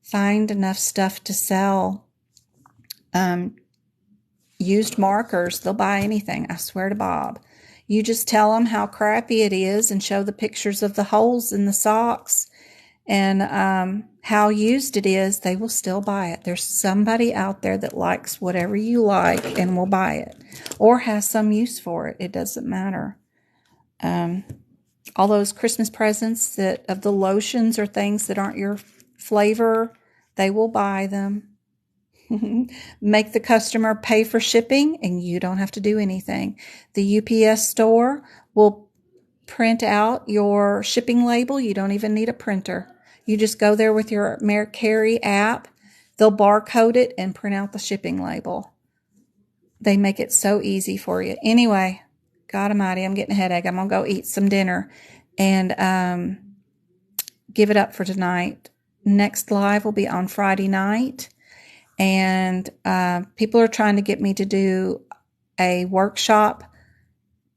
A: find enough stuff to sell. Used markers. They'll buy anything. I swear to Bob. You just tell them how crappy it is and show the pictures of the holes in the socks and how used it is. They will still buy it. There's somebody out there that likes whatever you like and will buy it or has some use for it. It doesn't matter. All those Christmas presents that of the lotions or things that aren't your flavor, they will buy them. Make the customer pay for shipping and you don't have to do anything. The UPS store will print out your shipping label. You don't even need a printer. You just go there with your McCary app. They'll barcode it and print out the shipping label. They make it so easy for you. Anyway, God almighty, I'm getting a headache. I'm going to go eat some dinner and give it up for tonight. Next live will be on Friday night. And people are trying to get me to do a workshop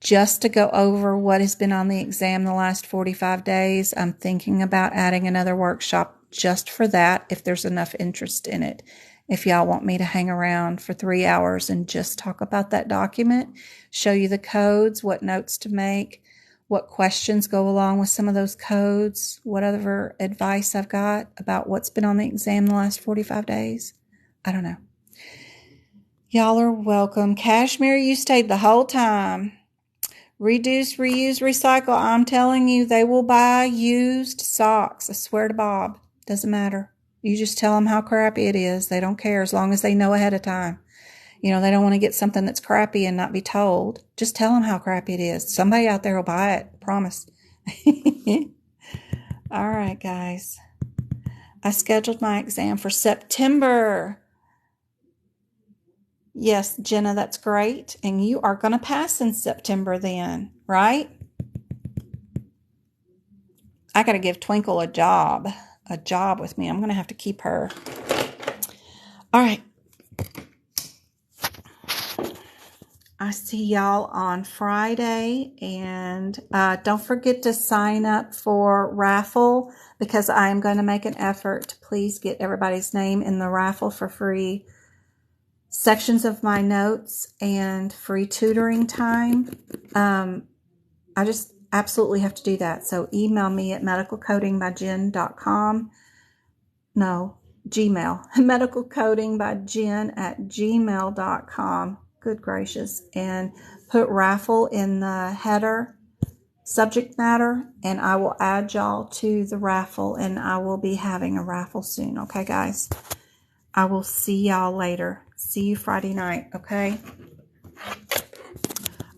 A: just to go over what has been on the exam the last 45 days. I'm thinking about adding another workshop just for that if there's enough interest in it. If y'all want me to hang around for 3 hours and just talk about that document, show you the codes, what notes to make, what questions go along with some of those codes, whatever advice I've got about what's been on the exam the last 45 days. I don't know. Y'all are welcome. Cashmere, you stayed the whole time. Reduce, reuse, recycle. I'm telling you, they will buy used socks. I swear to Bob. Doesn't matter. You just tell them how crappy it is. They don't care as long as they know ahead of time. You know, they don't want to get something that's crappy and not be told. Just tell them how crappy it is. Somebody out there will buy it. Promise. All right, guys. I scheduled my exam for September. Yes, Jenna, that's great. And you are going to pass in September then, right? I got to give Twinkle a job with me. I'm going to have to keep her. All right. I see y'all on Friday. And don't forget to sign up for raffle because I am going to make an effort to please get everybody's name in the raffle for free sections of my notes and free tutoring time. I just absolutely have to do that. So email me at medicalcodingbyjen.com. No, Gmail. medicalcodingbyjen@gmail.com. Good gracious. And put raffle in the header subject matter and I will add y'all to the raffle and I will be having a raffle soon. Okay, guys? I will see y'all later. See you Friday night, okay?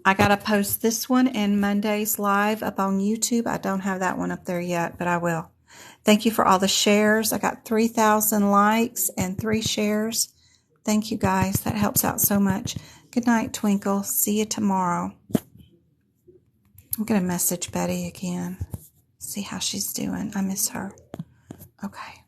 A: I got to post this one and Monday's live up on YouTube. I don't have that one up there yet, but I will. Thank you for all the shares. I got 3,000 likes and 3 shares. Thank you, guys. That helps out so much. Good night, Twinkle. See you tomorrow. I'm going to message Betty again. See how she's doing. I miss her. Okay.